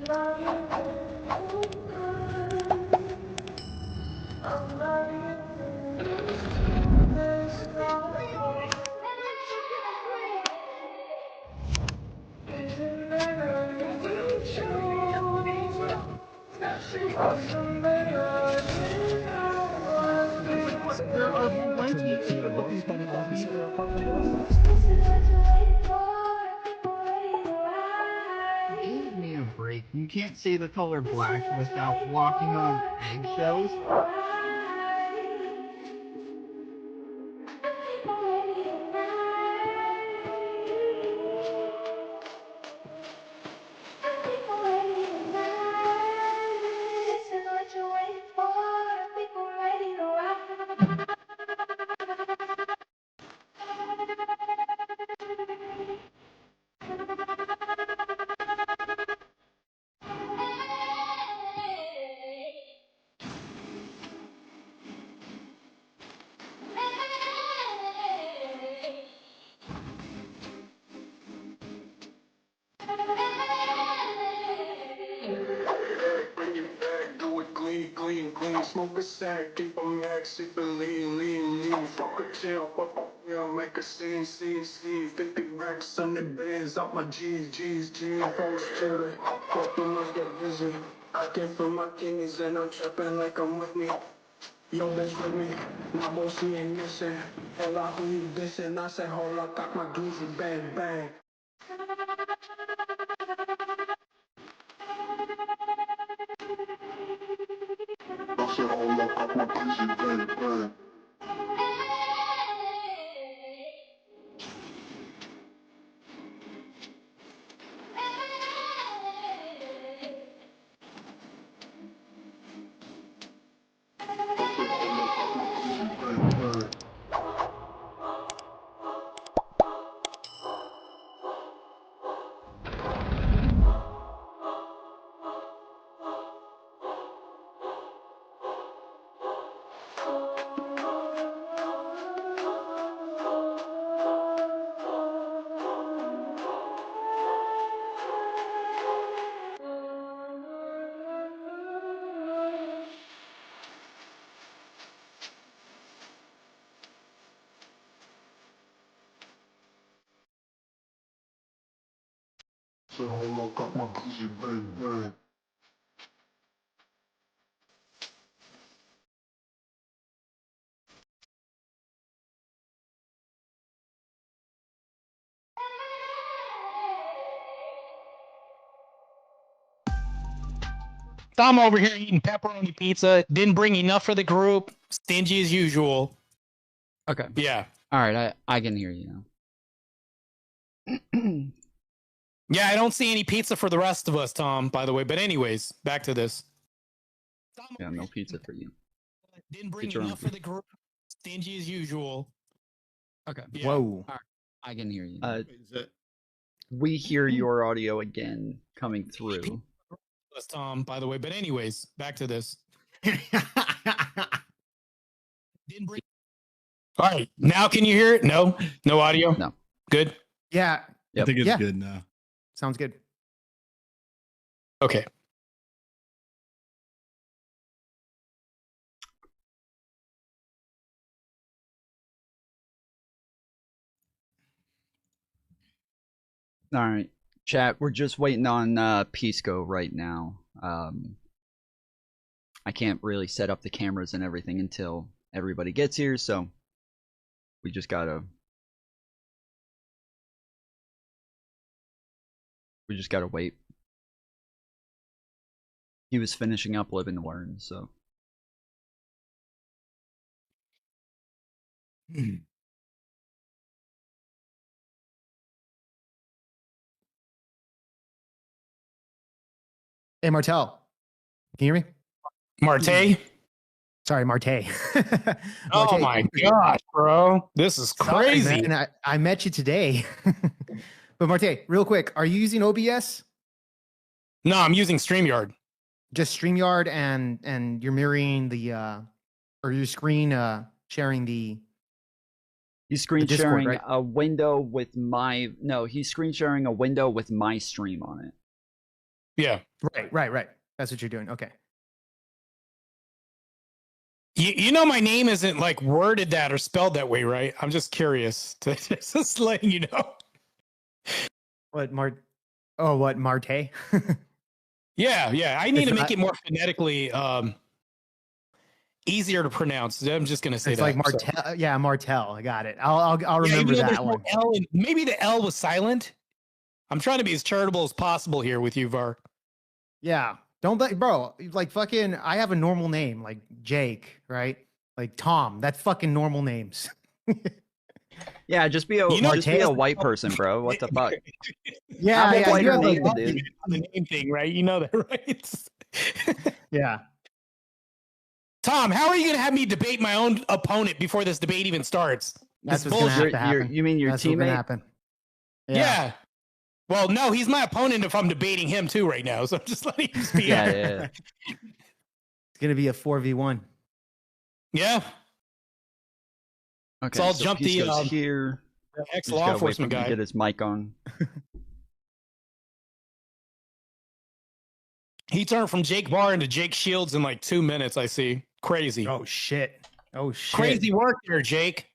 Give me a break. You can't say the color black without walking on eggshells. Smoke a sack, keep a max, sip a lean, fuck a tail, yeah, make a scene, 50 racks on the bands, out my G's, folks cherry, fuck them, I get busy, I came from my kidneys and I'm trapping like I'm with me, yo, bitch with me, my boy, she ain't missing, hell, who you dissing, I say, hold up, cock my glizzy, bang, bang. I say, hold up, cock my glizzy, bang, bang. So hold on, got my glizzy, bang, bang. I'm over here eating pepperoni pizza. Didn't bring enough for the group. Stingy as usual. Okay. Yeah. All right, I can hear you now. Yeah, I don't see any pizza for the rest of us, Tom, by the way. But anyways, back to this. Yeah, no pizza for you. Didn't bring enough for the group. Stingy as usual. Okay. Yeah. Whoa. All right, I can hear you. Is it? We hear your audio again coming through. That's Tom, by the way. But anyways, back to this. Didn't bring. All right, now can you hear it? No audio. No. Good. Yeah. Yep. I think it's Yeah. good now. Sounds good. Okay. All right, chat. We're just waiting on Pisco right now. I can't really set up the cameras and everything until everybody gets here, so we just gotta wait. He was finishing up Live and Learn, so. Hey, Martel. Can you hear me? Martae. Sorry, Martae. Oh Martae. my gosh, bro. This is crazy. Sorry, man. I met you today. But Martae, real quick, are you using OBS? No, I'm using StreamYard. Just StreamYard and you're mirroring the or your screen sharing the He's screen Discord, sharing right? a window with my he's screen sharing a window with my stream on it. Yeah. Right. That's what you're doing. Okay. You know my name isn't like worded that or spelled that way, right? I'm just curious. Just letting you know. What Martae? Yeah. I need It's to make not- it more phonetically easier to pronounce. I'm just gonna say It's that. like Martell. Yeah, Martell. I got it. I'll remember there's that no one. L maybe the L was silent. I'm trying to be as charitable as possible here with you, Var. Yeah. Don't let, bro, like fucking, I have a normal name, like Jake, right? Like Tom. That's fucking normal names. Yeah, just be a white person, bro. What the fuck? Yeah, Have a yeah. whiter You have name, like, dude. The name thing, right? You know that, right? yeah. Tom, how are you gonna have me debate my own opponent before this debate even starts? That's This what's gonna have bullshit. to happen. You mean your That's what's gonna teammate? happen. Yeah. Well, no, he's my opponent if I'm debating him too right now. So I'm just letting him speak. Yeah. It's gonna be a 4v1. Yeah. Okay, So I'll so jump Pisco's here. the ex Just law gotta wait for enforcement him to guy. get his mic on. He turned from Jake Barr into Jake Shields in like 2 minutes. I see. Crazy. Oh shit. Crazy work there, Jake.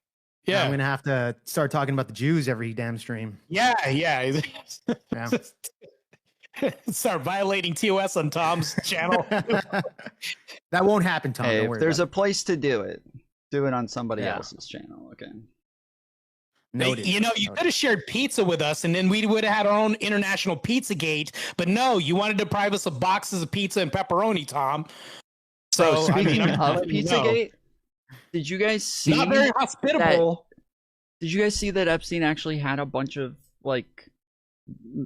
Yeah. I'm gonna have to start talking about the Jews every damn stream. Yeah. Yeah. Start violating TOS on Tom's channel. That won't happen, Tom. Hey, Don't if worry there's about a place to do it, do it on somebody Yeah. else's channel. Okay. it. Noted. You know, you could have shared pizza with us, and then we would have had our own international pizza gate. But no, you wanted to deprive us of boxes of pizza and pepperoni, Tom. So So speaking I'm of letting you know. Pizzagate, did you guys see? Not very hospitable. Did you guys see that Epstein actually had a bunch of like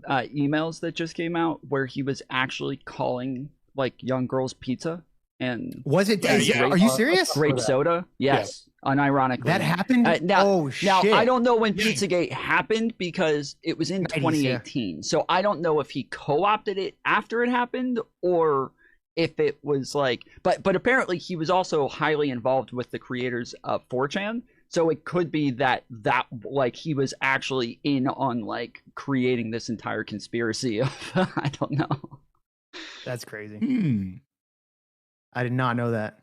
emails that just came out where he was actually calling like young girls pizza and Was it? Yeah, Are you serious? grape soda? Yes, unironically. That happened? Now, shit. I don't know when Pizzagate happened because it was in 90s, yeah. 2018. So I don't know if he co-opted it after it happened or if it was like, but apparently he was also highly involved with the creators of 4chan. So it could be that like he was actually in on like creating this entire conspiracy of I don't know. That's crazy. Hmm. I did not know that.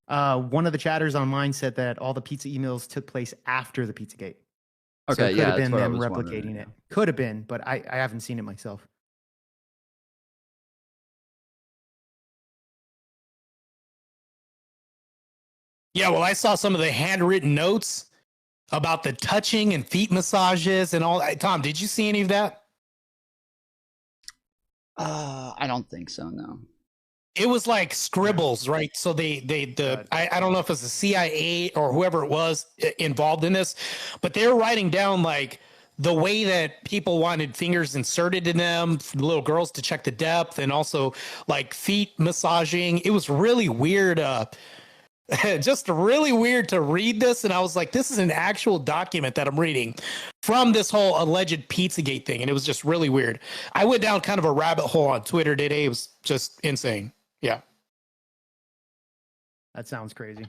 One of the chatters on mine said that all the pizza emails took place after the Pizzagate. So Okay, it could yeah, have that's been what I them was replicating wondering. it. Could have been, but I haven't seen it myself. Yeah, well, I saw some of the handwritten notes about the touching and feet massages and all that. Tom, did you see any of that? I don't think so. No. It was like scribbles, right? So I don't know if it's the CIA or whoever it was involved in this, but they were writing down like the way that people wanted fingers inserted in them, for little girls to check the depth, and also like feet massaging. It was really weird. Just really weird to read this, and I was like, this is an actual document that I'm reading from this whole alleged Pizzagate thing, and it was just really weird. I went down kind of a rabbit hole on Twitter today. It was just insane. Yeah. That sounds crazy.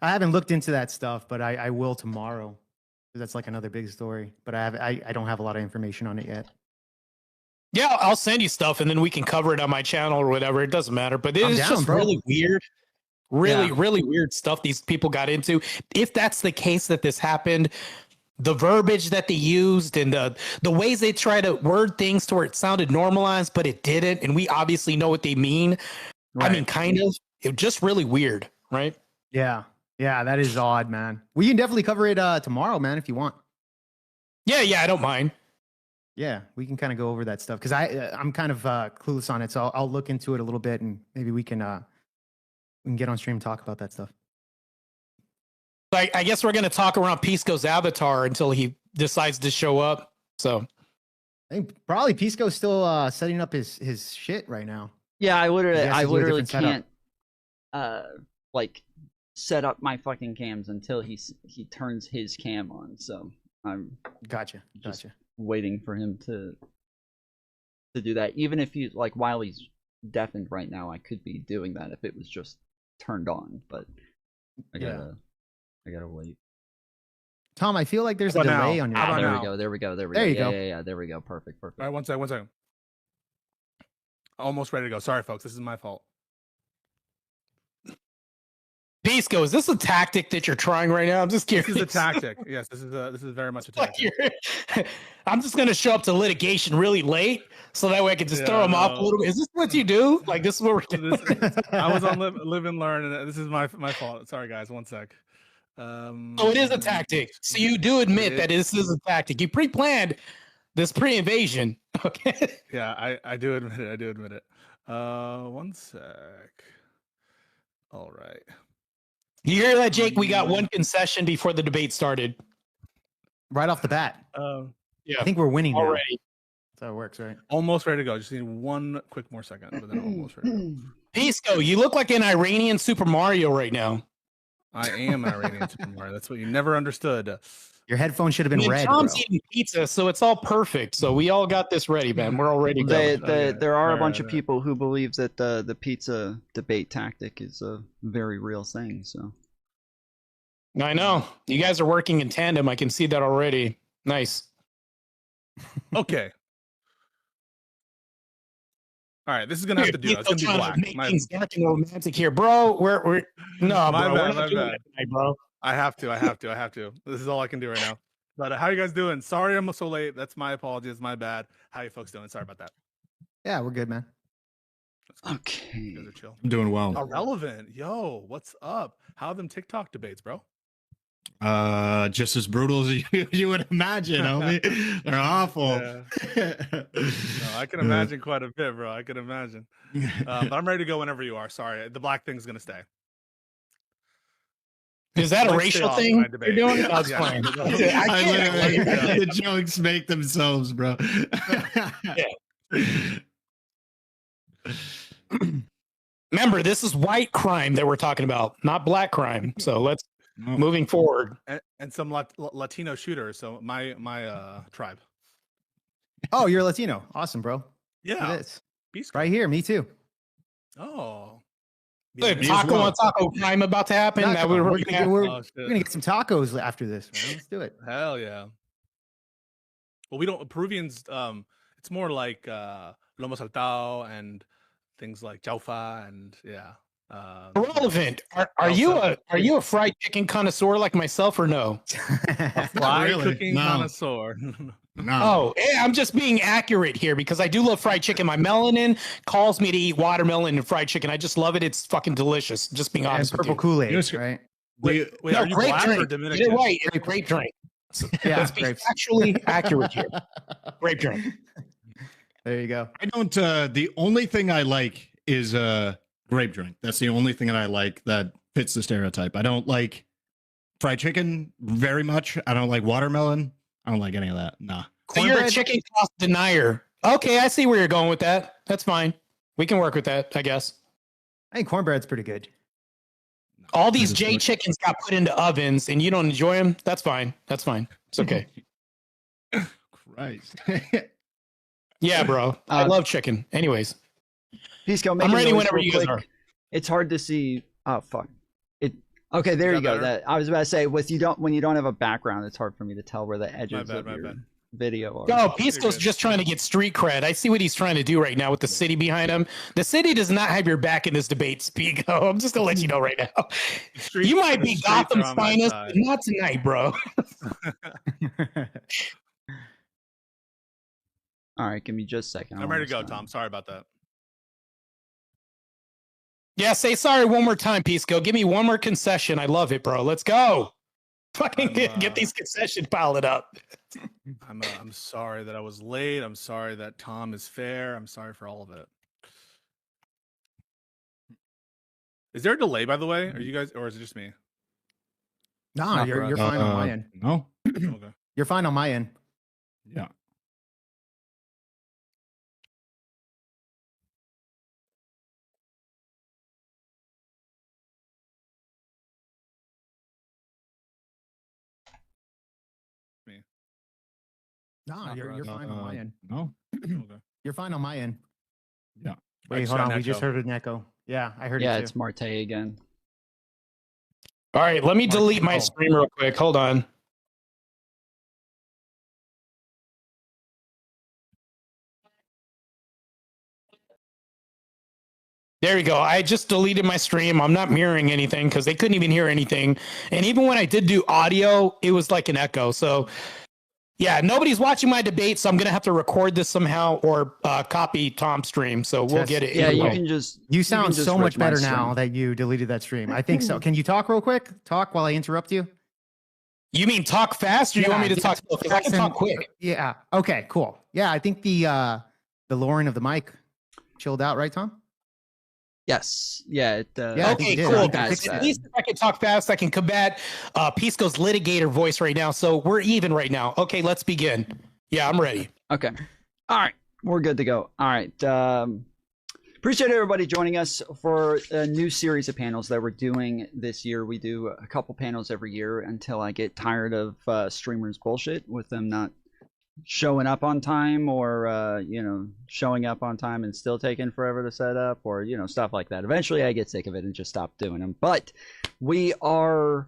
I haven't looked into that stuff, but I will tomorrow. That's like another big story. But I don't have a lot of information on it yet. Yeah, I'll send you stuff, and then we can cover it on my channel or whatever. It doesn't matter. But I'm it's down, just bro. really weird. Really, Yeah. really weird stuff these people got into. If that's the case that this happened, the verbiage that they used and the ways they try to word things to where it sounded normalized, but it didn't. And we obviously know what they mean. Right. I mean, kind of. It was just really weird, right? Yeah. Yeah, that is odd, man. We can definitely cover it tomorrow, man, if you want. Yeah, I don't mind. Yeah, we can kind of go over that stuff because I'm kind of clueless on it, so I'll look into it a little bit and maybe we can get on stream and talk about that stuff. I guess we're going to talk around Pisco's avatar until he decides to show up. So I think probably Pisco's still setting up his shit right now. Yeah, I He has to do a literally different setup. can't like set up my fucking cams until he turns his cam on. So I'm Gotcha. Just- waiting for him to do that. Even if he like while he's deafened right now, I could be doing that if it was just turned on. But I gotta wait. Tom, I feel like there's a How about delay now? on your. How about There we now? go. There we go. There we There go. you Yeah, go. yeah. There we go. Perfect. All right, one second. Almost ready to go. Sorry, folks. This is my fault. Pisco, is this a tactic that you're trying right now? I'm just curious. This is a tactic. Yes, this is very much a tactic. I'm just gonna show up to litigation really late, so that way I can just Yeah, throw them I off a know. little bit. Is this what you do? Like this is what we're doing? I was on live and learn, and this is my fault. Sorry, guys. One sec. Oh, it is a tactic. So you do admit that this is a tactic. You pre-planned this pre-invasion. Okay. Yeah, I do admit it. I do admit it. One sec. All right. You hear that, Jake? We got one concession before the debate started. Right off the bat. Yeah, I think we're winning now. already. That's how it works, right? Almost ready to go. Just need one quick more second, but then almost ready to go. Pisco, you look like an Iranian Super Mario right now. I am an Iranian Super Mario. That's what you never understood. Your headphones should have been red. Tom's Bro. eating pizza, so it's all perfect. So we all got this ready, man. We're all ready to go. There are a bunch of Alright. people who believe that the pizza debate tactic is a very real thing. So I know. You guys are working in tandem. I can see that already. Nice. Okay. All right, this is gonna have to do. It's gonna be Trying to black. make things dark and romantic here, bro. We're no, My bro. bad, We're my not doing bad. that tonight, bro. I have to. This is all I can do right now. But how you guys doing? Sorry I'm so late. That's my apologies. My bad. How you folks doing? Sorry about that. Yeah, we're good, man. okay. You guys are chill. I'm doing well. Irrelevant. Yo, what's up? How are them TikTok debates, bro? Just as brutal as you would imagine, homie. They're awful. Yeah. No, I can imagine quite a bit, bro. I can imagine. But I'm ready to go whenever you are. Sorry, the black thing's gonna stay. Is that a Let's racial stay off thing my you're debate. doing? No, it's Yeah. fine. I literally, the jokes make themselves, bro. Remember, this is white crime that we're talking about, not black crime. So let's moving forward. And some Latino shooters. So my tribe. Oh, you're Latino. Awesome, bro. Look Yeah. at this. Pisco. Right here. Me too. Oh. Hey, Me as taco well. on taco crime about to happen. Taco. That We're we're gonna get- we're Oh, shit. gonna get some tacos after this, man. Let's do it. Hell yeah. Well, we don't Peruvians. It's more like lomo saltado and things like chaufa and yeah. Irrelevant. Are you a fried chicken connoisseur like myself or no? Fly really. cooking No. connoisseur. No. Oh, yeah, I'm just being accurate here because I do love fried chicken. My melanin calls me to eat watermelon and fried chicken. I just love it. It's fucking delicious. Just being And honest with purple you. Kool-Aid, Yes, right? Wait, No, are you great black drink. or Get Dominican? it right. It's a great drink. Yeah, Let's be grapes. actually accurate here. Great drink. There you go. I don't. The only thing I like is grape drink. That's the only thing that I like that fits the stereotype. I don't like fried chicken very much. I don't like watermelon. I don't like any of that. Nah. So you're a Cornbread? chicken cost denier. Okay, I see where you're going with that. That's fine. We can work with that, I guess. I think cornbread's pretty good. All these That is J good. chickens got put into ovens and you don't enjoy them. That's fine. That's fine. It's okay. Christ. Yeah, bro. I love chicken. Anyways, Pisco, make I'm a ready noise whenever real you guys quick. are. It's hard to see. Oh fuck. It. Okay, there you that go. better? That I was about to say, when you don't have a background, it's hard for me to tell where the edges of my your bad. video are. Oh, Pisco's good. just trying to get street cred. I see what he's trying to do right now with the city behind him. The city does not have your back in this debate, Spigo. I'm just gonna let you know right now. Streets- You might the be streets are Gotham's on my finest, side. but not tonight, bro. All right, give me just a second. I'm ready to go, almost done. Tom. Sorry about that. Yeah, say sorry one more time, Pisco. Give me one more concession. I love it, bro. Let's go. Fucking I'm, get these concessions piled up. I'm sorry that I was late. I'm sorry that Tom is fair. I'm sorry for all of it. Is there a delay, by the way? Are you guys, or is it just me? No, Not you're for you're us. fine on my end. No. Okay. You're fine on my end. Yeah. No, Not you're for us. fine on my end. No. Okay. You're fine on my end. Yeah. Wait, just hold got on. an We just echo. heard an echo. Yeah, I heard Yeah, it it's too. Martae again. All right, let me delete my stream real quick. Hold on. There we go. I just deleted my stream. I'm not mirroring anything because they couldn't even hear anything. And even when I did do audio, it was like an echo. So, yeah, nobody's watching my debate, so I'm going to have to record this somehow or copy Tom's stream. So we'll get it. Yeah, anyway. You sound so much better now that you deleted that stream. I think so. Can you talk real quick? Talk while I interrupt you? You mean talk fast, or you want me to talk slow? Because I can talk quick. Yeah. Okay, cool. Yeah, I think the lowering of the mic chilled out, right, Tom? Yes. Yeah. Okay, cool. At least if I can talk fast, I can combat Pisco's litigator voice right now. So we're even right now. Okay, let's begin. Yeah, I'm ready. Okay. All right. We're good to go. All right. Appreciate everybody joining us for a new series of panels that we're doing this year. We do a couple panels every year until I get tired of streamers' bullshit with them not showing up on time, or showing up on time and still taking forever to set up, or stuff like that. Eventually I get sick of it and just stop doing them. But we are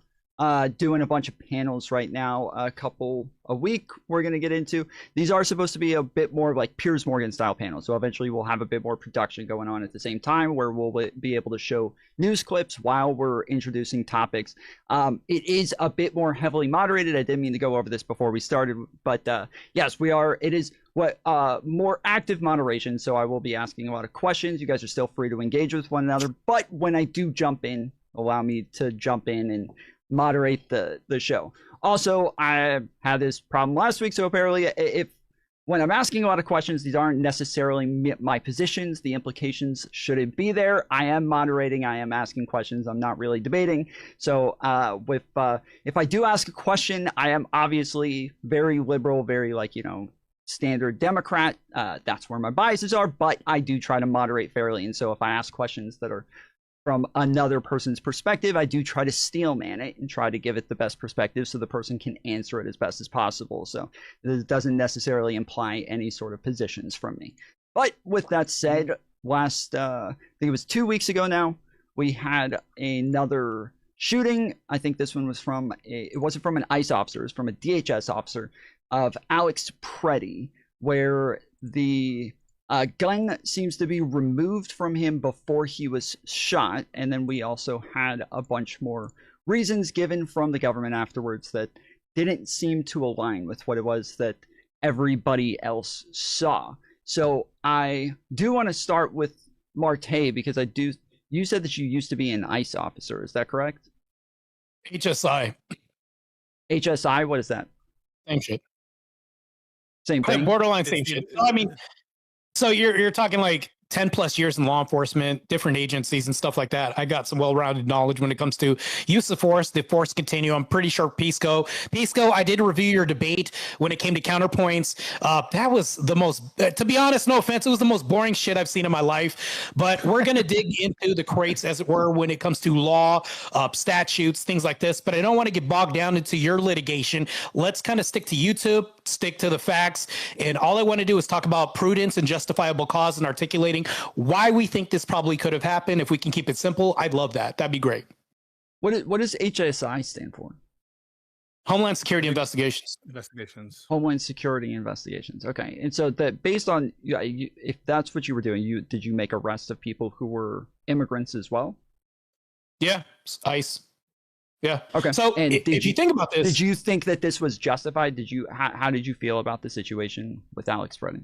doing a bunch of panels right now, a couple a week we're going to get into. These are supposed to be a bit more like Piers Morgan style panels, so eventually we'll have a bit more production going on at the same time, where we'll be able to show news clips while we're introducing topics. It is a bit more heavily moderated. I didn't mean to go over this before we started, but yes, we are. It is more active moderation, so I will be asking a lot of questions. You guys are still free to engage with one another, but when I do jump in, allow me to jump in and moderate the show. Also, I had this problem last week, so apparently when I'm asking a lot of questions, these aren't necessarily my positions. The implications shouldn't be there. I am moderating. I am asking questions. I'm not really debating. So if I do ask a question, I am obviously very liberal, very standard Democrat. That's where my biases are, but I do try to moderate fairly. And so if I ask questions that are from another person's perspective, I do try to steel man it and try to give it the best perspective so the person can answer it as best as possible. So this doesn't necessarily imply any sort of positions from me. But with that said, I think it was 2 weeks ago now, we had another shooting. I think this one was it wasn't from an ICE officer, it was from a DHS officer of Alex Pretti, where the gun seems to be removed from him before he was shot. And then we also had a bunch more reasons given from the government afterwards that didn't seem to align with what it was that everybody else saw. So I do want to start with Martae, because you said that you used to be an ICE officer. Is that correct? HSI. HSI? What is that? Same shit. Same thing? Borderline same shit. I mean, so you're talking like 10 plus years in law enforcement, different agencies and stuff like that. I got some well-rounded knowledge when it comes to use of force, the force continuum. I'm pretty sure Pisco, I did review your debate when it came to counterpoints. That was the most, to be honest, no offense, it was the most boring shit I've seen in my life. But we're going to dig into the crates, as it were, when it comes to law, statutes, things like this. But I don't want to get bogged down into your litigation. Let's kind of stick to YouTube, stick to the facts. And all I want to do is talk about prudence and justifiable cause and articulating why we think this probably could have happened. If we can keep it simple, I'd love that. That'd be great. What does HSI stand for? Homeland Security Investigations. Homeland Security Investigations. Okay. And so that based on, if that's what you were doing, did you make arrests of people who were immigrants as well? Yeah. ICE. Yeah. Okay. So if you think about this, did you think that this was justified? How did you feel about the situation with Alex Pretti?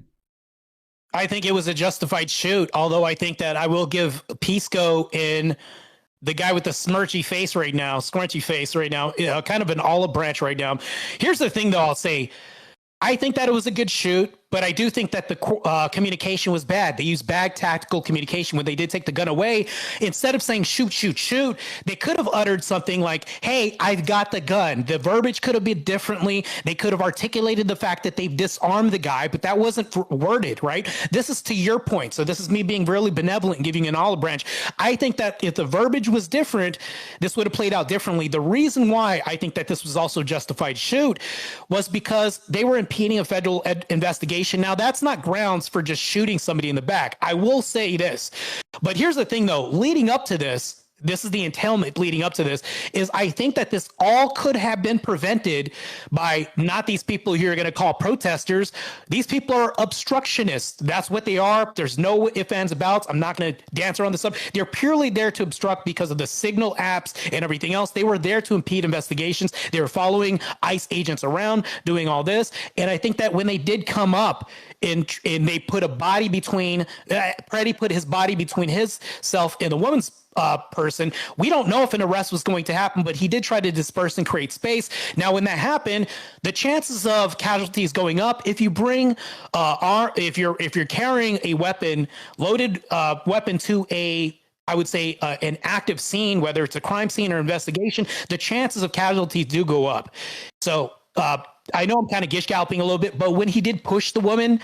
I think it was a justified shoot, although I think that I will give Pisco in the guy with the scrunchy face right now, kind of an olive branch right now. Here's the thing, though, I'll say. I think that it was a good shoot, but I do think that the communication was bad. They used bad tactical communication when they did take the gun away. Instead of saying shoot, shoot, shoot, they could have uttered something like, hey, I've got the gun. The verbiage could have been differently. They could have articulated the fact that they've disarmed the guy, but that wasn't worded, right? This is to your point. So this is me being really benevolent and giving you an olive branch. I think that if the verbiage was different, this would have played out differently. The reason why I think that this was also justified shoot was because they were impeding a federal investigation. Now, that's not grounds for just shooting somebody in the back. I will say this. But here's the thing, though. Leading up to this, this is the entailment leading up to this, is I think that this all could have been prevented by not these people you're going to call protesters. These people are obstructionists. That's what they are. There's no ifs, ands, abouts. I'm not going to dance around this up. They're purely there to obstruct because of the signal apps and everything else. They were there to impede investigations. They were following ICE agents around, doing all this. And I think that when they did come up and they put a body between, Pretti put his body between himself and the woman's person. We don't know if an arrest was going to happen, but he did try to disperse and create space. Now, when that happened, the chances of casualties going up, if you bring if you're carrying a weapon, loaded weapon to I would say an active scene, whether it's a crime scene or investigation, the chances of casualties do go up. So I know I'm kind of gish galloping a little bit, but when he did push the woman,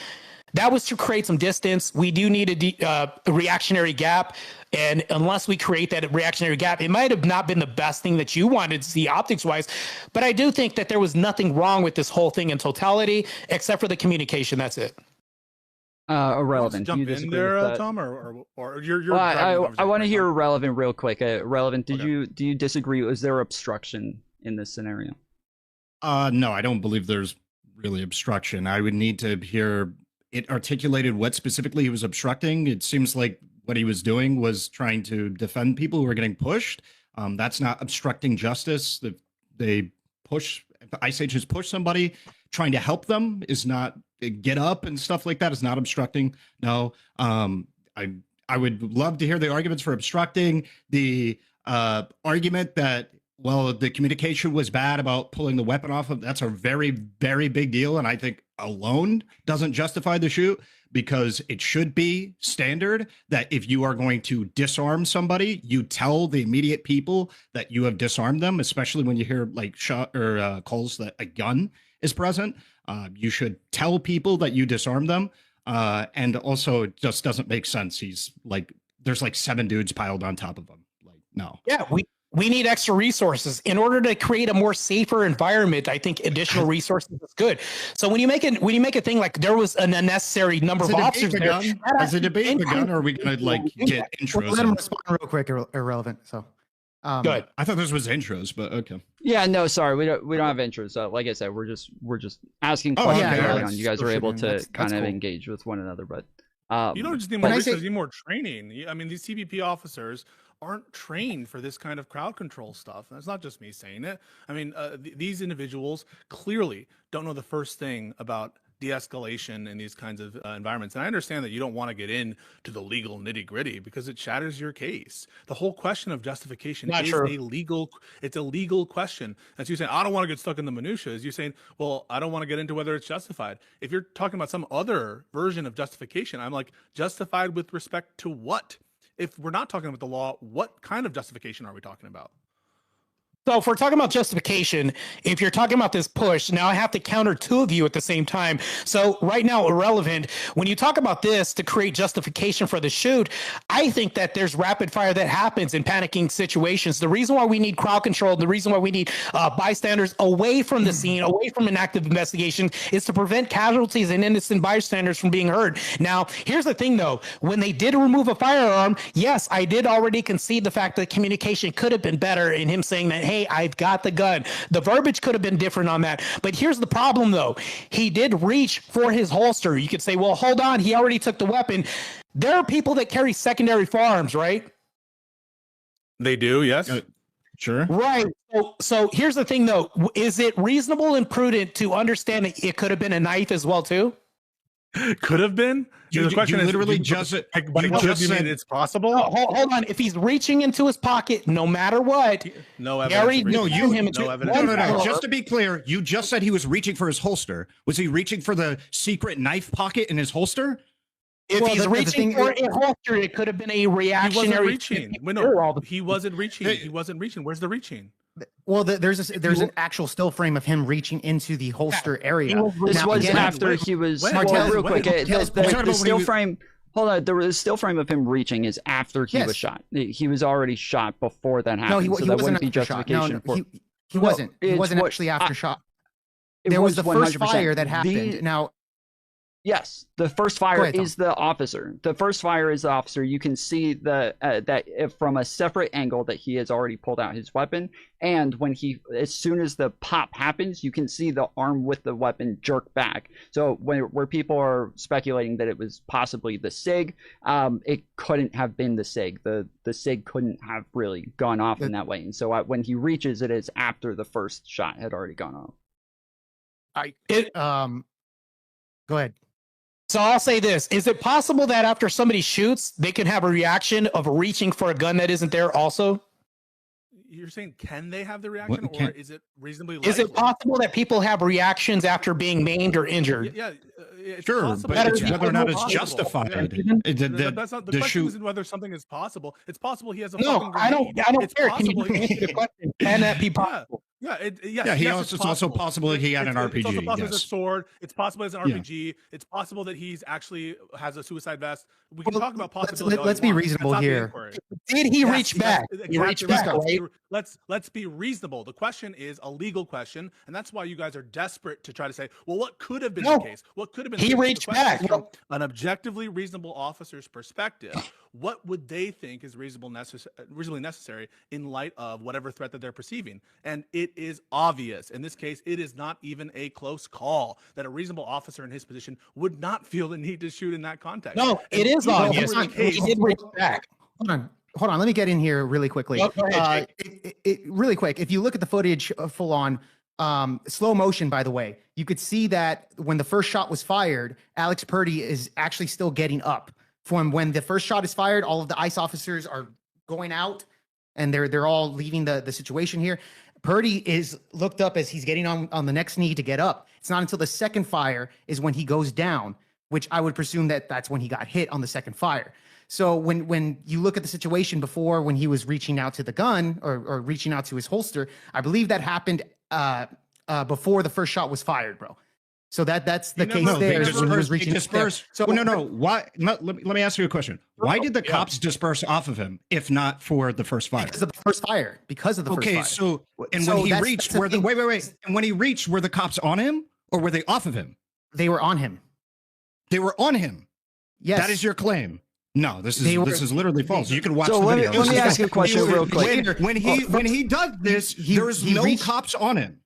that was to create some distance. We do need a reactionary gap. And unless we create that reactionary gap, it might have not been the best thing that you wanted to see optics wise. But I do think that there was nothing wrong with this whole thing in totality, except for the communication. That's it. Irrelevant. Jump in there, Tom, or you're. Well, I want to hear Irrelevant real quick. Irrelevant. Do you disagree? Was there obstruction in this scenario? No, I don't believe there's really obstruction. I would need to hear it articulated what specifically he was obstructing. It seems like what he was doing was trying to defend people who were getting pushed. That's not obstructing justice. If ICE agents push somebody, trying to help them is not, get up and stuff like that is not obstructing. No, I would love to hear the arguments for obstructing. The argument that, well, the communication was bad about pulling the weapon off of, that's a very, very big deal. And I think alone doesn't justify the shoot, because it should be standard that if you are going to disarm somebody, you tell the immediate people that you have disarmed them, especially when you hear like shot or calls that a gun is present. You should tell people that you disarm them. And also it just doesn't make sense. He's like, there's like 7 dudes piled on top of him. Like, no. Yeah, we need extra resources in order to create a more safer environment. I think additional resources is good. So when you make a thing like there was an unnecessary number of officers there, as a debate begun, or are we gonna like get intros? Let him respond real quick. Irrelevant. So good. I thought this was intros, but okay. Yeah, no, sorry, we don't have intros. Like I said, we're just asking questions early on. You guys are able to kind of engage with one another, but you don't just need more resources, you need more training. I mean, these CBP officers aren't trained for this kind of crowd control stuff. That's not just me saying it. I mean, these individuals clearly don't know the first thing about de-escalation in these kinds of environments. And I understand that you don't want to get into the legal nitty-gritty because it shatters your case. The whole question of justification is it's a legal question. As you're saying, I don't want to get stuck in the minutiae. As you're saying, well, I don't want to get into whether it's justified. If you're talking about some other version of justification, I'm like, justified with respect to what? If we're not talking about the law, what kind of justification are we talking about? So if we're talking about justification, if you're talking about this push, now I have to counter 2 of you at the same time. So right now, Irrelevant, when you talk about this to create justification for the shoot, I think that there's rapid fire that happens in panicking situations. The reason why we need crowd control, the reason why we need bystanders away from the scene, away from an active investigation, is to prevent casualties and innocent bystanders from being hurt. Now, here's the thing, though. When they did remove a firearm, yes, I did already concede the fact that communication could have been better in him saying that, hey, I've got the gun. The verbiage could have been different on that. But here's the problem, though. He did reach for his holster. You could say, well, hold on. He already took the weapon. There are people that carry secondary firearms, right? They do, yes. Sure. Right. So here's the thing, though. Is it reasonable and prudent to understand that it could have been a knife as well, too? Could have been. The question is literally it's possible. Oh, hold on. If he's reaching into his pocket, no matter what, no evidence. No, evidence. Just to be clear, you just said he was reaching for his holster. Was he reaching for the secret knife pocket in his holster? If he's reaching for a holster, it could have been a reactionary. He wasn't reaching. Where's the reaching? Well, there's an actual still frame of him reaching into the holster area. This was after he was. Real quick, the still frame. Hold on, the still frame of him reaching is after he was shot. He was already shot before that happened. No, he wasn't be justification. No, he wasn't. He wasn't actually after shot. There was the first fire that happened. Now, Yes, the first fire is the officer. The first fire is the officer. You can see from a separate angle that he has already pulled out his weapon, and as soon as the pop happens, you can see the arm with the weapon jerk back. So where people are speculating that it was possibly the SIG, it couldn't have been the SIG. The SIG couldn't have really gone off in that way. And so when he reaches, it is after the first shot had already gone off. Go ahead. So I'll say this. Is it possible that after somebody shoots, they can have a reaction of reaching for a gun that isn't there also? You're saying, can they have the reaction, or is it reasonably likely? Is it possible that people have reactions after being maimed or injured? Yeah, sure, but it's whether or not it's justified. That's not the question. Isn't whether something is possible. It's possible he has a fucking grenade. I don't care. Can you answer the question? Can that be possible? It's also possible he had an RPG. It's also possible yes. as a sword. It's possible as an RPG. It's possible that he's actually has a suicide vest. We can talk about possibility. Let's be reasonable here. Did he reach back? He reached back, right? Let's be reasonable. The question is a legal question, and that's why you guys are desperate to try to say, well, what could have been the case? What could have been the case? He reached back. From an objectively reasonable officer's perspective, what would they think is reasonably necessary in light of whatever threat that they're perceiving? And it is obvious. In this case, it is not even a close call that a reasonable officer in his position would not feel the need to shoot in that context. No, it is obvious. He did reach back. Hold on. Let me get in here really quickly. Really quick. If you look at the footage full on slow motion, by the way, you could see that when the first shot was fired, Alex Purdy is actually still getting up. From when the first shot is fired, all of the ICE officers are going out and they're all leaving the situation here. Purdy is looked up as he's getting on the next knee to get up. It's not until the second fire is when he goes down, which I would presume that's when he got hit on the second fire. So when you look at the situation before, when he was reaching out to the gun or reaching out to his holster, I believe that happened before the first shot was fired, bro. So that's the case there. Why? Let me ask you a question. Why did the cops disperse off of him if not for the first fire? Because of the first fire. When he reached, And when he reached, were the cops on him or were they off of him? They were on him. They were on him. Yes. That is your claim. No, this is literally false. You can watch the video. Let me ask you a question real quick. When he does this, there was no cops on him.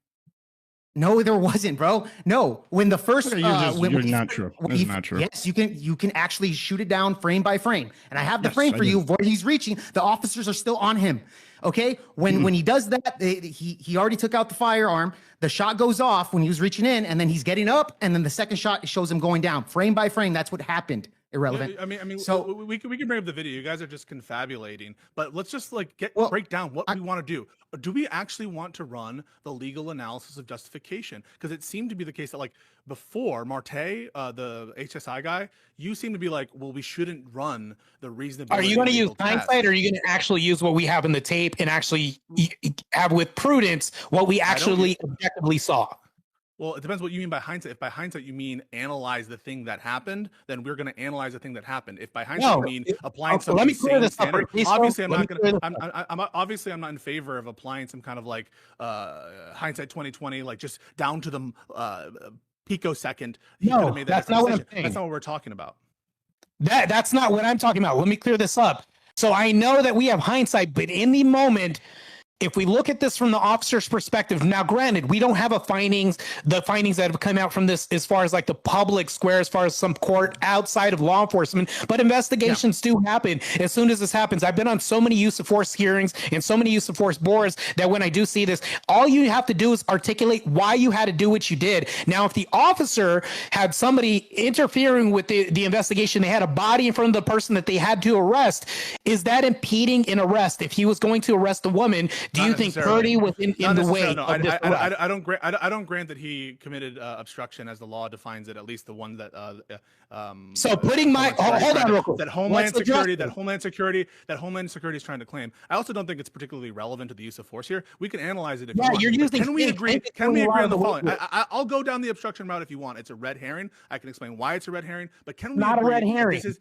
No, there wasn't, bro. No, when the first you're not true. That's not true. Yes, you can actually shoot it down frame by frame, and I have the frame for you where he's reaching. The officers are still on him. Okay, when he does that, he already took out the firearm. The shot goes off when he was reaching in, and then he's getting up, and then the second shot shows him going down, frame by frame. That's what happened. Irrelevant. Yeah, I mean, so we can bring up the video. You guys are just confabulating, but let's just break down what we want to do. Do we actually want to run the legal analysis of justification? Because it seemed to be the case that before Martae, the HSI guy, you seem to be like, well, we shouldn't run the reasonability. Are you going to use hindsight, or are you going to actually use what we have in the tape and actually have with prudence what we actually objectively saw? Well, it depends what you mean by hindsight. If by hindsight you mean analyze the thing that happened, then we're going to analyze the thing that happened. If by hindsight you mean applying some standard, obviously I'm not in favor of applying some kind of hindsight 2020, just down to the picosecond. No, that's not what I'm saying. That's not what we're talking about. That's not what I'm talking about. Let me clear this up. So I know that we have hindsight, but in the moment, if we look at this from the officer's perspective, now granted, we don't have the findings that have come out from this as far as the public square, as far as some court outside of law enforcement, but investigations do happen as soon as this happens. I've been on so many use of force hearings and so many use of force boards that when I do see this, all you have to do is articulate why you had to do what you did. Now, if the officer had somebody interfering with the investigation, they had a body in front of the person that they had to arrest, is that impeding an arrest? If he was going to arrest a woman, do you think Purdy was in the way? No, I don't grant that he committed obstruction as the law defines it. At least the one that. So putting my hold on real quick. That Homeland Security is trying to claim. I also don't think it's particularly relevant to the use of force here. We can analyze it if you want. You're using. Can we agree? Can we agree on the following? I'll go down the obstruction route if you want. It's a red herring. I can explain why it's a red herring. But can we? Not agree a red herring. This is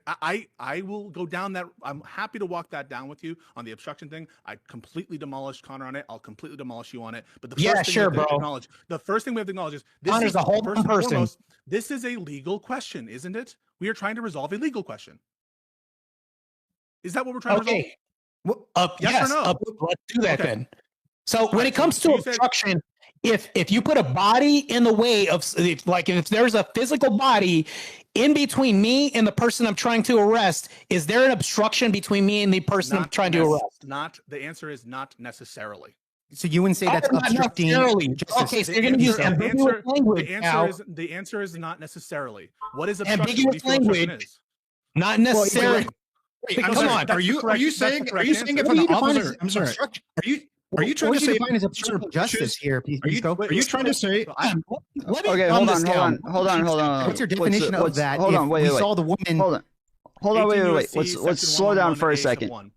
I will go down that. I'm happy to walk that down with you on the obstruction thing. I completely completely demolish Connor on it. I'll completely demolish you on it. But the Yeah, first thing sure, we have to bro. acknowledge, the first thing we have to acknowledge is this Connor's is a whole first and person. foremost, this is a legal question, isn't it? We are trying to resolve a legal question. Is that what we're trying to resolve? Yes or no? Let's do that then. So when right, it comes so to you said- obstruction, if you put a body in the way of, like, if there's a physical body in between me and the person I'm trying to arrest, is there an obstruction between me and the person I'm trying to arrest? The answer is not necessarily. So you wouldn't say that's Not obstructing necessarily. justice. Okay, so you're going to use ambiguous language now. The answer is not necessarily. What is obstruction? Ambiguous language. Not necessarily. Come on. Are you saying if an officer? I'm sorry. Are you trying to say define as obstructing justice here, Pisco? Are you trying to say? Okay, hold on. What's your definition of that? Hold on, wait. We saw the woman. Hold on, wait. Let's slow down for a second.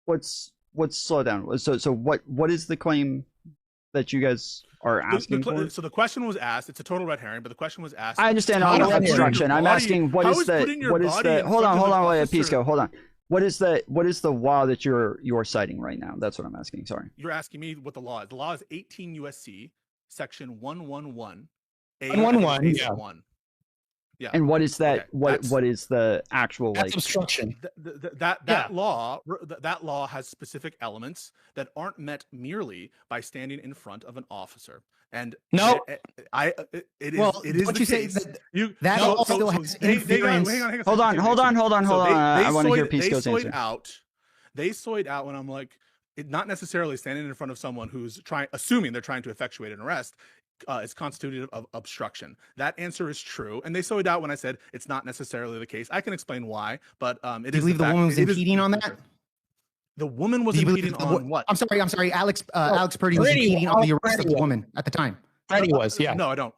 Let's slow down. So what is the claim that you guys are asking for? So the question was asked. It's a total red herring, but the question was asked. I understand all the obstruction. I'm asking what is the hold on, wait, Pisco, hold on. What is the law that you're citing right now? That's what I'm asking. Sorry. You're asking me what the law is. The law is 18 USC section 111. 111. Yeah. 1. Yeah. And what is that? Okay, what is the actual that's obstruction? That law has specific elements that aren't met merely by standing in front of an officer. And no, it is what the you case. say that also has interference. Hold on. I want to hear Pisco's answer. They soyed out when I'm like, not necessarily standing in front of someone who's assuming they're trying to effectuate an arrest. Is constitutive of obstruction. That answer is true, and they soyed out when I said it's not necessarily the case. I can explain why, but it is. Do you believe the woman was impeding on that? The woman was impeding on what? I'm sorry. Alex Pretti was impeding on the arrest of the woman at the time. Pretti was, yeah. No, I don't.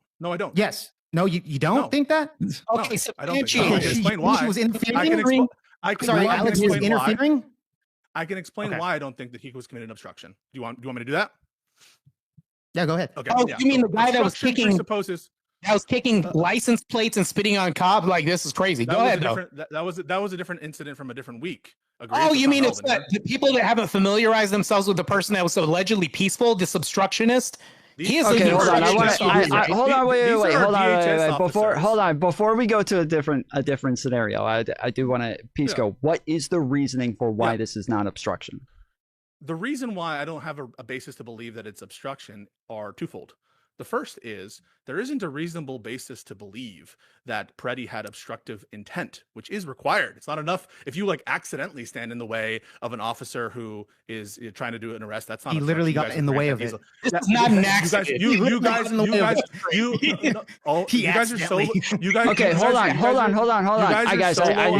Yes. No, you don't think that? Okay, so I don't think so. I can explain why. She was interfering. Alex was interfering. I can explain why I don't think that he was committing obstruction. Do you want me to do that? Yeah, go ahead. Okay. Oh, you mean the guy that was kicking license plates and spitting on cops? Like, this is crazy. Go ahead, though. That was a different incident from a different week. Agreed. Oh, you mean it's the people that haven't familiarized themselves with the person that was allegedly peaceful, this obstructionist? He is okay. Hold on. Wait. Before we go to a different scenario, I do want to Pisco. Yeah. What is the reasoning for why this is not obstruction? The reason why I don't have a basis to believe that it's obstruction are twofold. The first is there isn't a reasonable basis to believe that Pretti had obstructive intent, which is required. It's not enough if you accidentally stand in the way of an officer who is trying to do an arrest. That's not. He literally got in the way of it. This is not an accident. You guys are so. Okay, hold on. I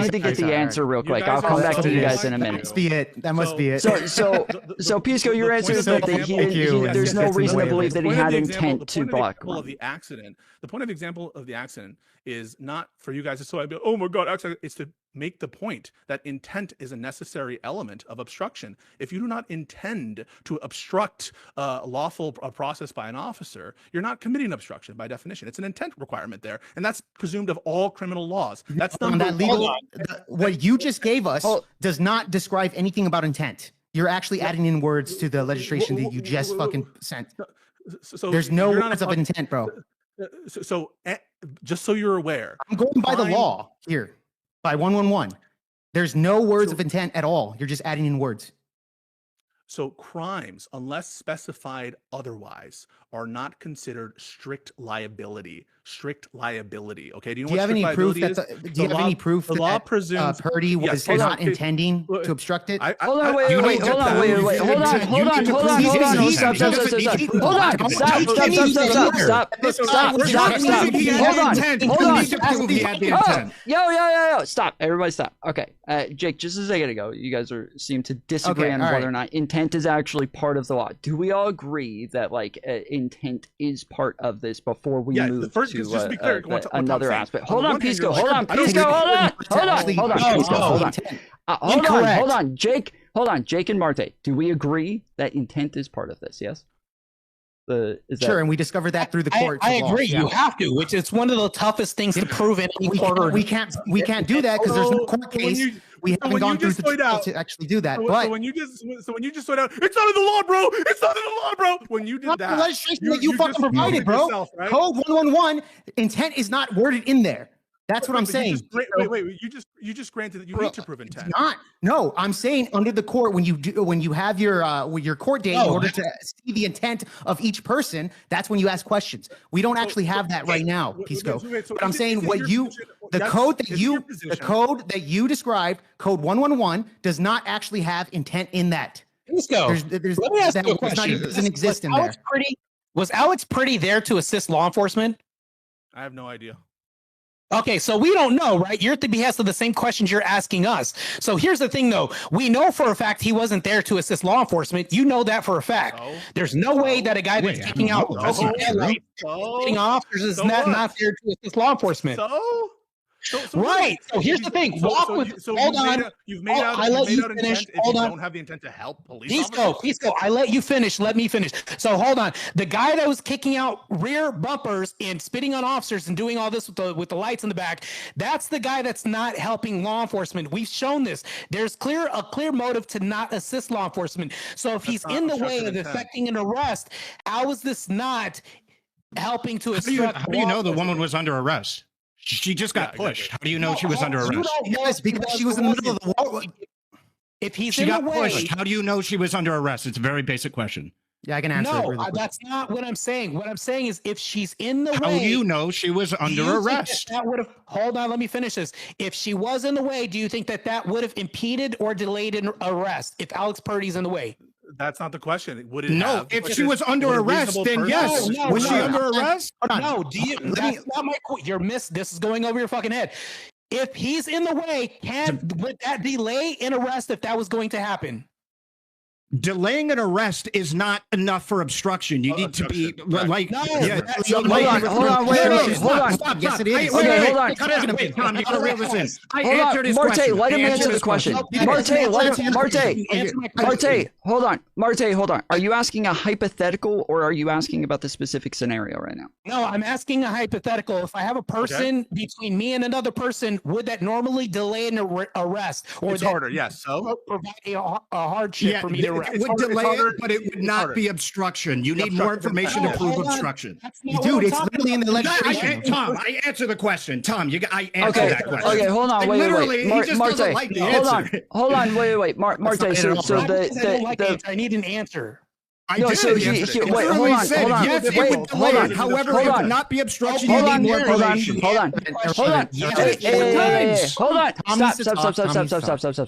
need to get the answer real quick. I'll come back to you guys in a minute. That must be it. So Pisco, your answer is that there's no reason to believe that he had intent to block. The point of example of the accident is not for you guys to say, oh my God, accident. It's to make the point that intent is a necessary element of obstruction. If you do not intend to obstruct a lawful process by an officer, you're not committing obstruction by definition. It's an intent requirement there, and that's presumed of all criminal laws. That's what you just gave us does not describe anything about intent. You're actually adding in words to the legislation that you just fucking sent. So there's no words of intent, bro. So just so you're aware, I'm going by the law here, by 111. There's no words of intent at all. You're just adding in words. So crimes, unless specified otherwise, are not considered strict liability. Okay. Do you have any proof that the law presumes Pretti was not intending to obstruct it? Hold on. Stop. Everybody stop. Okay. Jake, just a second ago, you guys seem to disagree on whether or not intent is actually part of the law. Do we all agree that intent is part of this before we move to another aspect? Hold on, Pisco. Hold on. Jake and Martae, do we agree that intent is part of this? Yes. Sure, and we discovered that through the court. I agree. You have to, which is one of the toughest things to prove in any court. We can't do that because there's no court case We haven't gone through to actually do that. But when you just went out, it's not in the law, bro. It's not in the law, bro. When you did that, the registration that you fucking provided, bro. Yourself, right? Code 111 intent is not worded in there. That's what I'm saying. Wait. You just granted that you need to prove intent. Not. No, I'm saying under the court when you have your court date in order to see the intent of each person, that's when you ask questions. We don't actually have that right now, Pisco. But I'm saying the code that you described, code 111, does not actually have intent in that. Pisco, let me ask you a question. Doesn't exist in there. Was Alex Pretti there to assist law enforcement? I have no idea. Okay, so we don't know, right? You're at the behest of the same questions you're asking us. So here's the thing, though. We know for a fact he wasn't there to assist law enforcement. You know that for a fact. There's no way that a guy that's kicking out getting officers is not there to assist law enforcement. Right. So here's the thing. Hold on. You've made out intent if you don't have the intent to help police officers. Pisco, I let you finish. Let me finish. So hold on. The guy that was kicking out rear bumpers and spitting on officers and doing all this with the lights in the back, that's the guy that's not helping law enforcement. We've shown this. There's a clear motive to not assist law enforcement. So if he's in the way of effecting an arrest, how is this not helping to obstruct? How do you know the woman was under arrest? She just got pushed. How do you know she was under arrest? Yes, because she was in the middle of the wall. If she got pushed, how do you know she was under arrest? It's a very basic question. Yeah, I can answer it really quick. That's not what I'm saying. What I'm saying is if she's in the way. How do you know she was under arrest? That would have. Hold on, let me finish this. If she was in the way, do you think that would have impeded or delayed an arrest if Alex Purdy's in the way? That's not the question. Would it? No, if she was under arrest, then yes. Was she under arrest? No, that's not my question. This is going over your fucking head. If he's in the way, would that delay an arrest if that was going to happen? Delaying an arrest is not enough for obstruction. You need to be like. No, hold on, wait, hold on. Stop. Yes, it is. Okay, hold on. Tom, you gotta reel this in. Martae, let him answer the question. Martae, hold on. Martae, hold on. Are you asking a hypothetical or are you asking about the specific scenario right now? No, I'm asking a hypothetical. If I have a person between me and another person, would that normally delay an arrest? Or it's harder, yes. So provide a hardship for me to arrest? It would delay it, but it would not be obstruction. You need more information to prove obstruction. Dude, it's literally in the legislation. Tom, I answer the question. Tom, I answer that question. Okay, hold on, wait. Martae, hold on, wait. Martae, so I need an answer. Wait, hold on. Yes, it would delay it. However, it would not be obstruction. You need more information. Hold on.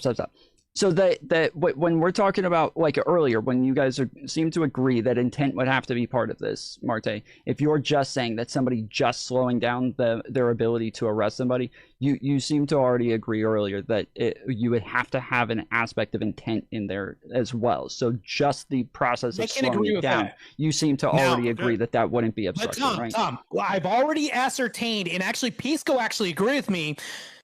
Stop. So that when we're talking about, like earlier, when you guys seem to agree that intent would have to be part of this, Martae, if you're just saying that somebody just slowing down their ability to arrest somebody, you seem to already agree earlier that you would have to have an aspect of intent in there as well. So just the process of slowing it down, you seem to already agree that wouldn't be obstruction, right? Tom, I've already ascertained, and actually Pisco actually agreed with me.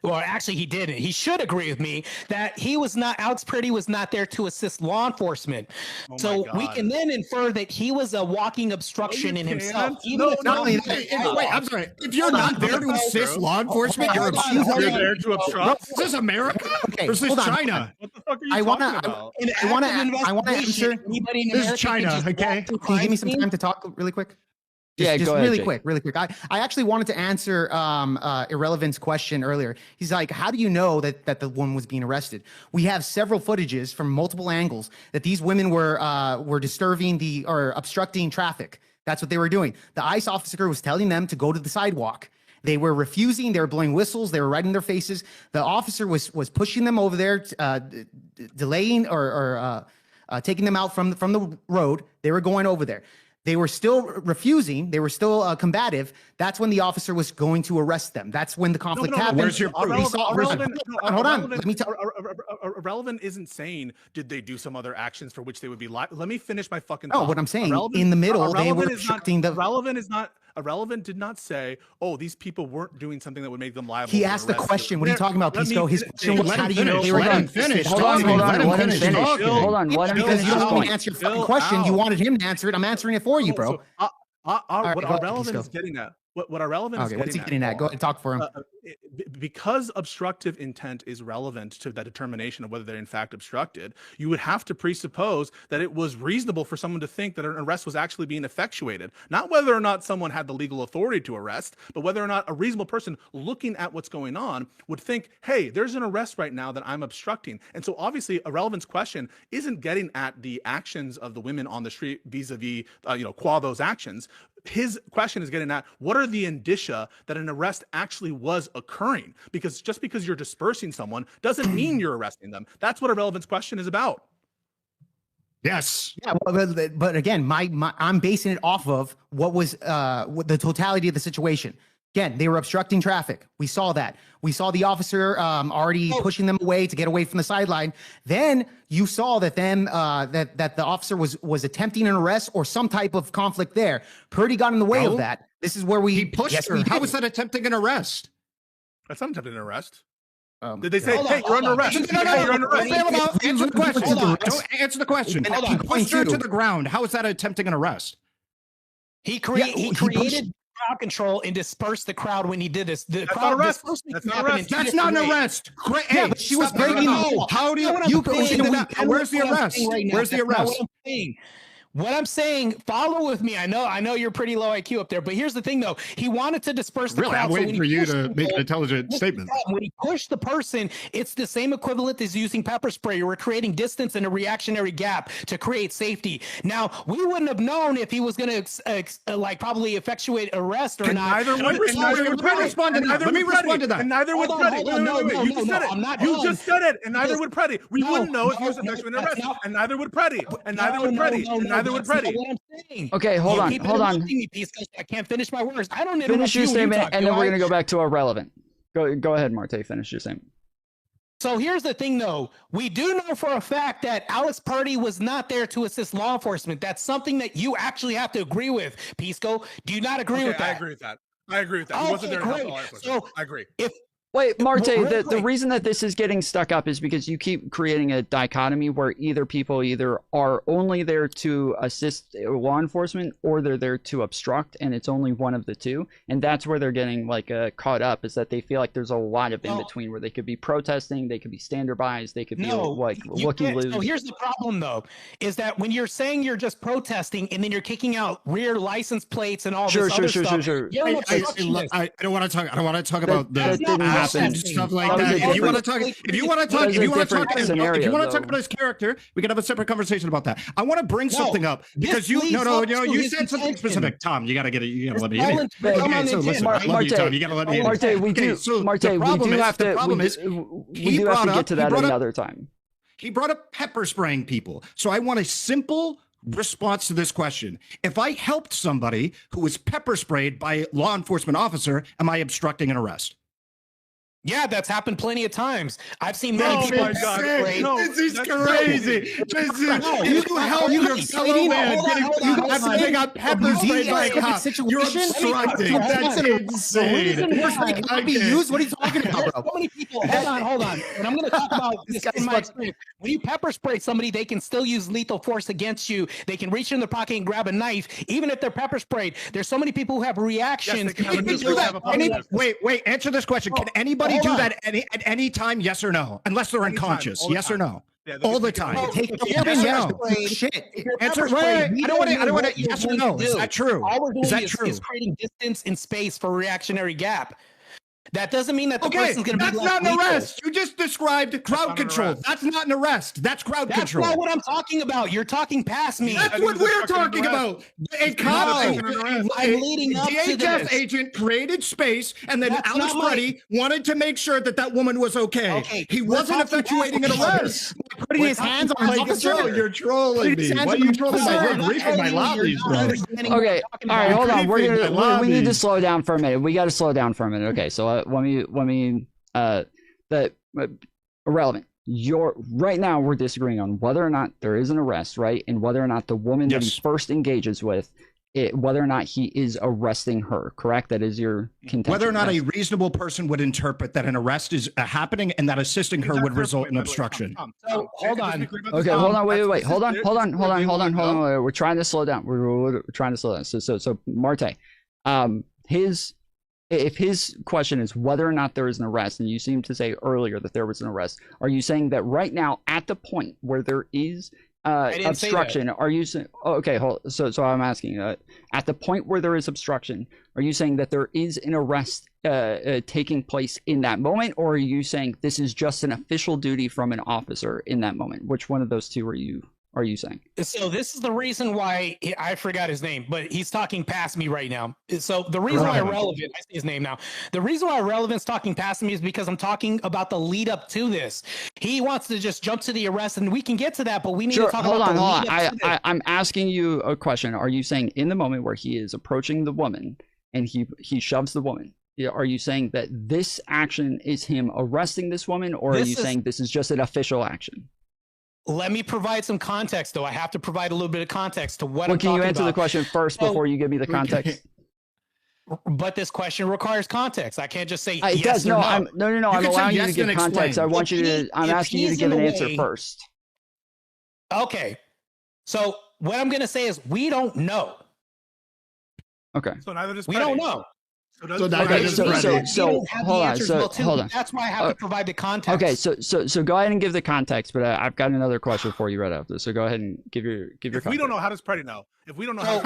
Well, actually, he didn't. He should agree with me that Alex Pretti was not there to assist law enforcement. So we can then infer that he was a walking obstruction in himself. Wait, I'm sorry. If you're not there to assist law enforcement, you're there to obstruct. Is this America? Or is this China? What the fuck are you talking about? I want to answer. This is China, okay? Can you give me some time to talk really quick? Just go ahead, really quick. I actually wanted to answer Ahrelavent's question earlier. He's like, how do you know that the woman was being arrested? We have several footages from multiple angles that these women were disturbing or obstructing traffic. That's what they were doing. The ICE officer was telling them to go to the sidewalk. They were refusing. They were blowing whistles. They were right in their faces. The officer was pushing them over there, delaying or taking them out from the road. They were going over there. They were still refusing. They were still combative. That's when the officer was going to arrest them. That's when the conflict happened. Where's your proof? Hold on. Let me tell. Ahrelavent isn't saying did they do some other actions for which they would be liable. Let me finish my fucking. No, what I'm saying in the middle, they were obstructing the. Ahrelavent did not say, "Oh, these people weren't doing something that would make them liable." He asked the question. What are you talking about, Pisco? His question was, "How do you know they were done?" Hold on. Because you don't want me to answer your fucking question. You wanted him to answer it. I'm answering it for you, bro. What Ahrelavent is getting at. What Ahrelavent is what's he getting at? Go ahead and talk for him. because obstructive intent is relevant to the determination of whether they're in fact obstructed, you would have to presuppose that it was reasonable for someone to think that an arrest was actually being effectuated. Not whether or not someone had the legal authority to arrest, but whether or not a reasonable person looking at what's going on would think, hey, there's an arrest right now that I'm obstructing. And so obviously a relevance question isn't getting at the actions of the women on the street vis-a-vis, qua those actions. His question is getting at what are the indicia that an arrest actually was occurring? Because just because you're dispersing someone doesn't mean you're arresting them. That's what a relevance question is about. Yes. Yeah, but again, I'm basing it off of what was the totality of the situation. Again, they were obstructing traffic. We saw that. We saw the officer already pushing them away to get away from the sideline. Then you saw that that the officer was attempting an arrest or some type of conflict there. Purdy got in the way of that. This is where he pushed her. How was that attempting an arrest? That's not attempting an arrest. Did they say, hey, you're under arrest? No, you're under arrest. Answer the question. Don't answer the question. He pushed her to the ground. How is that attempting an arrest? He created crowd control and dispersed the crowd when he did this. The That's crowd not arrest. dispersement That's not arrest. That's not an arrest. Yeah, but she was breaking the law. How do you where's the arrest? Where's the arrest? What I'm saying, follow with me. I know you're pretty low IQ up there, but here's the thing though. He wanted to disperse the crowd. I'm waiting for you to make an intelligent statement. When he pushed the person, it's the same equivalent as using pepper spray. We're creating distance and a reactionary gap to create safety. Now, we wouldn't have known if he was going to probably effectuate arrest or not. Let me respond to that. And neither would Pretti. You just said it. You just said it. And neither would Pretti. We wouldn't know if he was effectuating an arrest. And neither would Pretti. And neither would Pretti. And neither would Pretti. What I'm saying. Okay, hold on. I can't finish my words. I don't finish your statement, and then we're gonna go back to Ahrelavent. Go ahead, Martae. Finish your statement. So here's the thing, though. We do know for a fact that Alex Purdy was not there to assist law enforcement. That's something that you actually have to agree with, Pisco. Do you not agree with that? I agree with that. He wasn't there to help law enforcement. So I agree. Wait, Martae, the reason that this is getting stuck up is because you keep creating a dichotomy where people are only there to assist law enforcement or they're there to obstruct, and it's only one of the two. And that's where they're getting caught up, is that they feel like there's a lot of in between where they could be protesting, they could be standbys, they could be looking loose. So here's the problem, though, is that when you're saying you're just protesting and then you're kicking out rear license plates and all this other stuff. Sure. I don't want to talk about the stuff like that. If you want to talk about his character, we can have a separate conversation about that. I want to bring something up because you said something specific. Tom, you got to get it. You got to let me in. Okay, so listen, I love you, Tom. You got to let me in. Martae, we do have to get to that another time. He brought up pepper spraying people. So I want a simple response to this question. If I helped somebody who was pepper sprayed by a law enforcement officer, am I obstructing an arrest? Yeah, that's happened plenty of times. I've seen many people. This is crazy. You help your fellow man. They got pepper sprayed by a cop. You're obstructing. That's insane. What are you talking about, bro? So many people. Hold on. And I'm going to talk about this in my experience. When you pepper spray somebody, they can still use lethal force against you. They can reach in their pocket and grab a knife, even if they're pepper sprayed. There's so many people who have reactions. Wait. Answer this question. Can anybody do that at any time? Yes or no? Unless they're unconscious. Yes or no? All the time. Shit. Answer. I don't want to. Yes or no? Is that true? All we're doing is creating distance and space for reactionary gap. That doesn't mean that the person's going to be that's not an arrest. You just described crowd control. That's not an arrest. That's crowd control. That's not what I'm talking about. You're talking past me. That's what we're talking about. A cop, I'm leading up to this. DHS agent created space, and then Alex Pretti wanted to make sure that woman was okay. He wasn't effectuating an arrest. Putting his hands on his officer. You're trolling me. Why are you trolling me? You're griefing my lobbies, bro. Okay, all right, hold on. We need to slow down for a minute. We got to slow down for a minute. Okay, so Ahrelavent. Right now we're disagreeing on whether or not there is an arrest, right? And whether or not the woman that he first engages with, whether or not he is arresting her, correct? That is your contention. Whether or not a reasonable person would interpret that an arrest is happening and that assisting her would result in obstruction. So hold on. Okay, hold on. Wait. Hold on. We're trying to slow down. We're trying to slow down. So Martae, if his question is whether or not there is an arrest, and you seem to say earlier that there was an arrest, are you saying that right now at the point where there is obstruction, are you saying, okay, so I'm asking, at the point where there is obstruction, are you saying that there is an arrest taking place in that moment, or are you saying this is just an official duty from an officer in that moment? Which one of those two are you saying? So this is the reason why I forgot his name, but he's talking past me right now. So the reason why Irrelevant, I see his name now. The reason why Irrelevant's talking past me is because I'm talking about the lead up to this. He wants to just jump to the arrest, and we can get to that, but we need to talk about the lead up to this. I'm asking you a question. Are you saying in the moment where he is approaching the woman and he shoves the woman, are you saying that this action is him arresting this woman, or are you saying this is just an official action? Let me provide some context, though. I have to provide a little bit of context to what I'm talking about. Can you answer the question first before you give me the context? But this question requires context. I can't just say it yes does. or no. no. I'm allowing you to give context. I want you to. I'm asking you to give an answer first. Okay. So what I'm going to say is we don't know. Okay. So neither does we don't know. So hold on. Hold on. That's why I have to provide the context. Okay, so go ahead and give the context, but I've got another question for you right after. So go ahead and give your context. We don't know, how does Pretti know? If we don't know,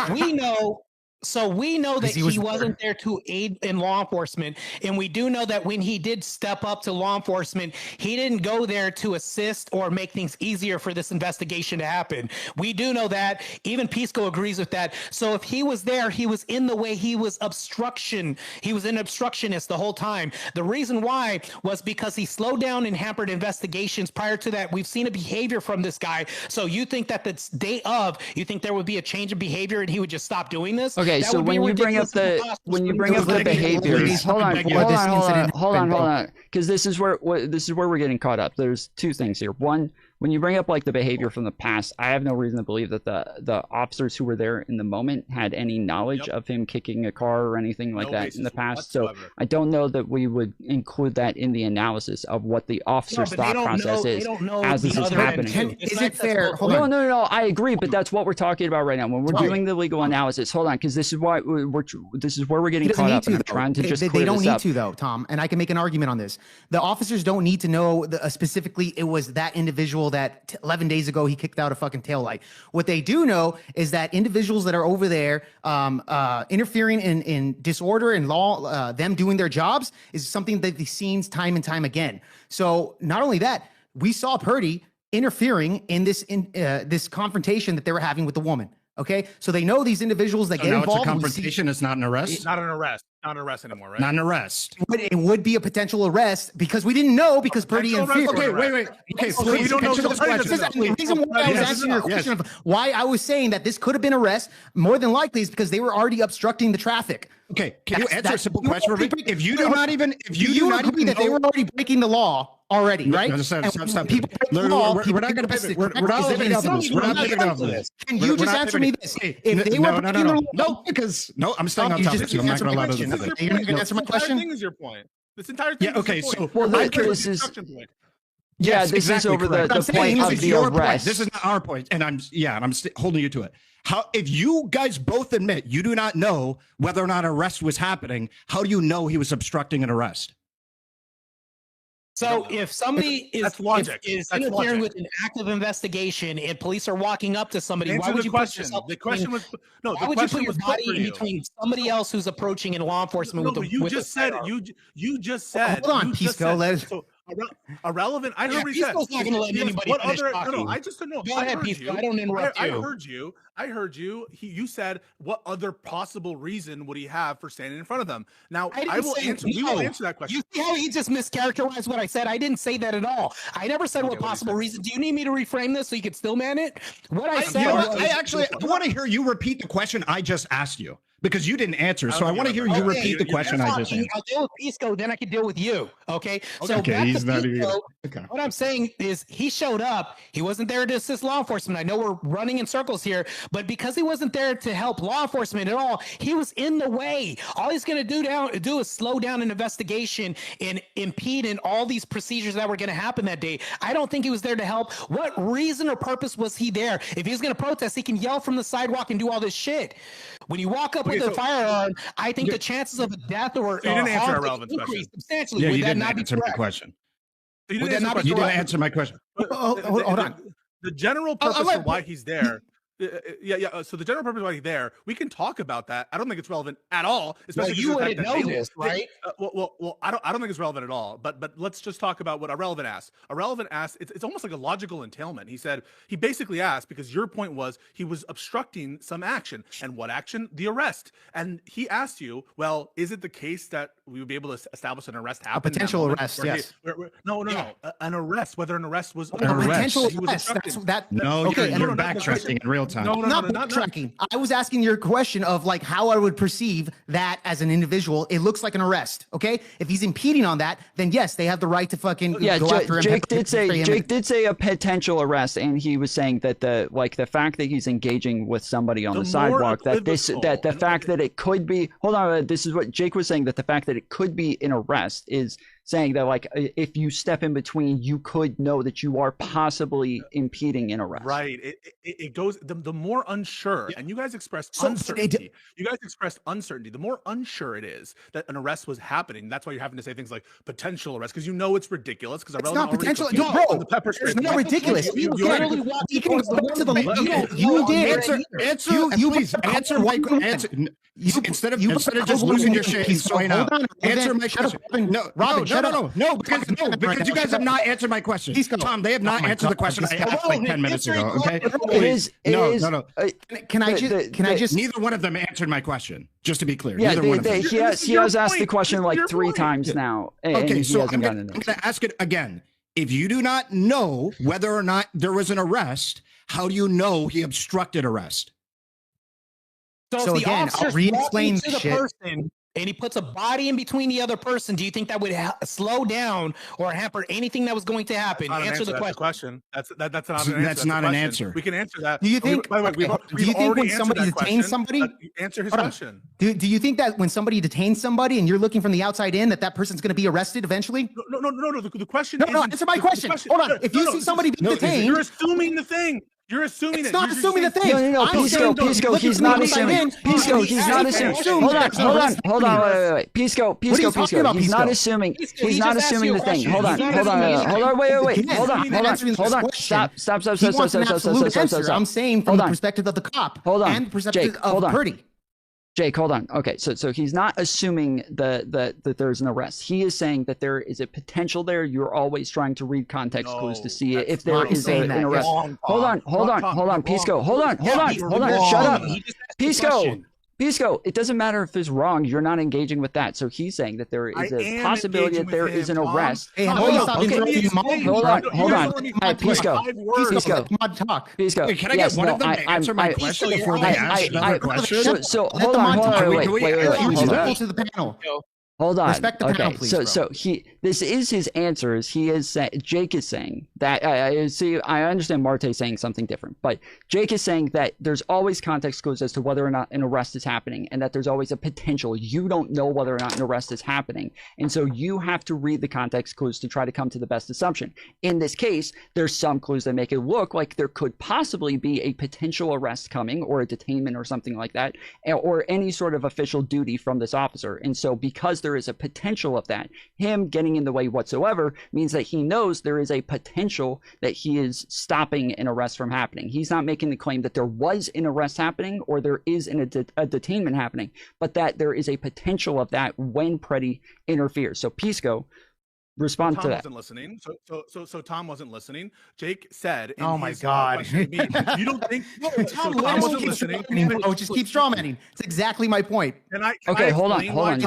we know that he wasn't there to aid in law enforcement, and we do know that when he did step up to law enforcement, he didn't go there to assist or make things easier for this investigation to happen. We do know that. Even Pisco agrees with that. So if he was there, he was in the way. He was obstruction. He was an obstructionist the whole time. The reason why was because he slowed down and hampered investigations. Prior to that, we've seen a behavior from this guy. So you think that the day of, you think there would be a change of behavior and he would just stop doing this? Okay, so when you bring up the behaviors, hold on, because this is where we're getting caught up. There's two things here. One, when you bring up like the behavior from the past, I have no reason to believe that the officers who were there in the moment had any knowledge of him kicking a car or anything like that in the past. So I don't know that we would include that in the analysis of what the officer's thought process is as this is happening. Is it fair? Hold on. No, I agree, but that's what we're talking about right now. When we're doing the legal analysis, hold on, because this is why this is where we're getting caught up. And I'm trying to just they don't need to though, Tom, and I can make an argument on this. The officers don't need to know specifically it was that individual that 11 days ago he kicked out a fucking taillight. What they do know is that individuals that are over there interfering in disorder and law, them doing their jobs, is something that they've seen time and time again. So not only that, we saw Pretti interfering in this confrontation that they were having with the woman. Okay, so they know these individuals that get involved. It's a confrontation. It's not an arrest. It's not an arrest. Not an arrest anymore, right? Not an arrest. But it would be a potential arrest because we didn't know because Pretti interfered. Okay, wait. Okay, so we don't know the reason why I was asking your question of why I was saying that this could have been arrest more than likely is because they were already obstructing the traffic. Okay, can you answer a simple question for me? If you do not even agree that they were already breaking the law already, right? No, stop. People break the law. We're not going to pivot. We're not pivoting off of this. We're not pivoting off of this. Can you just answer me this? If they were breaking the law, no, because I'm staying on topic. I'm not going to allow this. You're not going to answer my question. This entire thing is your point. This entire thing. Yeah. Okay. So this is. Yeah, this is over the point of the arrest. This is not our point, and I'm holding you to it. How, if you guys both admit you do not know whether or not an arrest was happening, how do you know he was obstructing an arrest? So if somebody is interfering with an active investigation and police are walking up to somebody, why would you put yourself? The question was no. Why would you put your body in between somebody else who's approaching in law enforcement? You just said. Hold on, Pisco. Irrelevant. I heard what he said. Pisco's not going to let anybody finish talking. No, I just don't know. Go ahead, Pisco. I don't interrupt you. I heard you. You said, what other possible reason would he have for standing in front of them? Now, I will answer. We will answer that question. You see how he just mischaracterized what I said? I didn't say that at all. I never said what possible reason. Do you need me to reframe this so you can still man it? What I said. I want to hear you repeat the question I just asked you. Because you didn't answer, so I want to hear you repeat the question I just answered. I'll deal with Pisco, then I can deal with you. Okay. So he's not Pisco, what I'm saying is he showed up. He wasn't there to assist law enforcement. I know we're running in circles here, But because he wasn't there to help law enforcement at all, he was in the way. All he's going to do is slow down an investigation and impede in all these procedures that were going to happen that day. I don't think he was there to help. What reason or purpose was he there? If he was going to protest, he can yell from the sidewalk and do all this shit. When you walk up with a firearm, I think the chances of a death or you didn't answer Ahrelavent's increase question substantially. Yeah, Would you that didn't not be answer my correct? question. You Would that not be You didn't correct? answer my question. Hold on. The general purpose for why he's there. Yeah. So the general purpose why he's there, we can talk about that. I don't think it's relevant at all. Especially you wouldn't know this, right? Well, I don't think it's relevant at all. But let's just talk about what Ahrelavent asked. Ahrelavent asked. It's almost like a logical entailment. He basically asked because your point was he was obstructing some action, and what action? The arrest. And he asked you, well, is it the case that we would be able to establish an arrest happened? A potential arrest, yes. No. An arrest. Whether an arrest was a potential arrest. You're backtracking in real time. No, not backtracking. I was asking your question of like how I would perceive that as an individual. It looks like an arrest. Okay, if he's impeding on that, then yes, they have the right to fucking go after him. Jake did say a potential arrest, and he was saying that the fact that he's engaging with somebody on the sidewalk, that the fact that it could be. Hold on, this is what Jake was saying, that the fact that it could be an arrest is saying that like if you step in between, you could know that you are possibly impeding an arrest. Right. It goes the more unsure, and you guys expressed uncertainty. The more unsure it is that an arrest was happening. That's why you're having to say things like potential arrest, because you know it's ridiculous. Because it's not potential. No, bro, it's not ridiculous. You can go back to the. You did answer my question. Instead of just losing your shit and going out, answer my question. No, because you guys have not answered my question. Tom, they have not answered the question I asked like 10 minutes ago. Okay, no. Can I just? Neither one of them answered my question. Just to be clear. Yeah, he has asked the question like 3 times now. Okay, so I'm going to ask it again. If you do not know whether or not there was an arrest, how do you know he obstructed arrest? So again, I'll re-explain the person, and he puts a body in between the other person. Do you think that would slow down or hamper anything that was going to happen? Answer the question. That's not an answer. We can answer that. Do you think? Do you think when somebody detains somebody? Answer his question. Do you think that when somebody detains somebody and you're looking from the outside in, that person's going to be arrested eventually? No. The question. No. Answer my question. Hold on. If you see somebody being detained, you're assuming the thing. You're assuming it's not assuming the thing. No. Pisco, he's not assuming. Pisco, he's not assuming. Hold on. Wait. Pisco. He's not assuming. He's not assuming the thing. Hold on. Wait. Hold on. Stop. I'm saying from the perspective of the cop. Hold on. And the perspective of Pretti. Jake, hold on. Okay, so he's not assuming that there's an arrest. He is saying that there is a potential there. You're always trying to read context clues to see if there is an arrest. Hold on, Pisco. Hold on. Shut up. Pisco, it doesn't matter if it's wrong. You're not engaging with that. So he's saying that there is a possibility that there is an arrest. Hey, hold on. Pisco. Wait, can I get one of them to answer my question before they ask another question? So hold on. Wait. Hold to the panel. Hold on. Respect the panel, please. So this is his answer. Jake is saying that I understand Martae saying something different, but Jake is saying that there's always context clues as to whether or not an arrest is happening, and that there's always a potential. You don't know whether or not an arrest is happening, and so you have to read the context clues to try to come to the best assumption. In this case, there's some clues that make it look like there could possibly be a potential arrest coming, or a detainment, or something like that, or any sort of official duty from this officer. And so because there is a potential of that, him getting in the way whatsoever means that he knows there is a potential that he is stopping an arrest from happening. He's not making the claim that there was an arrest happening or there is a detainment happening, but that there is a potential of that when Pretti interferes. So Pisco, respond to that. Tom wasn't listening. So Tom wasn't listening. Jake said, "Oh my God, you don't think Tom wasn't listening?" Oh, just keep strawmanning. It's exactly my point. Hold on. Let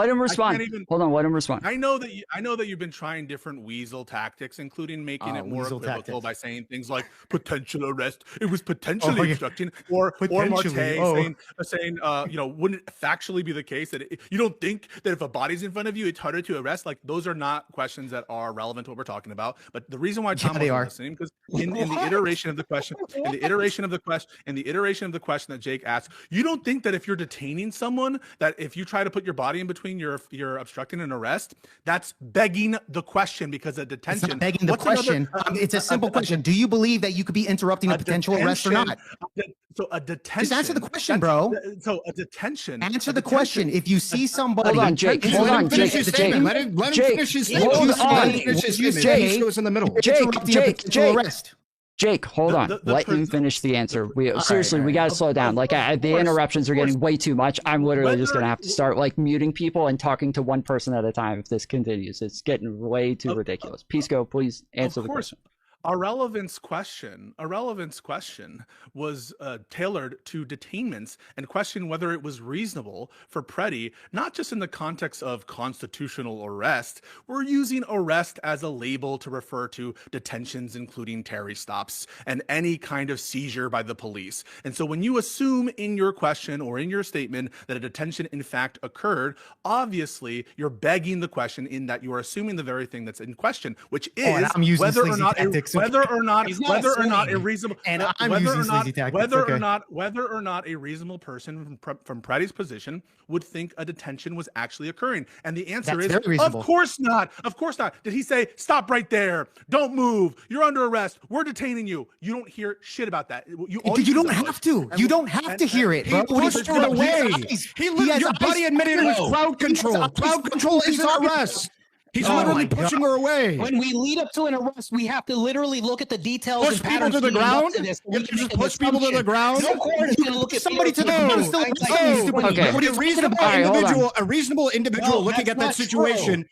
him respond. Let him respond. I know that you've been trying different weasel tactics, incluluding making it more equivocal by saying things like potential arrest. It was potentially obstructing, or Martae saying, wouldn't it factually be the case that you don't think that if a body's in front of you, harder to arrest, like those are not questions that are relevant to what we're talking about. But the reason why Tom they wasn't are. listening, because in the iteration of the question, in the iteration of the question that Jake asked, you don't think that if you're detaining someone, that if you try to put your body in between, you're obstructing an arrest? That's begging the question, because a detention. It's not begging the question. It's a simple question. Do you believe that you could be interrupting a potential arrest or not? So a detention. Just answer the question, bro. So a detention. Answer the question. If you see somebody, hold on, Jake. Hold on, Jake. Let him finish his statement. He goes in the middle. Jake, hold on. Let him finish the answer. We got to slow down. Like, the interruptions are getting way too much. I'm literally just gonna have to start like muting people and talking to one person at a time if this continues. It's getting way too ridiculous. Pisco, please answer the question. Ahrelavent's question was tailored to detainments and questioned whether it was reasonable for Pretti, not just in the context of constitutional arrest. We're using arrest as a label to refer to detentions, including Terry stops and any kind of seizure by the police. And so when you assume in your question or in your statement that a detention in fact occurred, obviously you're begging the question in that you are assuming the very thing that's in question, which is whether or not a reasonable person from Pretti's position would think a detention was actually occurring. And the answer is of course not. Of course not. Did he say, stop right there, don't move, you're under arrest, we're detaining you? You don't hear shit about that. You don't have to. You don't have to hear it. He pushed it away. Your buddy admitted it was crowd control. Crowd control isn't arrest. He's literally pushing her away. When we lead up to an arrest, we have to literally look at the details. Push people to the ground. You just push people to the ground. No court is going to look at somebody to the ground. Okay. A reasonable individual looking at that situation.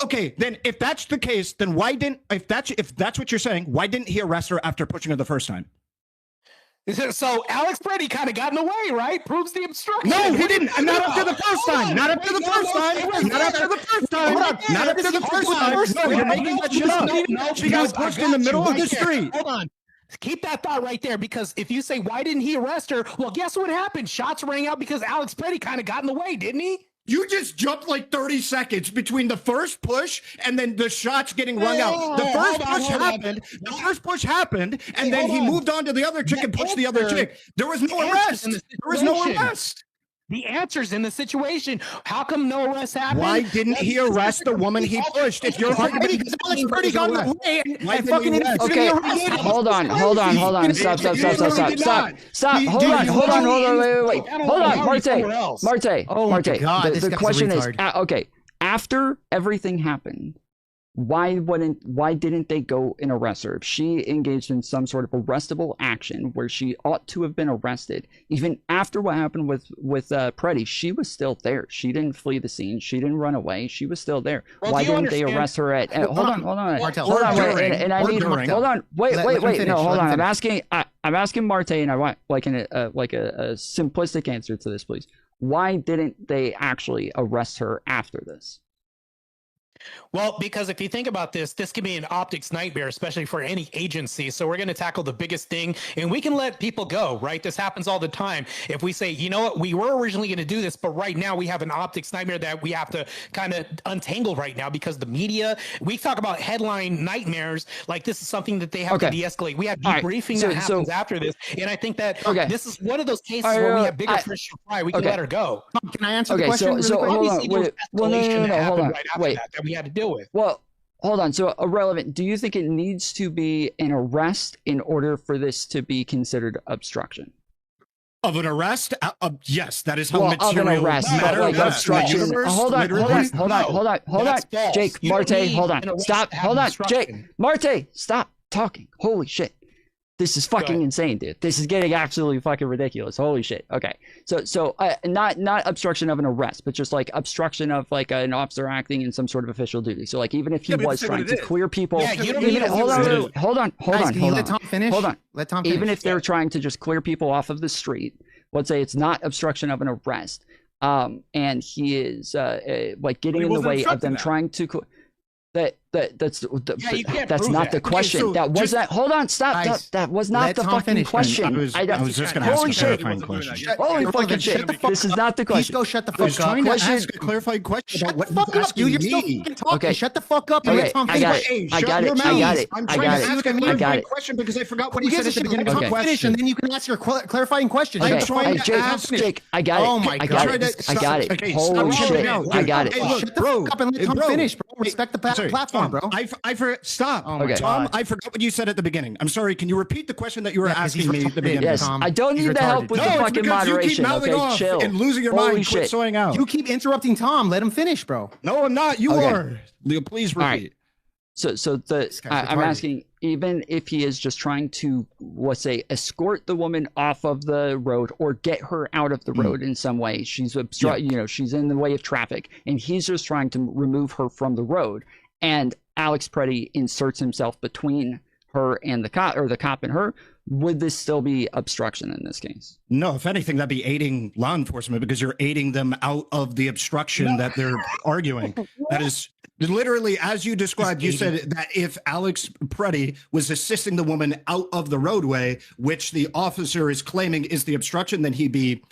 Okay, then if that's the case, then why didn't? If that's what you're saying, why didn't he arrest her after pushing her the first time? So Alex Pretti kind of got in the way, right? Proves the obstruction. No, he didn't. Not after the first time. Not after the first time. Not after the first time. Not after the first time. No, you're making that shit up. She got pushed in the middle of the street. Hold on. Keep that thought right there, because if you say, why didn't he arrest her? Well, guess what happened? Shots rang out because Alex Pretti kind of got in the way, didn't he? You just jumped like 30 seconds between the first push and then the shots getting rung out. The first push happened, and then he moved on to the other chick and pushed the other chick. There was no arrest. There was no arrest. The answer's in the situation. How come no arrest happened? Why didn't he arrest the woman he pushed? If you're because Alex Pretti got in the way, okay, hold on. Stop. Hold on. Wait. Hold on, Martae. The question is, okay, after everything happened, why didn't they go and arrest her? If she engaged in some sort of arrestable action where she ought to have been arrested, even after what happened with Pretti, she was still there. She didn't flee the scene. She didn't run away. She was still there. Well, why didn't they arrest her at? Hold on. Wait. No, hold on. I'm asking Martae, and I want like a simplistic answer to this, please. Why didn't they actually arrest her after this? Well, because if you think about this can be an optics nightmare, especially for any agency. So we're going to tackle the biggest thing, and we can let people go, right? This happens all the time. If we say, you know what, we were originally going to do this, but right now we have an optics nightmare that we have to kind of untangle right now because the media, we talk about headline nightmares. Like this is something that they have to de-escalate. We have debriefing that happens after this. And I think that this is one of those cases where we have bigger fish to fry. We can let her go. Can I answer the question? So hold on. Hold on. Wait. That we had to deal with. Well, hold on. So Ahrelavent, do you think it needs to be an arrest in order for this to be considered obstruction? Of an arrest? Yes, that is how material of an arrest, matter. Like obstruction. Hold on. Jake, Martae, hold on. Stop. Hold on. Jake, Martae, stop talking. Holy shit. This is fucking insane, dude. This is getting absolutely fucking ridiculous. Holy shit. Okay. So not obstruction of an arrest, but just like obstruction of like an officer acting in some sort of official duty. So like even if he was trying to clear people, hold on. Let Tom finish. Hold on. Let Tom finish. Even if they're trying to just clear people off of the street, let's say it's not obstruction of an arrest, and he is like getting in the way of them trying to that. That's Yeah, that's not the question. so that was that. Hold on, stop. Guys, that was not let the Tom fucking finish. question. I was just going to ask Holy a shit. clarifying question. Holy Shut fucking the shit! fuck This is not the question. Pisco, shut the I was fuck up. trying to Question- ask a clarifying question Shut about the what fuck you're up, dude. You're asking still me. fucking talking. Okay. Shut the fuck up and Okay, let Tom I got finish. it. Hey, I shut got your it. I got mouth. it. I'm I trying got to it. ask a I got clarifying it. question because I forgot what Who he said gives a at the shit? beginning Let of the Tom finish, and question. then you can ask your clarifying question. Okay, I'm trying hey, to ask- Jake, I got it. Oh my I got God. it. I got it. Okay, Holy stop shit! now, I dude. got it. Hey, look, Shut the bro. fuck up and let Hey, Tom bro. finish, bro. Respect the Sorry, platform, bro. Stop. Oh my Okay. Tom, God. I forgot what you said at the beginning. I'm sorry. Can you repeat the question that you were Yeah, 'cause he's asking me at the retarded. beginning? Yes, Tom, I don't he's need the help retarded. with No, the it's fucking because you keep moderation. mouthing Okay, off chill. and losing your Holy mind. Quit shit. soying out. You keep interrupting Tom. Let him finish, bro. No, I'm not. You Okay. are. Leo, please All right. repeat. So guy's I'm retarded. asking, even if he is just trying to, let's say, escort the woman off of the road or get her out of the road in some way, she's she's in the way of traffic, and he's just trying to remove her from the road, and Alex Pretti inserts himself between her and the cop, or the cop and her. Would this still be obstruction in this case? No, if anything, that'd be aiding law enforcement because you're aiding them out of the obstruction that they're arguing. That is literally, as you described, you said that if Alex Pretti was assisting the woman out of the roadway, which the officer is claiming is the obstruction, then he'd be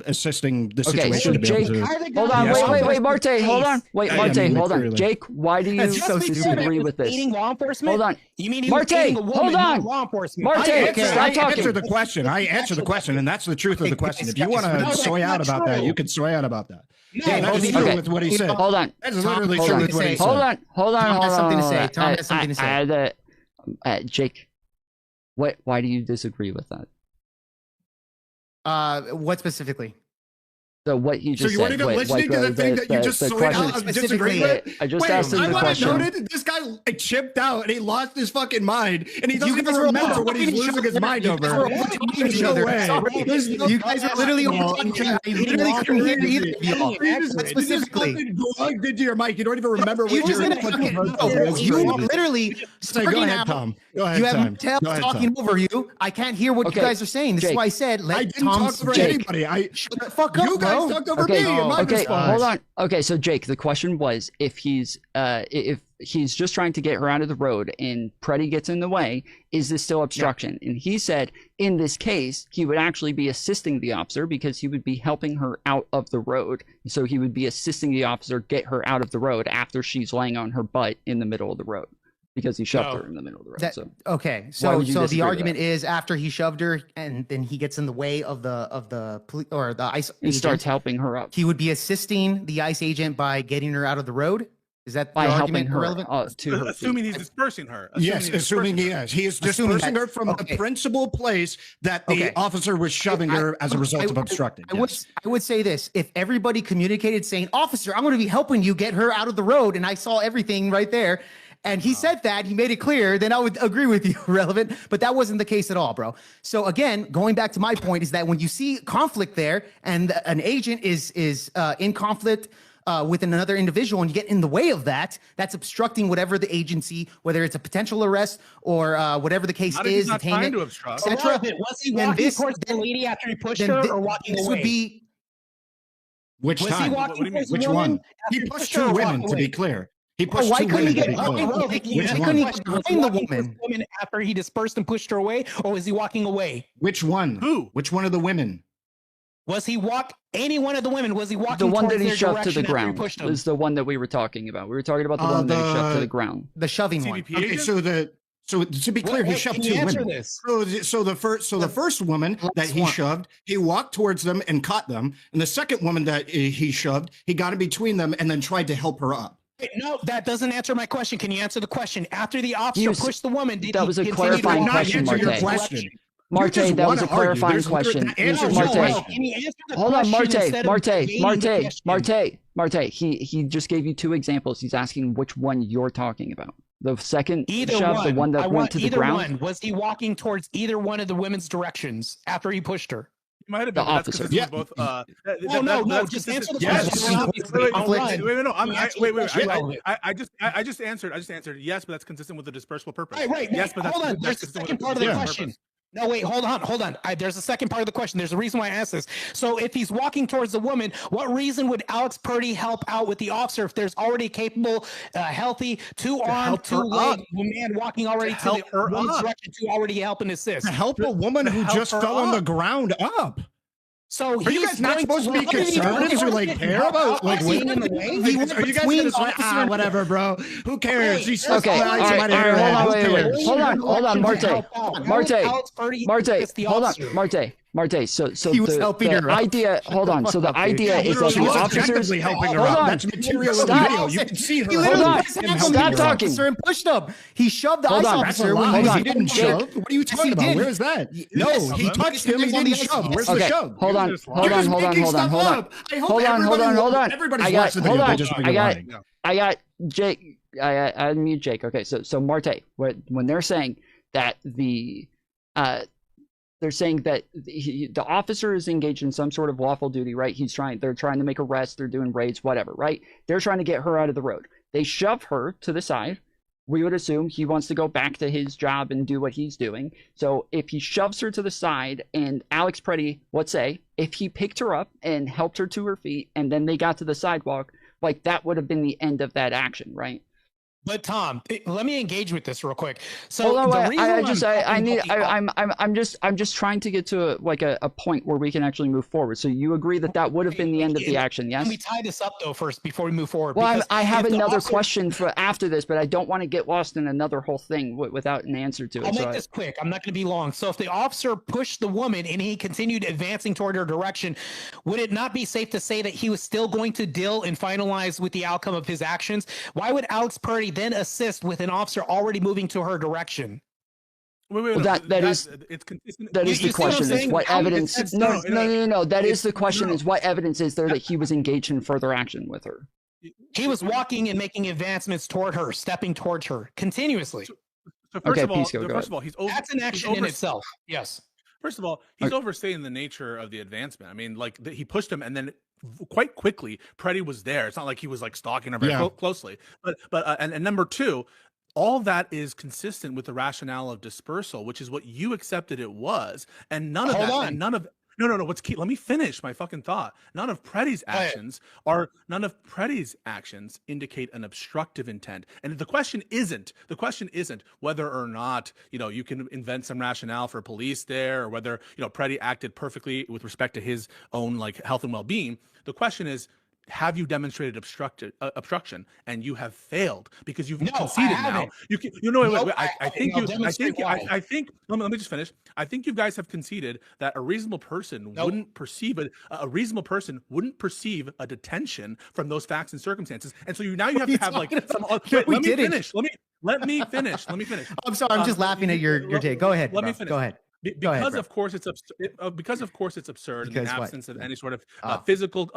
assisting the Okay, situation so to be Jake, able to. hold on, Yeah, wait, Martae, hold on, wait, Yeah, Martae, yeah, hold on, clearly. Jake, why do you That's so disagree with this? Aiding law enforcement? Hold on, You mean he was Martae, aiding a woman, hold not on. law enforcement? Martae, Okay, stop I talking. answered the question. I answered the question, and that's the truth of the question. If you want to soy out about that, you can soy out about that. Yeah, that is true Okay. with what he said. Hold on, That's literally hold true on. with what he said. hold on, Tom has something to say. hold on. Tom has something to say. Jake, why do you disagree with that? What specifically? So what you So just you said. weren't even listening to the thing that you just soyed out of disagreement? I just Wait, asked him I the want to question. know that this guy chipped out and he lost his fucking mind and he doesn't You even guys were remember what he's overtalking losing each his other. mind You guys over. were overtalking each No other. way. Sorry. You guys are literally overtalking each other. I literally couldn't hear either of y'all. Specifically. Plugged into your mic. You don't even remember what You you're just fucking you literally Go starting ahead, out. Tom. Go ahead, You have Tom. Mattel Go ahead, talking Tom. over you. I can't hear what Okay, you guys are saying. This is Jake. why I said I let didn't Tom talk over speak. anybody. Shut the fuck up, You guys bro. talked over Okay, me in my okay, response. hold on. Okay, so Jake, the question was if he's just trying to get her out of the road and Pretti gets in the way, is this still obstruction? And he said in this case, he would actually be assisting the officer because he would be helping her out of the road. So he would be assisting the officer get her out of the road after she's laying on her butt in the middle of the road because he shoved her in the middle of the road. Okay, Why so would you the disagree with argument that? is after he shoved her and then he gets in the way of the ICE He agent, starts helping her up he would be assisting the ICE agent by getting her out of the road. Is that by the helping argument her irrelevant? to her Assuming feet. he's dispersing her. Yes, assuming he is. He is dispersing her from the okay. principal place that the Okay. officer was shoving her as a result of obstructing. I would say this: if everybody communicated saying, "Officer, I'm going to be helping you get her out of the road," and I saw everything right there, and he said that, he made it clear, then I would agree with you, Relevant. But that wasn't the case at all, bro. So again, going back to my point is that when you see conflict there, and an agent is in conflict with another individual, and you get in the way of that, that's obstructing whatever the agency, whether it's a potential arrest or whatever the case Not if he's is, not trying detainment, to obstruct. etc. Was he Then walking this- towards the lady after he pushed Then her, thi- or walking this away? would be Which Was he time? walking What do you mean? towards the Which woman one? after He pushed her two or women, walked to be away? clear. He pushed why two couldn't he women, to get be clear. why Which couldn't one? he Was get he behind the walking towards woman? the woman after he dispersed and pushed her away, or was he walking away? Which one? Who? Which one of the women? Was he any one of the women? Was he walking The one towards that he their shoved to the direction after he ground pushed him? is the one that we were talking about. We were talking about the one that he shoved to the ground. The shoving one. CBP Okay, agent? so to be clear, he shoved Can two you answer women. this? So the first woman that he one. shoved, he walked towards them and caught them, and the second woman that he shoved, he got in between them and then tried to help her up. Wait, no, that doesn't answer my question. Can you answer the question? After the officer was- pushed the woman, did that he was a continue to clarifying walk question, in your Martae. direction? Martae, that was a clarifying There's question. the answer is Martae, no. Can you answer the hold on, question Martae, instead of evading the question? Martae. He just gave you two examples. He's asking which one you're talking about. The second Either shove, one. the one that I went want to the either ground. one. Was he walking towards either one of the women's directions after he pushed her? He might have The been. But that's officer. consistent with both. No, that's just consistent- answer the Yes. question. I just answered. Yes, but that's consistent with the dispersal purpose. Right. Yes, but Hold on. There's a second part of the question. No, wait, hold on. There's a second part of the question. There's a reason why I asked this. So if he's walking towards the woman, what reason would Alex Purdy help out with the officer if there's already capable, healthy, two-armed, two-legged man walking already to the woman's direction to already help and assist? To help a woman who just fell on the ground up. So are you guys not supposed to be conservatives or like care about like women? Are you guys gonna say, whatever, bro? Who cares? Okay, all right, hold on, Martae, Martae. So he was helping her idea. Hold on. So the idea is that the officers helping her out. That's material in the video. You can see her. Hold on. Stop talking. And pushed him. He shoved the ice officer. He didn't shove. What are you talking about? Where is that? No, he touched him. He didn't shove. Where's the shove? Hold on. I got Jake. I mute Jake. Okay, so Martae, when they're saying that they're saying that the officer is engaged in some sort of lawful duty, right? They're trying to make arrests, they're doing raids, whatever, right? They're trying to get her out of the road. They shove her to the side. We would assume he wants to go back to his job and do what he's doing. So if he shoves her to the side and Alex Pretti, let's say, if he picked her up and helped her to her feet and then they got to the sidewalk, like that would have been the end of that action, right? But Tom, let me engage with this real quick. So I'm just trying to get to a point where we can actually move forward. So you agree that would have been the end of the action, yes? Let me tie this up though first before we move forward. Well, I have another question for after this, but I don't want to get lost in another whole thing without an answer to it. I'll make this quick. I'm not going to be long. So if the officer pushed the woman and he continued advancing toward her direction, would it not be safe to say that he was still going to deal and finalize with the outcome of his actions? Why would Alex Purdy then assist with an officer already moving to her direction? Wait, that is the question. Is what evidence? No. That is the question. Is what evidence is there that he was engaged in further action with her? He was walking and making advancements toward her, stepping towards her continuously. So first of all, that's an action in itself. Yes. First of all, he's overstating the nature of the advancement. I mean, like he pushed him, and then quite quickly, Pretti was there. It's not like he was like stalking her very closely. And number two, all that is consistent with the rationale of dispersal, which is what you accepted it was, and none of that, and none of. No. What's key? Let me finish my fucking thought. None of Pretti's actions indicate an obstructive intent. And the question isn't whether or not, you can invent some rationale for police there, or whether, Pretti acted perfectly with respect to his own like health and well-being. The question is, have you demonstrated obstruction? And you have failed because you've conceded now. Let me just finish. I think you guys have conceded that a reasonable person wouldn't perceive wouldn't perceive a detention from those facts and circumstances. And so you have to have like some. Let me finish. I'm sorry. I'm just laughing at your take. Go ahead. Let me finish. Go ahead. Because of course it's absurd in the absence of any sort of physical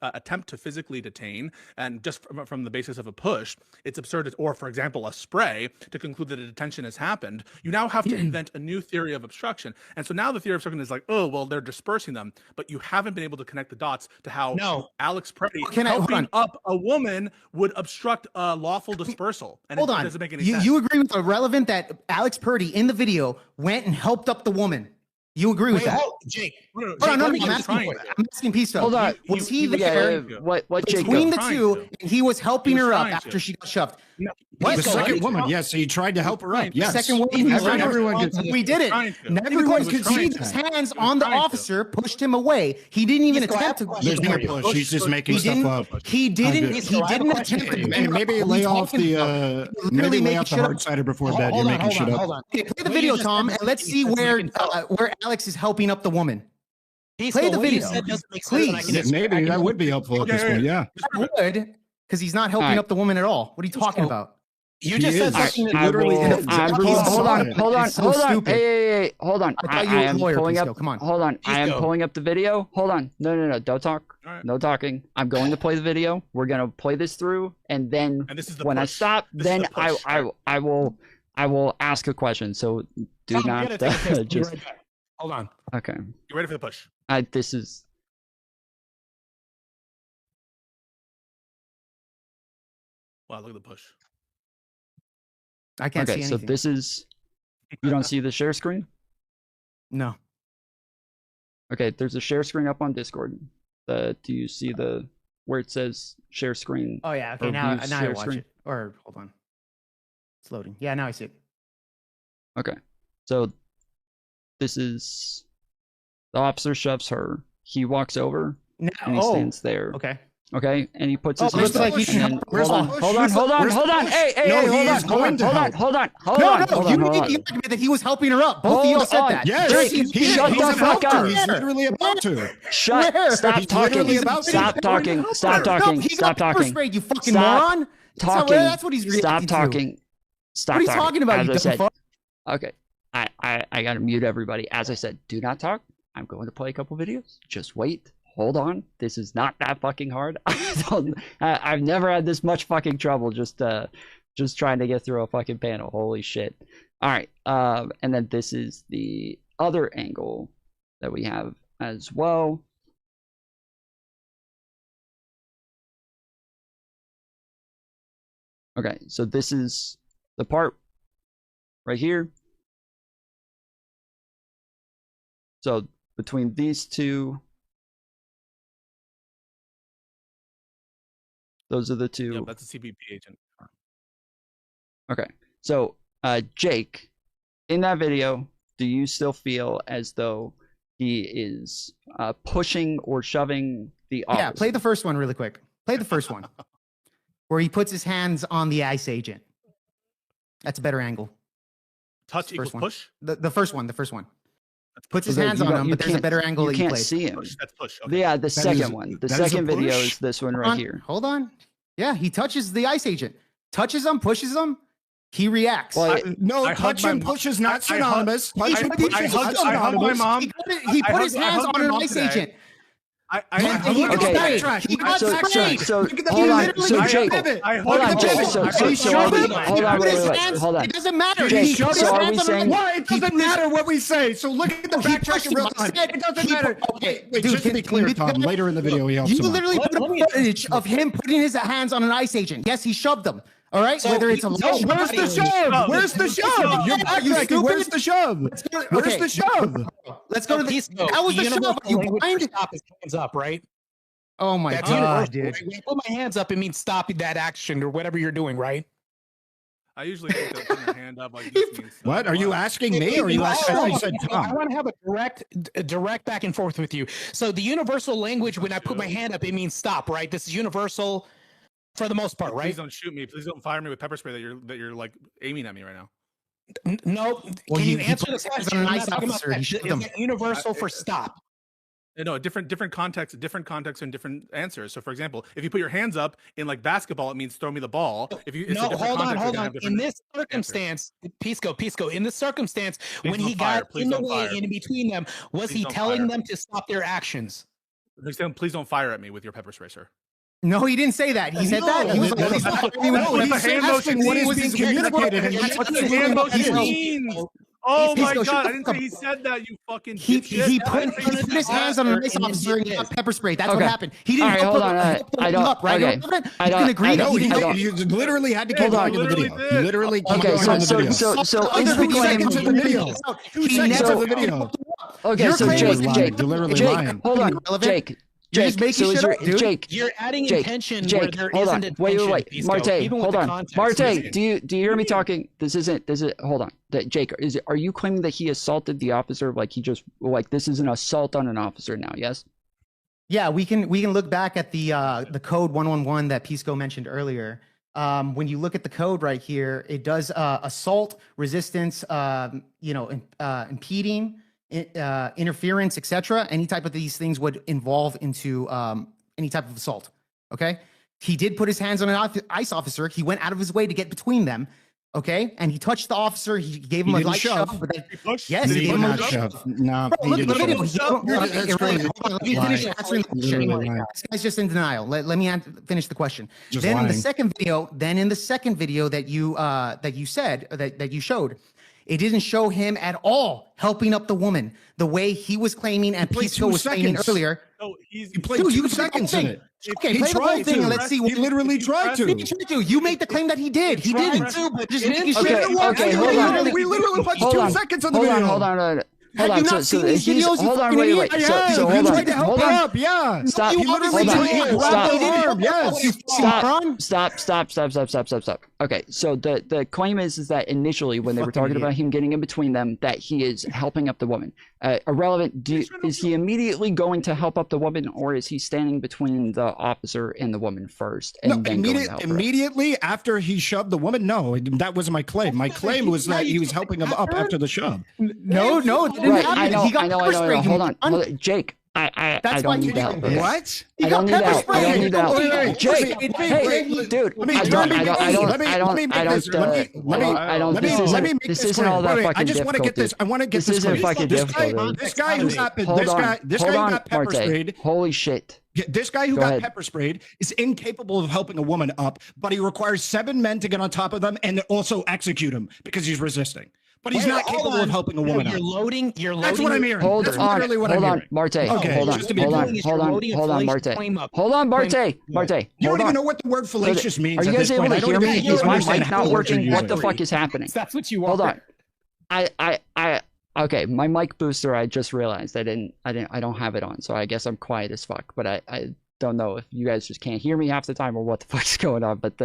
attempt to physically detain, and just from the basis of a push, it's absurd. Or for example, a spray to conclude that a detention has happened. You now have to invent a new theory of obstruction, and so now the theory of obstruction is like, oh well, they're dispersing them, but you haven't been able to connect the dots to how Alex Pretti helping up a woman would obstruct a lawful dispersal. And it doesn't make any sense. You agree with Ahrelavent that Alex Purdy in the video went and helped up the woman? You agree with that? Jake. I'm asking Pisco. Hold on. Was he there between the two, and he was helping her up after she got shoved? The second woman, yes. So he tried to help her up. Yes. The second woman, we did it. Everyone could see his hands on the officer, pushed him away. He didn't even attempt to. There's no push. He's just making stuff up. He didn't attempt to. Maybe lay off the hard cider before bed. You're making shit up. Okay, play the video, Tom, and let's see where Alex is helping up the woman. Play the video, please. Maybe that would be helpful at this point. Yeah, it would, because he's not helping up the woman at all. What are you talking about? You just said something literally. Hold on. Hey, hold on. I am pulling up. Come on. Hold on. I am pulling up the video. Hold on. No. Don't talk. No talking. I'm going to play the video. We're gonna play this through, and then when I stop, then I will ask a question. So do not just. Hold on. Okay. You ready for the push? This is. Wow! Look at the push. I can't see anything. So this is. You don't see the share screen? No. Okay, there's a share screen up on Discord. Do you see where it says share screen? Oh yeah. Okay. Now I watch it. Or hold on. It's loading. Yeah. Now I see it. Okay. So this is the officer shoves her. He walks over and he stands there. Okay. Okay, and he puts his looks like he can. Hold on. Hey, hold on. You made the argument that he was helping her up. Both of you said that. Yes, shut the fuck up. He's literally about to. Stop talking. Stop talking. You fucking moron. That's what he's reacting Stop to. talking. Stop What are you talking about, you dumb fuck? Okay, I gotta mute everybody. As I said, do not talk. I'm going to play a couple videos. Just wait. Hold on. This is not that fucking hard. I've never had this much fucking trouble just trying to get through a fucking panel. Holy shit. All right. And then this is the other angle that we have as well. Okay, so this is the part right here. So between these two, those are the two. Yeah, that's a CBP agent. Okay, so Jake, in that video, do you still feel as though he is pushing or shoving the officer? Yeah, play the first one really quick. Play the first one. Where he puts his hands on the ICE agent. That's a better angle. Touch equals push? The first one. Puts his hands on him, but there's a better angle that you can't see him. That's push. Okay. Yeah, the second one. The second video is this one right here. Hold on. Yeah, he touches the ICE agent. Touches him, pushes him. He reacts. No, touch and push is not synonymous. I hugged my mom. He put his hands on an ICE agent. So hold on. So Jake, hold on, Jake. Hold on. It doesn't matter. Jake, so are we saying it doesn't matter what we say? So look at the backtrack in real time. It doesn't matter. Okay, wait, just to be clear, Tom. Later in the video, he helps him. You literally put a footage of him putting his hands on an ICE agent. Yes, he shoved them. All right, so whether it's a where's the shove? Where's the shove? You're backtracking. Where's the shove? Where's the shove? Let's go to the. How was the shove? You blind? Stop his hands up, right? Oh my god, dude! Right? When I put my hands up, it means stop that action or whatever you're doing, right? I usually think that putting your hand up like this means what? Are you asking me or are you asking? I said Tom. I want to have a direct back and forth with you. So the universal language, when I put my hand up, it means stop, right? This is universal. For the most part, right? Please don't shoot me. Please don't fire me with pepper spray that you're like aiming at me right now. No. Well, can you answer this question? Is that universal for stop? No, different contexts and different answers. So, for example, if you put your hands up in like basketball, it means throw me the ball. If you hold on. In this circumstance, Pisco. In this circumstance, when he got in the way in between them, was he telling them to stop their actions? Please don't fire at me with your pepper spray, sir. No, he didn't say that. He said that. He was like, he's hand motion. What is being communicated? What's the hand motion means? Oh my god! I didn't say he said that. You fucking he put his hands on an ICE officer and got pepper spray. That's what happened. He didn't hold on. I don't. Right? Okay. I don't agree. No, he literally had to keep going in the video. He literally kept going on the video. So 2 seconds of the video. 2 seconds of the video. Okay, so Jake, hold on, Jake. Jake, you're adding intention where there hold isn't on. Wait. Martae, hold on. Martae, do you hear me talking? Hold on. Jake, are you claiming that he assaulted the officer? Like he just this is an assault on an officer now? Yes. Yeah, we can look back at the code 111 that Pisco mentioned earlier. When you look at the code right here, it does assault, resistance, impeding. Interference, etc. Any type of these things would involve into any type of assault. Okay, he did put his hands on an ICE officer. He went out of his way to get between them. Okay, and he touched the officer. He gave him a light shove. Yes, he gave him a light shove. No, look at the video. Let me finish answering the question. This guy's just in denial. Let me finish the question. Then in the second video that you said that you showed. It didn't show him at all helping up the woman the way he was claiming and Pisco was claiming earlier. No, he played 2 seconds in it. Okay, play the whole thing and let's see. He literally tried to. You made the claim that he did. He didn't. Okay, hold on. We literally watched 2 seconds of the video. Hold on. Hold on. Have you not seen these videos? Hold on. You Wait. fucking idiot? So he hold tried on. to help Hold her on. up. Yeah. Stop. You Hold literally on. did. Stop. Okay, so the claim is that initially when they were talking about him getting in between them, that he is helping up the woman. Irrelevant. Is he immediately going to help up the woman, or is he standing between the officer and the woman first? And then immediately after he shoved the woman? No, that wasn't my claim. My claim was that he was helping him up after the shove. No, right. I know. Hold on. Jake. I don't need help. What? I don't need help. I don't need help. Jake, hey, dude. This isn't all that fucking difficult. I just want to get this. I want to get this. This isn't fucking difficult. This guy who got pepper sprayed. Holy shit. This guy who got pepper sprayed is incapable of helping a woman up, but he requires 7 men to get on top of them and also execute him because he's resisting. But he's not capable of helping a woman up. You're loading. That's what I'm hearing. Hold on, Martae. Okay, hold on, Martae. Hold on, Martae. You don't even know what the word fallacious means. Are you guys able to hear me? Is my mic not working? What the fuck is happening? That's what you want. Hold on. Okay, my mic booster. I just realized I don't have it on, so I guess I'm quiet as fuck. But I don't know if you guys just can't hear me half the time or what the fuck's going on. But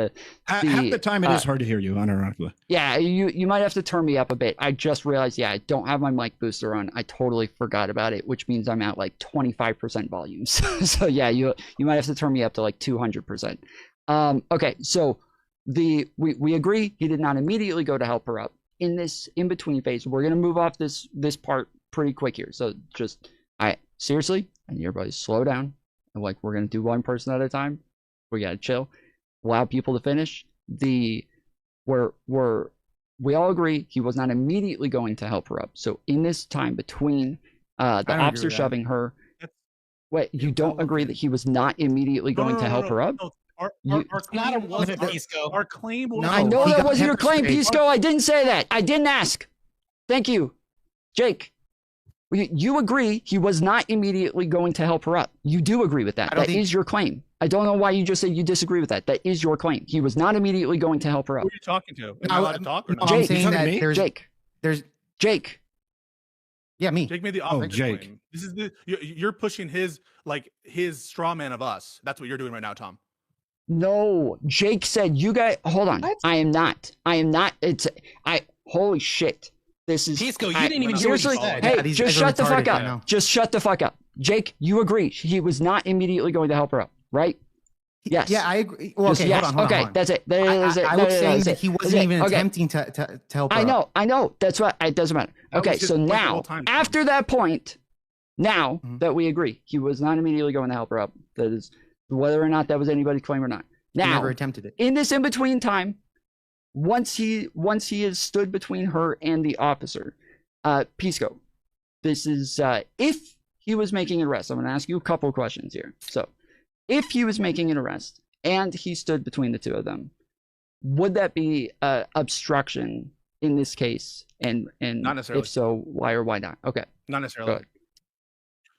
half the time it is hard to hear you, unironically. Yeah, you might have to turn me up a bit. I just realized, I don't have my mic booster on. I totally forgot about it, which means I'm at like 25% volume. So yeah, you might have to turn me up to like 200%. Okay, so we agree he did not immediately go to help her up. In this in-between phase, we're gonna move off this part pretty quick here. So just seriously, I need everybody to slow down. And like we're gonna do one person at a time. We gotta chill, allow people to finish. We all agree he was not immediately going to help her up. So in this time between the officer shoving her, wait, you don't agree that he was not immediately going to help her up? Our claim was I know that wasn't your claim, Pisco. I didn't say that. I didn't ask. Thank you, Jake. You agree he was not immediately going to help her up. You do agree with that. That is your claim. I don't know why you just said you disagree with that. That is your claim. He was not immediately going to help her up. Who are you talking to? Am I allowed to talk or not? Jake, saying that Jake. Yeah, me. Jake made the opposite claim. This is you're pushing his straw man of us. That's what you're doing right now, Tom. No, Jake said you guys. Hold on. What? I am not. Holy shit. This is Pisco, you didn't even seriously. Hey, just shut the fuck up. Just shut the fuck up. Jake, you agree he was not immediately going to help her up, right? Yes. Yeah, I agree. Well, okay, yes. hold on. Okay, that's it. I would say that he wasn't even attempting to help her. I know. That's what. It doesn't matter. Okay, so now after that point, now that we agree he was not immediately going to help her up, that is whether or not that was anybody's claim or not. Now, he never attempted it. In this in between time. Once he has stood between her and the officer, Pisco, this is if he was making an arrest. I'm going to ask you a couple of questions here. So, if he was making an arrest and he stood between the two of them, would that be obstruction in this case? And not necessarily. If so, why or why not? Okay, not necessarily.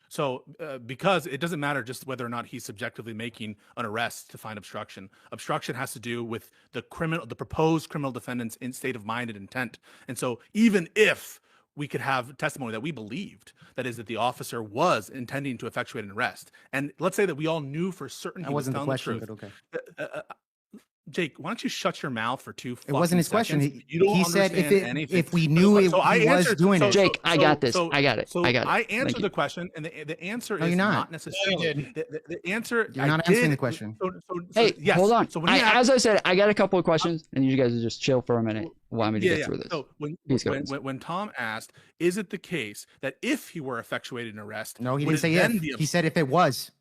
So, because it doesn't matter just whether or not he's subjectively making an arrest to find obstruction. Obstruction has to do with the proposed criminal defendant's state of mind and intent. And so, even if we could have testimony that we believed, that is, that the officer was intending to effectuate an arrest, and let's say that we all knew for certain he was telling the truth. But okay. Jake, why don't you shut your mouth for 2 fucking seconds? It wasn't his question. He said if we knew he was doing it. Jake, I got this. I got it. I answered the question, and the answer is not necessarily. The answer. You're not answering the question. Hey, hold on. So as I said, I got a couple of questions, and you guys just chill for a minute. Allow me to get through this. So when Tom asked, is it the case that if he were effectuating an arrest? No, he didn't say if. He said if it was.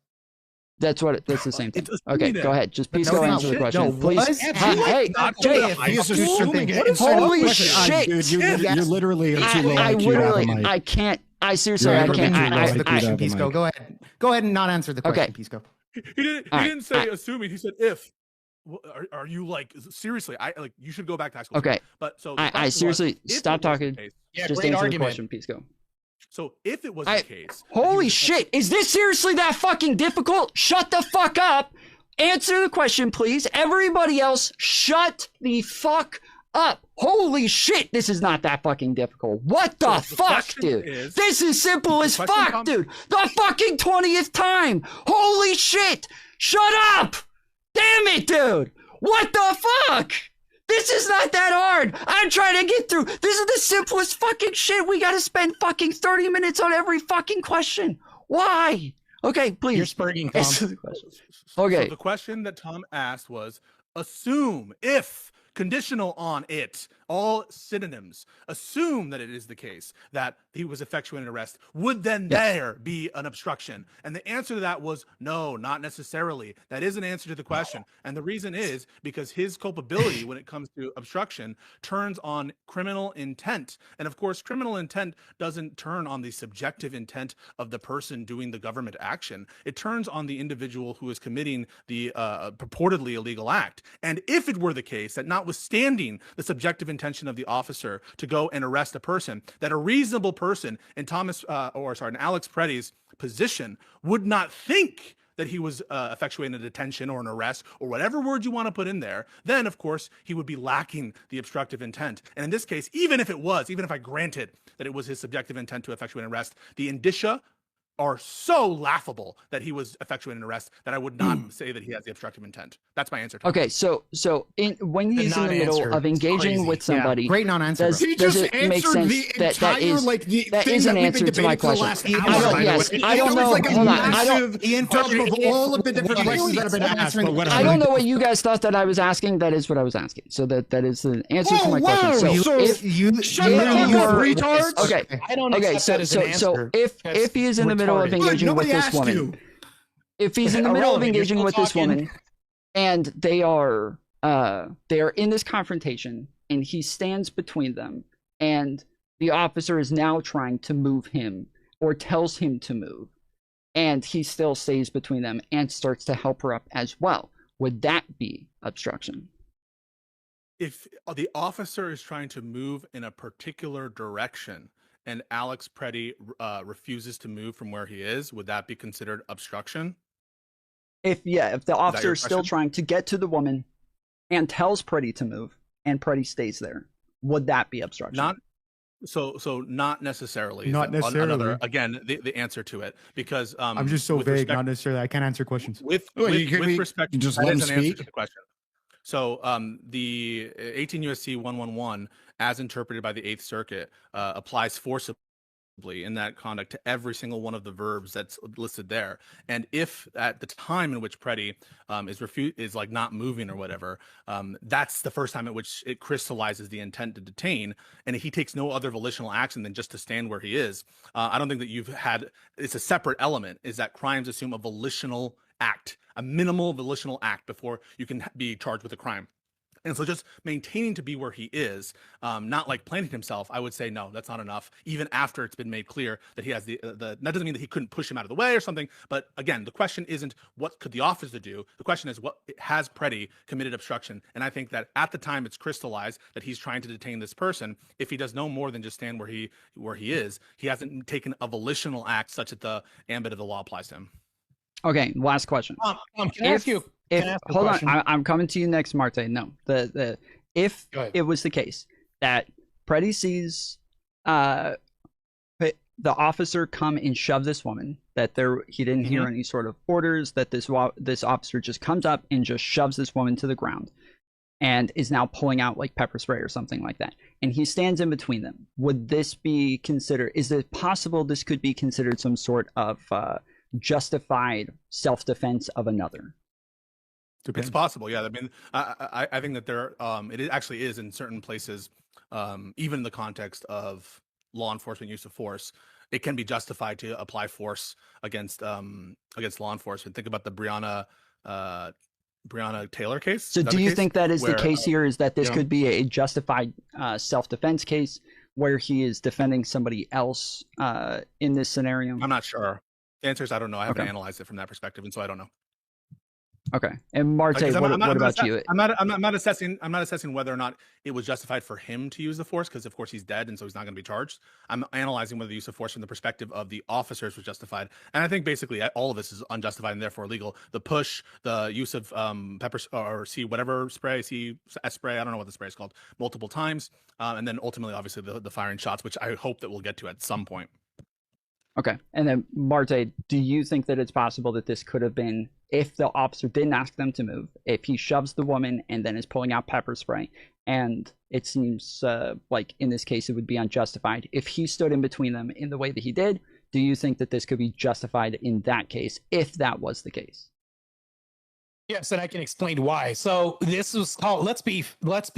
That's the same thing. Okay, go ahead. Just please go answer the question. No, please. Hey, Jake. Holy shit. Dude, you're literally I can't. I seriously, I can't. Answer the question, Pisco. Go ahead. Go ahead and not answer the question, Pisco. He didn't say assuming. He said if. Are you like seriously? You should go back to high school. Okay, but so I seriously stop talking. Just answer the question, Pisco. So if it was the case, holy shit, is this seriously that fucking difficult? Shut the fuck up. Answer the question, please. Everybody else, shut the fuck up. Holy shit, this is not that fucking difficult. What the fuck, dude? This is simple as fuck, dude. The fucking 20th time. Holy shit. Shut up. Damn it, dude. What the fuck? This is not that hard. I'm trying to get through. This is the simplest fucking shit. We gotta spend fucking 30 minutes on every fucking question. Why? Okay, please. You're spurging, Tom. Okay. So the question that Tom asked was, assume if, conditional on it, all synonyms, assume that it is the case that he was effectuating an arrest, would then there be an obstruction? And the answer to that was no, not necessarily. That is an answer to the question. And the reason is because his culpability when it comes to obstruction turns on criminal intent. And of course, criminal intent doesn't turn on the subjective intent of the person doing the government action. It turns on the individual who is committing the purportedly illegal act. And if it were the case that notwithstanding the subjective intention of the officer to go and arrest a person, that a reasonable person in in Alex Pretti's position would not think that he was effectuating a detention or an arrest or whatever word you want to put in there, then of course he would be lacking the obstructive intent. And in this case, even if I granted that it was his subjective intent to effectuate an arrest, the indicia are so laughable that he was effectuating an arrest that I would not say that he has the obstructive intent. That's my answer. Okay, so when he's in the middle of engaging with somebody, great non-answer. Does it make sense that is an answer to my question? I don't know. Hold on. I don't. All of the different questions that have been asked. I don't know what you guys thought that I was asking. That is what I was asking. So that is the answer to my question. So if you retards. Okay. I don't. Okay. So if he is in the middle of engaging with this woman, if he's in the middle of engaging with this woman, and they are in this confrontation, and he stands between them, and the officer is now trying to move him or tells him to move, and he still stays between them and starts to help her up as well, would that be obstruction? If the officer is trying to move in a particular direction and Alex Pretti refuses to move from where he is, would that be considered obstruction? If the officer is still trying to get to the woman and tells Pretti to move and Pretti stays there, would that be obstruction? Not necessarily. Not necessarily. Again, the answer to it, because I'm just so vague. Not necessarily. I can't answer questions. With respect, just that let is him an answer speak. to the question. So the 18 U.S.C. 111, as interpreted by the Eighth Circuit, applies forcibly in that conduct to every single one of the verbs that's listed there. And if at the time in which Pretti is like not moving or whatever, that's the first time at which it crystallizes the intent to detain, and he takes no other volitional action than just to stand where he is. I don't think that it's a separate element, is that crimes assume a volitional act, a minimal volitional act before you can be charged with a crime. And so just maintaining to be where he is, not like planting himself, I would say, no, that's not enough, even after it's been made clear that he has that doesn't mean that he couldn't push him out of the way or something. But again, the question isn't what could the officer do? The question is, what has Pretti committed obstruction? And I think that at the time it's crystallized that he's trying to detain this person. If he does no more than just stand where he is, he hasn't taken a volitional act such that the ambit of the law applies to him. Okay, last question. Can I ask you? Hold on, I'm coming to you next, Martae. No, if it was the case that Pretti sees the officer come and shove this woman, that he didn't hear any sort of orders, that this officer just comes up and just shoves this woman to the ground, and is now pulling out like pepper spray or something like that, and he stands in between them, would this be considered? Is it possible this could be considered some sort of justified self-defense of another? It's possible, yeah. I mean, I think that it actually is in certain places, even in the context of law enforcement use of force, it can be justified to apply force against law enforcement. Think about the Breonna Taylor case. So do you think that is the case here? Is that this could be a justified self-defense case where he is defending somebody else in this scenario? I'm not sure. The answer is I don't know. I haven't analyzed it from that perspective, and so I don't know. Okay. And Martae, what about you? I'm not assessing whether or not it was justified for him to use the force, because of course he's dead and so he's not going to be charged. I'm analyzing whether the use of force from the perspective of the officers was justified, and I think basically all of this is unjustified and therefore illegal. The push, the use of pepper or whatever spray, spray, I don't know what the spray is called, multiple times, and then ultimately, obviously, the firing shots, which I hope that we'll get to at some point. Okay. And then Martae, do you think that it's possible that this could have been, if the officer didn't ask them to move, if he shoves the woman and then is pulling out pepper spray, and it seems like in this case it would be unjustified, if he stood in between them in the way that he did, do you think that this could be justified in that case, if that was the case? Yes, and I can explain why. So this was called, let's be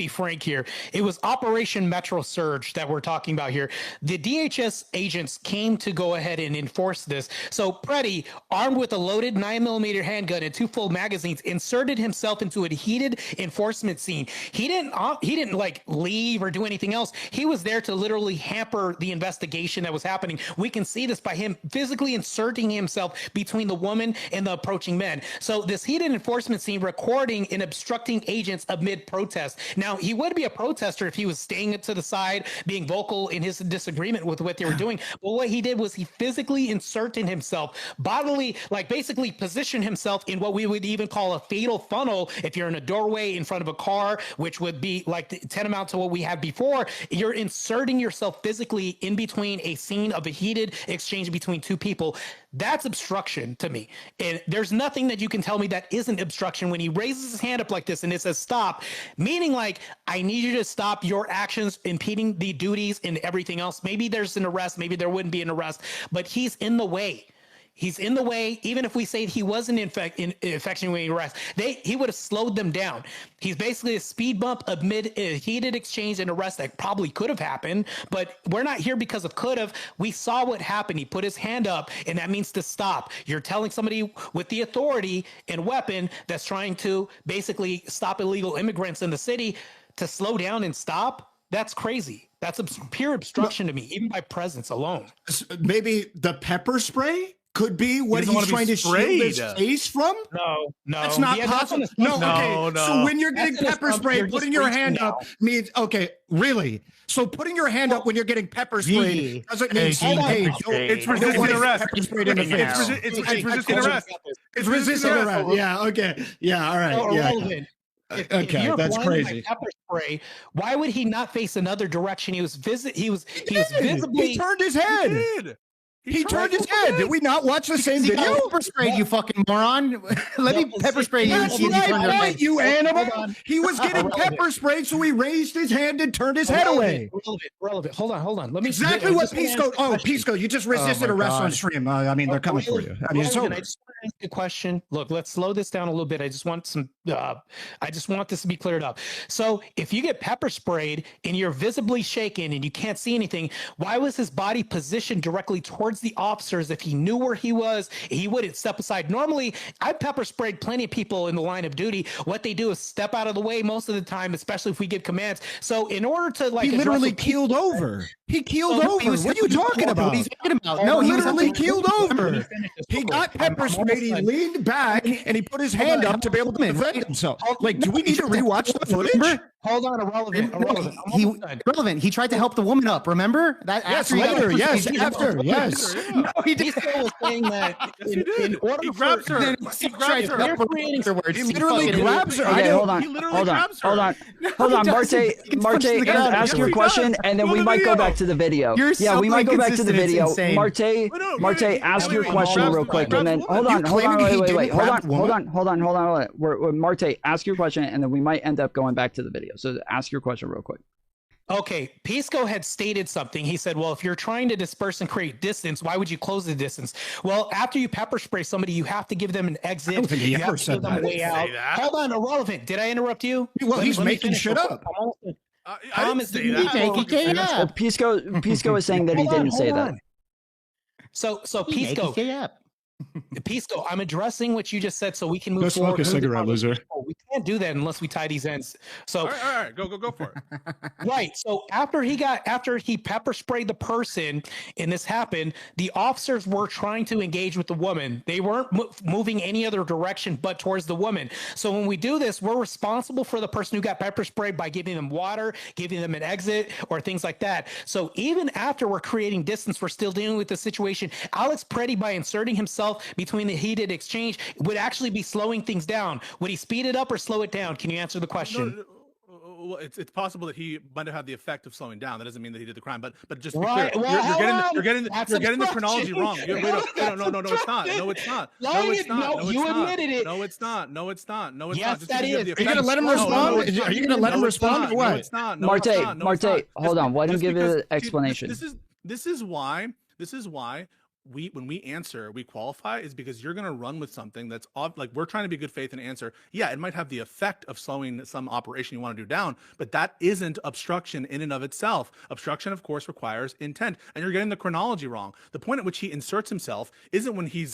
frank here. It was Operation Metro Surge that we're talking about here. The DHS agents came to go ahead and enforce this. So Pretti, armed with a loaded 9mm handgun and 2 full magazines, inserted himself into a heated enforcement scene. He didn't like leave or do anything else. He was there to literally hamper the investigation that was happening. We can see this by him physically inserting himself between the woman and the approaching men. So this heated enforcement scene recording and obstructing agents amid protest. Now, he would be a protester if he was staying to the side, being vocal in his disagreement with what they were doing. But what he did was he physically inserted himself, bodily, like basically positioned himself in what we would even call a fatal funnel. If you're in a doorway in front of a car, which would be like tantamount to what we had before, you're inserting yourself physically in between a scene of a heated exchange between 2 people. That's obstruction to me. And there's nothing that you can tell me that isn't obstruction when he raises his hand up like this and it says stop, meaning like, I need you to stop your actions impeding the duties and everything else. Maybe there's an arrest, maybe there wouldn't be an arrest, but he's in the way. He's in the way. Even if we say he wasn't effectuating arrest, he would have slowed them down. He's basically a speed bump amid a heated exchange and arrest that probably could have happened, but we're not here because of could have. We saw what happened. He put his hand up, and that means to stop. You're telling somebody with the authority and weapon that's trying to basically stop illegal immigrants in the city to slow down and stop? That's crazy. That's pure obstruction to me, even by presence alone. Maybe the pepper spray could be what he's trying to shield his face from? No. That's not possible. No, okay. So when you're getting pepper spray, putting your hand up means, okay, really? So putting your hand up when you're getting pepper sprayed doesn't mean, hey, it's resisting arrest. It's resisting arrest. It's resisting arrest. Yeah, okay. Yeah, all right. Yeah. Okay, that's crazy. Pepper spray, why would he not face another direction? He was visibly. He turned his head. He turned his head. Did we not watch the same video? Pepper sprayed, you fucking moron. Let me pepper spray you. That's right, you animal. He was getting pepper sprayed, so he raised his hand and turned his head away. Relevant. Hold on. Let me. Exactly what Pisco. Oh, Pisco, you just resisted arrest on stream. I mean, they're coming for you. I mean, it's over. I just want to ask a question. Look, let's slow this down a little bit. I just want this to be cleared up. So, if you get pepper sprayed and you're visibly shaken and you can't see anything, why was his body positioned directly towards the officers? If he knew where he was, he wouldn't step aside. Normally, I've pepper sprayed plenty of people in the line of duty. What they do is step out of the way most of the time, especially if we give commands. So in order to like, he literally keeled over. He keeled over. What are you talking about? What are you talking about? No, he literally keeled over. He got pepper sprayed. He leaned back and he put his hand up to be able to defend himself. Like, do we need to rewatch the footage? Hold on, Irrelevant. He tried to help the woman up. Remember that? Yes, later. Yes, after. Yes. No, he was saying that in order he grabs her. He literally grabs her. Okay, hold on. Martae, ask your question, and then we might go back to the video. Yeah, we might go back to the video. Martae, ask your question real quick, and then hold on. Wait. Hold on. Martae, ask your question, and then we might end up going back to the video. So ask your question real quick. Okay, Pisco had stated something. He said, well, if you're trying to disperse and create distance, why would you close the distance? Well, after you pepper spray somebody, you have to give them an exit. I don't think he ever said that. Way out. Hold on, Irrelevant. Did I interrupt you? Well, he's making shit up. I didn't say that. Pisco is saying that he didn't say that. So Pisco, Pisco, I'm addressing what you just said so we can move Go forward. smoke a cigarette, loser. We can't do that unless we tie these ends. So all right, go for it. Right. So after he pepper sprayed the person and this happened, the officers were trying to engage with the woman. They weren't moving any other direction but towards the woman. So when we do this, we're responsible for the person who got pepper sprayed by giving them water, giving them an exit, or things like that. So even after we're creating distance, we're still dealing with the situation. Alex Pretti, by inserting himself between the heated exchange, would actually be slowing things down. Would he speed it up or slow it down? Can you answer the question? Well, it's possible that he might have had the effect of slowing down. That doesn't mean that he did the crime, but just be Right. clear, Well, you're getting the chronology obstruction. wrong. No, it's not. No, it's not. No, it's not. No, you admitted it. No, it's not. No, it's not. No, it's Yes, not. Just that because you have is. the Are you gonna let him respond? Are you gonna let him respond or what? No, it's not. No, it's not. No, it's not. Martae, hold on. Let him Just give because- an explanation. This is why when we answer, we qualify is because you're going to run with something that's like we're trying to be good faith and answer. Yeah, it might have the effect of slowing some operation you want to do down, but that isn't obstruction in and of itself. Obstruction, of course, requires intent, and you're getting the chronology wrong. The point at which he inserts himself isn't when he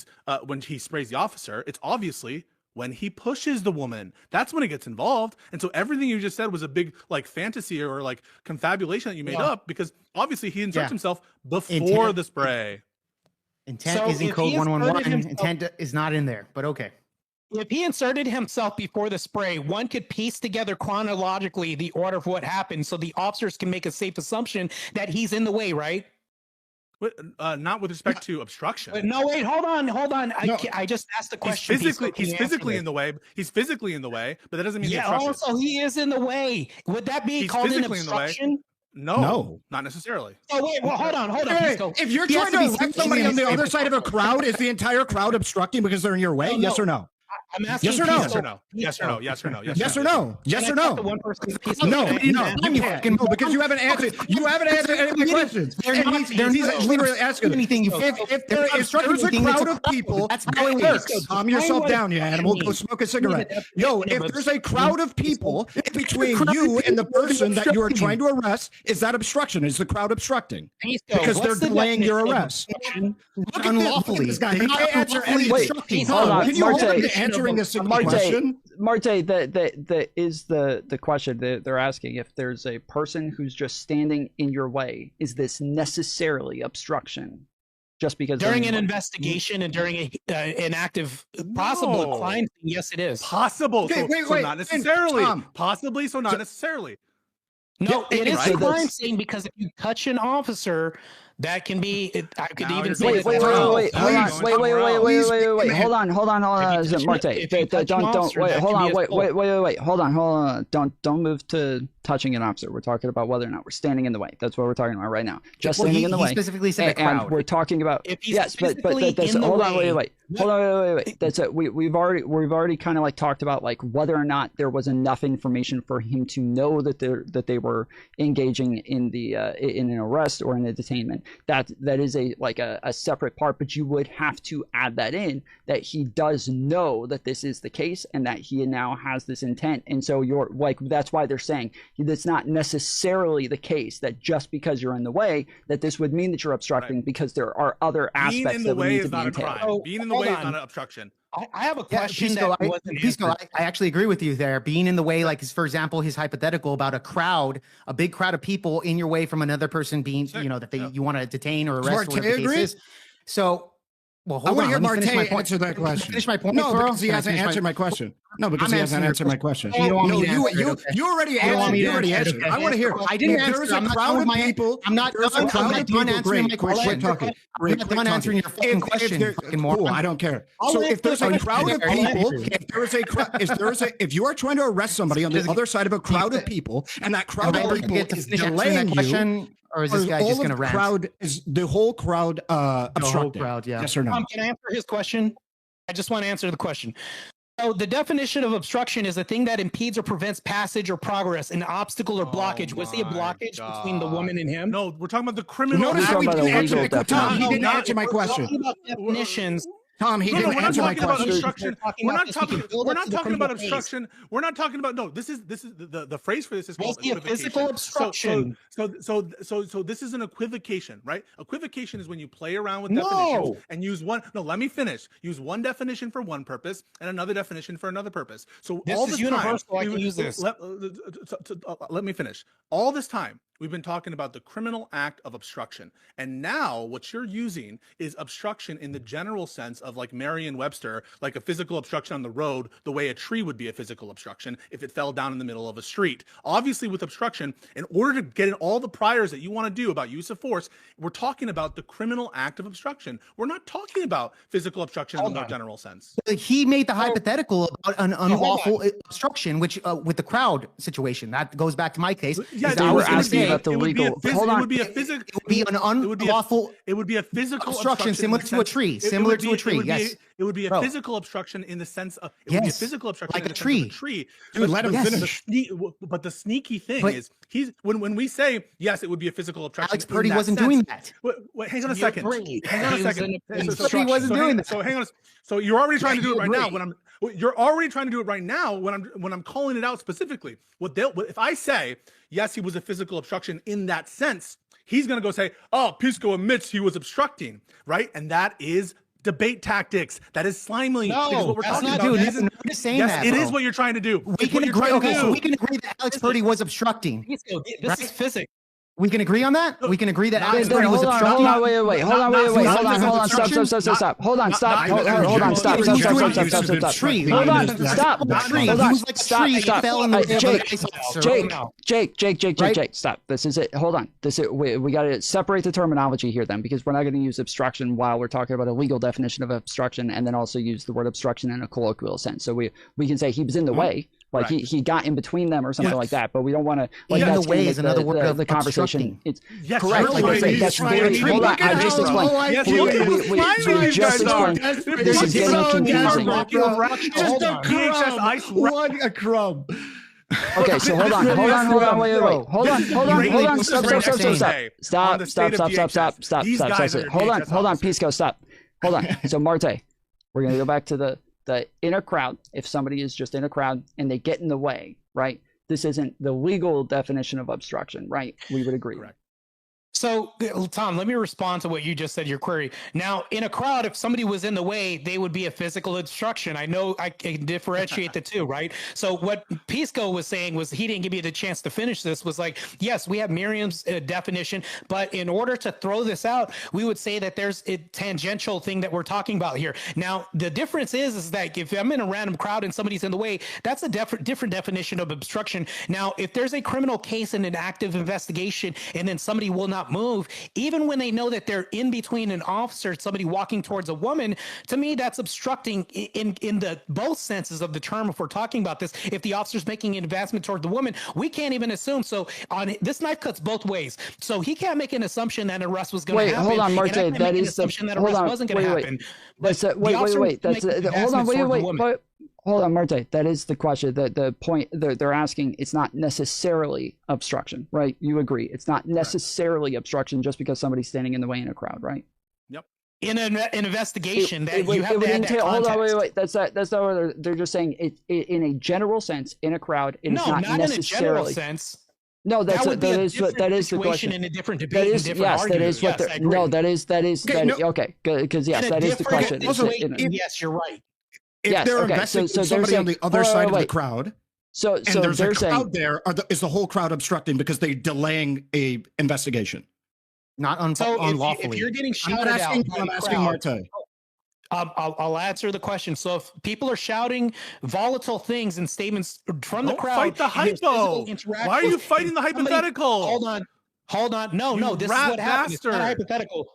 sprays the officer. It's obviously when he pushes the woman. That's when it gets involved. And so everything you just said was a big like fantasy or like confabulation that you made up, because obviously he inserts himself before the spray. Intent is in code 111. Intent is not in there, but okay. If he inserted himself before the spray, one could piece together chronologically the order of what happened so the officers can make a safe assumption that he's in the way, right? Not with respect to obstruction. No, wait, hold on. No. I just asked the question. He's physically in the way. He's physically in the way, but that doesn't mean also he is in the way. Would that be called an obstruction? No, not necessarily. Oh wait, well hold on. If you're trying to arrest somebody on the other side of a crowd, is the entire crowd obstructing because they're in your way? Yes or no? I'm asking yes or no? Yes or no? Yes or no? Yes or no? Yes or no? Yes or no? One person No, you can't. No, because you haven't answered. You haven't answered any of the questions. He's literally asking anything. If there's a crowd of people, that's how it works. Calm yourself down, you animal. Go smoke a cigarette. Yo, if there's a crowd of people between you and the person that you are trying to arrest, is that obstruction? Is the crowd obstructing? Because they're delaying your arrest. Look at this guy. He can't answer any obstruction. Can you hold him to answering a simple question? Martae, that is the question that they're asking. If there's a person who's just standing in your way, is this necessarily obstruction? Just because during an investigation and during an active possible crime, yes, it is possible. Okay, so not necessarily. Possibly, so not necessarily. No, it is a crime scene because if you touch an officer, that can be. I could even say. Wait, hold on, Martae. Hold on. Don't move to touching an officer. We're talking about whether or not we're standing in the way. That's what we're talking about right now. Just standing in the way. He specifically said the crowd. And we're talking about yes, but that's hold on, wait. That's it. We've already kind of like talked about like whether or not there was enough information for him to know that they were engaging in an arrest or in a detainment. That is a separate part, but you would have to add that in that he does know that this is the case and that he now has this intent. And so you're like, that's why they're saying that's not necessarily the case that just because you're in the way that this would mean that you're obstructing, because there are other aspects that would need to be entailed. Being in the way is not an obstruction. I have a question Pisco, I actually agree with you there. Being in the way, like for example, his hypothetical about a big crowd of people in your way from another person being, you want to detain or arrest. Martae agrees. So, well, I want to hear Martae answer that question. Finish my point. No, because he hasn't answered my question. No, because he hasn't answered my question. You already answered. You already answered. I want to hear. I didn't answer. There's a crowd of people. I'm not done answering my question. Quit talking. I'm not done answering your fucking question. Cool, I don't care. So if there's a crowd of people, if you are trying to arrest somebody on the other side of a crowd of people, and that crowd of people is delaying you. Or is this guy just going to rant? The whole crowd obstructing? The whole crowd, yeah. Yes or no? Can I answer his question? I just want to answer the question. So the definition of obstruction is a thing that impedes or prevents passage or progress, an obstacle or blockage. Was he a blockage between the woman and him? No, we're talking about the criminal. Notice how he didn't answer my question. He didn't answer my question. We're talking about definitions. Tom, he didn't answer my question. Obstruction. We're not talking about obstruction. We're not talking about This is the phrase for this is called physical obstruction. So this is an equivocation, right? Equivocation is when you play around with definitions and use one. No, let me finish. Use one definition for one purpose and another definition for another purpose. So this all is this universal. time, I can use this. Let me finish. All this time, we've been talking about the criminal act of obstruction. And now what you're using is obstruction in the general sense of like Merriam-Webster, like a physical obstruction on the road, the way a tree would be a physical obstruction if it fell down in the middle of a street. Obviously with obstruction, in order to get in all the priors that you want to do about use of force, we're talking about the criminal act of obstruction. We're not talking about physical obstruction in the general sense. He made the hypothetical about an unlawful obstruction, which with the crowd situation, that goes back to my case. Yeah, they were asking about the legal. Hold on. It would be a physical. It would be an unlawful. It would be a physical obstruction similar to a tree. Similar to a tree. Yes. It would be a physical obstruction in the sense of it would be a physical obstruction like in a the tree. sense of a tree. Dude, let him finish. But the sneaky thing is, when we say yes, it would be a physical obstruction. Alex Pretti wasn't doing that. Wait, hang on a second. Hang on a second. He wasn't doing that. So hang on. So you're already trying to do it right now. You're already trying to do it right now when I'm calling it out specifically. If I say yes, he was a physical obstruction in that sense, he's going to go say, oh, Pisco admits he was obstructing, right? And that is debate tactics. That is slimely. No, what we're talking about. Dude, it is what you're trying to do. We can agree. Okay, so we can agree that Alex Pretti was obstructing. This is physics. We can agree on that. We can agree that Alex Pretti was obstructing. Hold on, wait. Hold on, stop. Hold on, stop. Hold on, stop. Hold on, Tree. stop. Hold on. He was like a tree. He fell in the Jake, stop. This is it. Hold on. We got to separate the terminology here then, because we're not going to use obstruction while we're talking about a legal definition of obstruction, and then also use the word obstruction in a colloquial sense. So we can say he was in the way. Like he got in between them or something like that, but we don't want to. Like in the way is another word of the conversation. It's correct. That's very. Hold on, I just explained. We just explained. This is getting confusing. Just a crumb. Okay, so hold on, wait. Hold on, stop. Hold on, Pisco, stop. Hold on. So Martae, we're gonna go back to the in a crowd. If somebody is just in a crowd and they get in the way, right? This isn't the legal definition of obstruction, right? We would agree. Correct. So, Tom, let me respond to what you just said, your query. Now, in a crowd, if somebody was in the way, they would be a physical obstruction. I know I can differentiate the two, right? So what Pisco was saying was he didn't give you the chance to finish this, was like, yes, we have Merriam's definition, but in order to throw this out, we would say that there's a tangential thing that we're talking about here. Now, the difference is that if I'm in a random crowd and somebody's in the way, that's a different definition of obstruction. Now, if there's a criminal case and an active investigation and then somebody will not move, even when they know that they're in between an officer, somebody walking towards a woman, to me, that's obstructing in the both senses of the term. If we're talking about this, if the officer's making an advancement toward the woman, we can't even assume. So on this knife cuts both ways. So he can't make an assumption that an arrest was going to happen. Wait, hold on, Martae. That is the assumption that arrest wasn't going to happen. Wait. That's wait. Hold on, Martae. That is the question. The point they're asking, it's not necessarily obstruction, right? You agree. It's not necessarily obstruction just because somebody's standing in the way in a crowd, right? Yep. In an investigation, you have to add that context. Hold on, wait. That's not what they're just saying. It in a general sense, in a crowd, it's not necessarily. In a general sense. No, that is the question. In a different debate, okay, because yes, that is the question. Yes, you're right. If they're investigating somebody on the other side of the crowd, so there's a crowd there, is the whole crowd obstructing because they're delaying a investigation? Not unlawfully. If you're getting shouted I'm asking Martae. I'll answer the question. So if people are shouting volatile things and statements from the crowd, fight the hypo. Why are you fighting the hypothetical? Hold on. No, this is what happened. It's not hypothetical.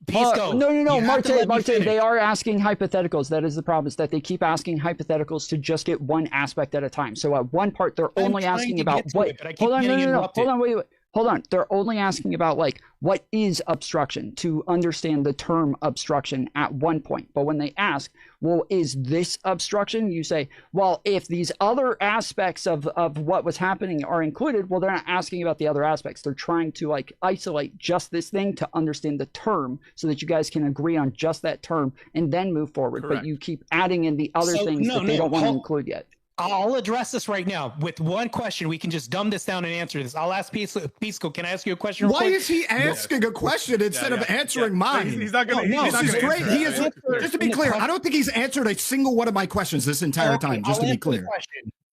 No, Martae, they are asking hypotheticals. That is the problem, is that they keep asking hypotheticals to just get one aspect at a time. So at one part, they're only asking about what. Hold on, wait. hold on. They're only asking about like what is obstruction to understand the term obstruction at one point. But when they ask, well, is this obstruction? You say, well, if these other aspects of what was happening are included, well, they're not asking about the other aspects. They're trying to like isolate just this thing to understand the term so that you guys can agree on just that term and then move forward. Correct. But you keep adding in the other things that they don't want to include yet. I'll address this right now with one question. We can just dumb this down and answer this. I'll ask Pisco. Can I ask you a question? Why is he asking a question instead of answering mine? He's not going to. This is great. He is. Just to be clear, I don't think he's answered a single one of my questions this entire time. Just to be clear.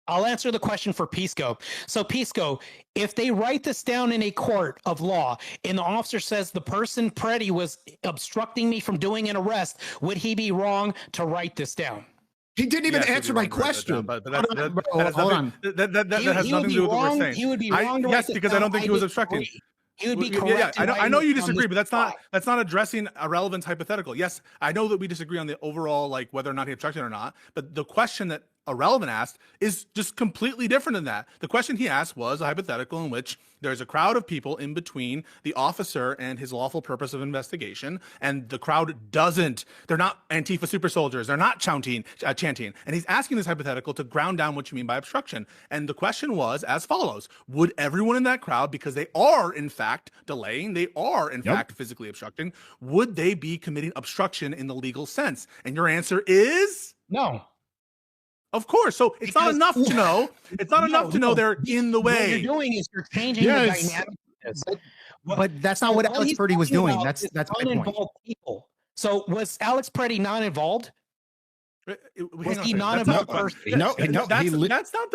I'll answer the question for Pisco. So, Pisco, if they write this down in a court of law and the officer says the person, Pretti, was obstructing me from doing an arrest, would he be wrong to write this down? He didn't even answer my question. But hold on. That has nothing to do with what we're saying. He would be wrong. Yes, because I don't think he was obstructing. He would be correct. Yeah, I know you disagree, but that's not addressing Ahrelavent's hypothetical. Yes, I know that we disagree on the overall, like whether or not he obstructed or not. But the question that Ahrelavent asked is just completely different than that. The question he asked was a hypothetical in which there's a crowd of people in between the officer and his lawful purpose of investigation, and the crowd they're not Antifa super soldiers, they're not chanting, and he's asking this hypothetical to ground down what you mean by obstruction. And the question was as follows: would everyone in that crowd, because they are in fact delaying, they are in fact physically obstructing, would they be committing obstruction in the legal sense? And your answer is no. Of course. So it's not enough to know. It's not enough to know they're in the way. What you're doing is you're changing the dynamic. But that's not what Alex Pretti was doing. That's my point. People. So was Alex Pretti not involved? Was he not involved? No, that's not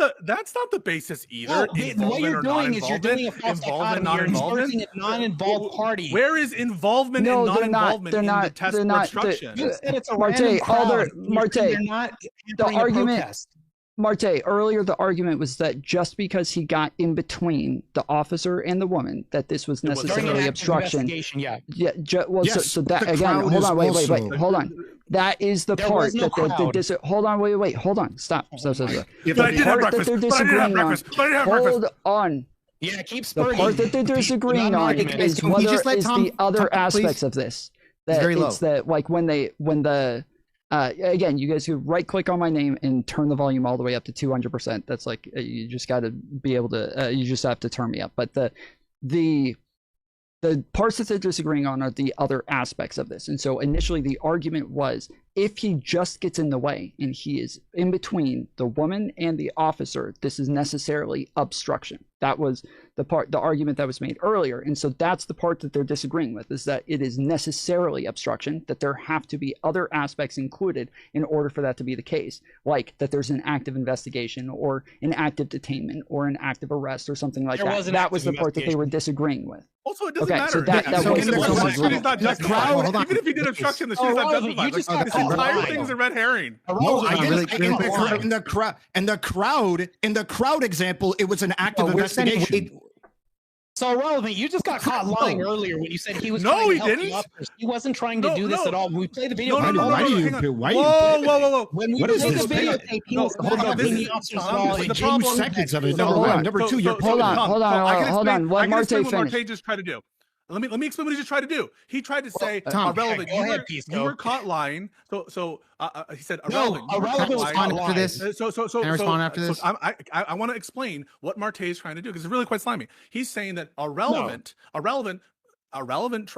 the basis either. No, what you're doing is you're doing a false dichotomy. You're inserting a non-involved party. Where is involvement and non-involvement in the test for obstruction? You said it's a Martae, Martae, the argument. Martae, earlier the argument was that just because he got in between the officer and the woman, that this was necessarily obstruction. Yeah. So that again, hold on, wait, hold on. That is the part that they're hold on, wait, hold on, stop. The part that they're disagreeing on. Hold on. Yeah, keep the part that they're disagreeing on is whether is the other aspects of this. That it's that like when the again, you guys could right click on my name and turn the volume all the way up to 200%. That's like, you just got to be able to, you just have to turn me up. But the parts that they're disagreeing on are the other aspects of this. And so initially the argument was, if he just gets in the way and he is in between the woman and the officer, this is necessarily obstruction. That was the argument that was made earlier. And so that's the part that they're disagreeing with, is that it is necessarily obstruction, that there have to be other aspects included in order for that to be the case, like that there's an active investigation or an active detainment or an active arrest or something like that. That was the part that they were disagreeing with. Also, it doesn't matter. So that was the crowd. Even if he did obstruction, the shit is not justified. This entire thing's a red herring. No, I didn't. In the crowd example, it was an active investigation. So Ahrelavent, you just got caught lying earlier when you said he was. No, he didn't. He wasn't trying to do this at all. When we played the video. Whoa! When we played the video, he was helping the officers. The problem. Seconds of it. Number one. Number two. You're hold on. What Martae finished. Martae just tried to do. Let me explain what he just tried to do. He tried to say, Ahrelavent, you were caught lying. So he said, Ahrelavent was lying after this. Can I respond after this? I want to explain what Martae is trying to do, because it's really quite slimy. He's saying that Ahrelavent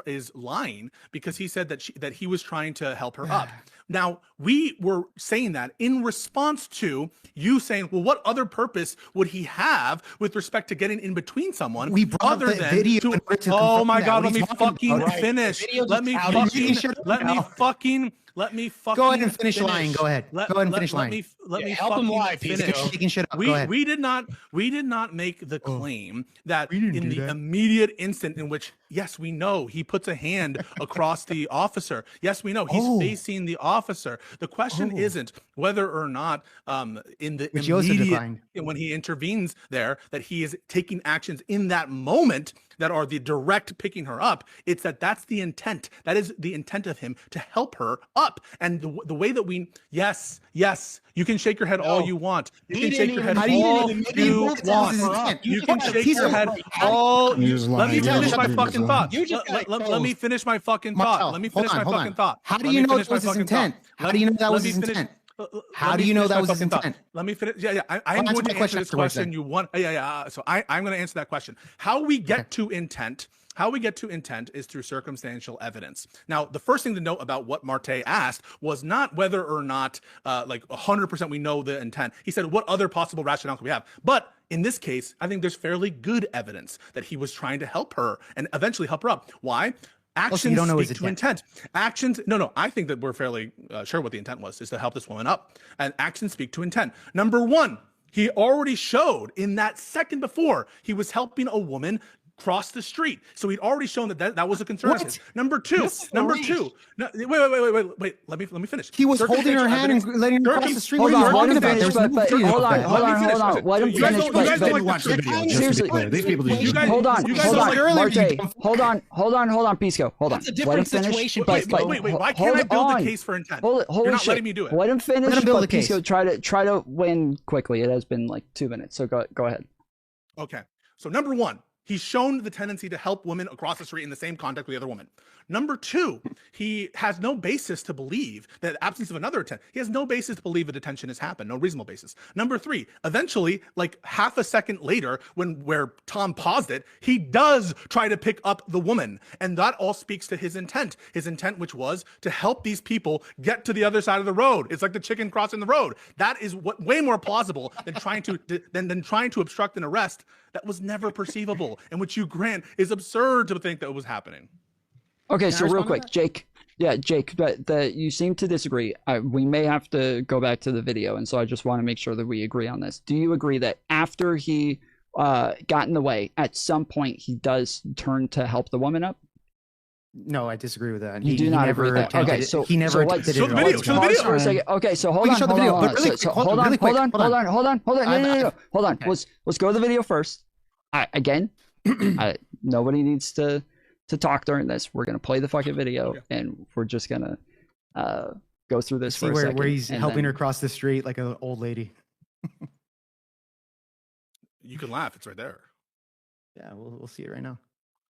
is lying because he said that he was trying to help her up. Now, we were saying that in response to you saying, well, what other purpose would he have with respect to getting in between someone other than to, oh my God, let me fucking finish. Let me fucking go ahead and finish lying. Go ahead. Go ahead and finish lying. Let me help him lie. Finish. We did not make the claim that in the immediate instant in which, yes, we know he puts a hand across the officer. Yes, we know he's facing the officer. The question isn't whether or not in the immediate when he intervenes there that he is taking actions in that moment. that are the direct picking her up. It's that's the intent. That is the intent of him to help her up. And the way that yes, you can shake your head all you want. You can shake your head all you want. You can shake your head all. Let me finish my fucking thought. Let me finish my fucking thought. Let me finish my fucking thought. How do you know that was his intent? How do you know that was his intent? How do you know that was his intent? Let me finish. Yeah. I'm going to answer this question. You want? Yeah. So I'm going to answer that question. How we get to intent? How we get to intent is through circumstantial evidence. Now, the first thing to note about what Martae asked was not whether or not, like 100% we know the intent. He said, what other possible rationale could we have? But in this case, I think there's fairly good evidence that he was trying to help her and eventually help her up. Why? Actions speak to intent. Actions, no. I think that we're fairly sure what the intent was, is to help this woman up. And actions speak to intent. Number one, he already showed in that second before he was helping a woman cross the street. So he'd already shown that was a concern of his. Number two. No, wait. Let me finish. He was holding her hand and letting her cross the street. Hold on. Hold on. Let him finish. Seriously, these people. Hold on. Hold on, Pisco. Hold on. That's a different situation. Wait. Why can't I build a case for intent? You're not letting me do it. Let him finish. But Pisco, try to win quickly. It has been like 2 minutes. So go ahead. Okay. So number one, he's shown the tendency to help women across the street in the same context with the other woman. Number two, he has no basis to believe that absence of another intent. He has no basis to believe a detention has happened. No reasonable basis. Number three, eventually, like half a second later, where Tom paused it, he does try to pick up the woman. And that all speaks to his intent. His intent, which was to help these people get to the other side of the road. It's like the chicken crossing the road. That is way more plausible than trying to obstruct an arrest that was never perceivable, and which you grant is absurd to think that was happening. Okay, so real quick, Jake. Yeah, Jake, but you seem to disagree. We may have to go back to the video, and so I just want to make sure that we agree on this. Do you agree that after he got in the way, at some point he does turn to help the woman up? No, I disagree with that. You do not agree with that. Okay, so he never attempted it. Show the video. Show the video for a second. Okay, so hold on. Hold on. Hold on. Let's go to the video first. Nobody needs to talk during this. We're gonna play the fucking video, and we're just gonna go through this for a second. Where he's helping her cross the street like an old lady. You can laugh. It's right there. Yeah, we'll see it right now.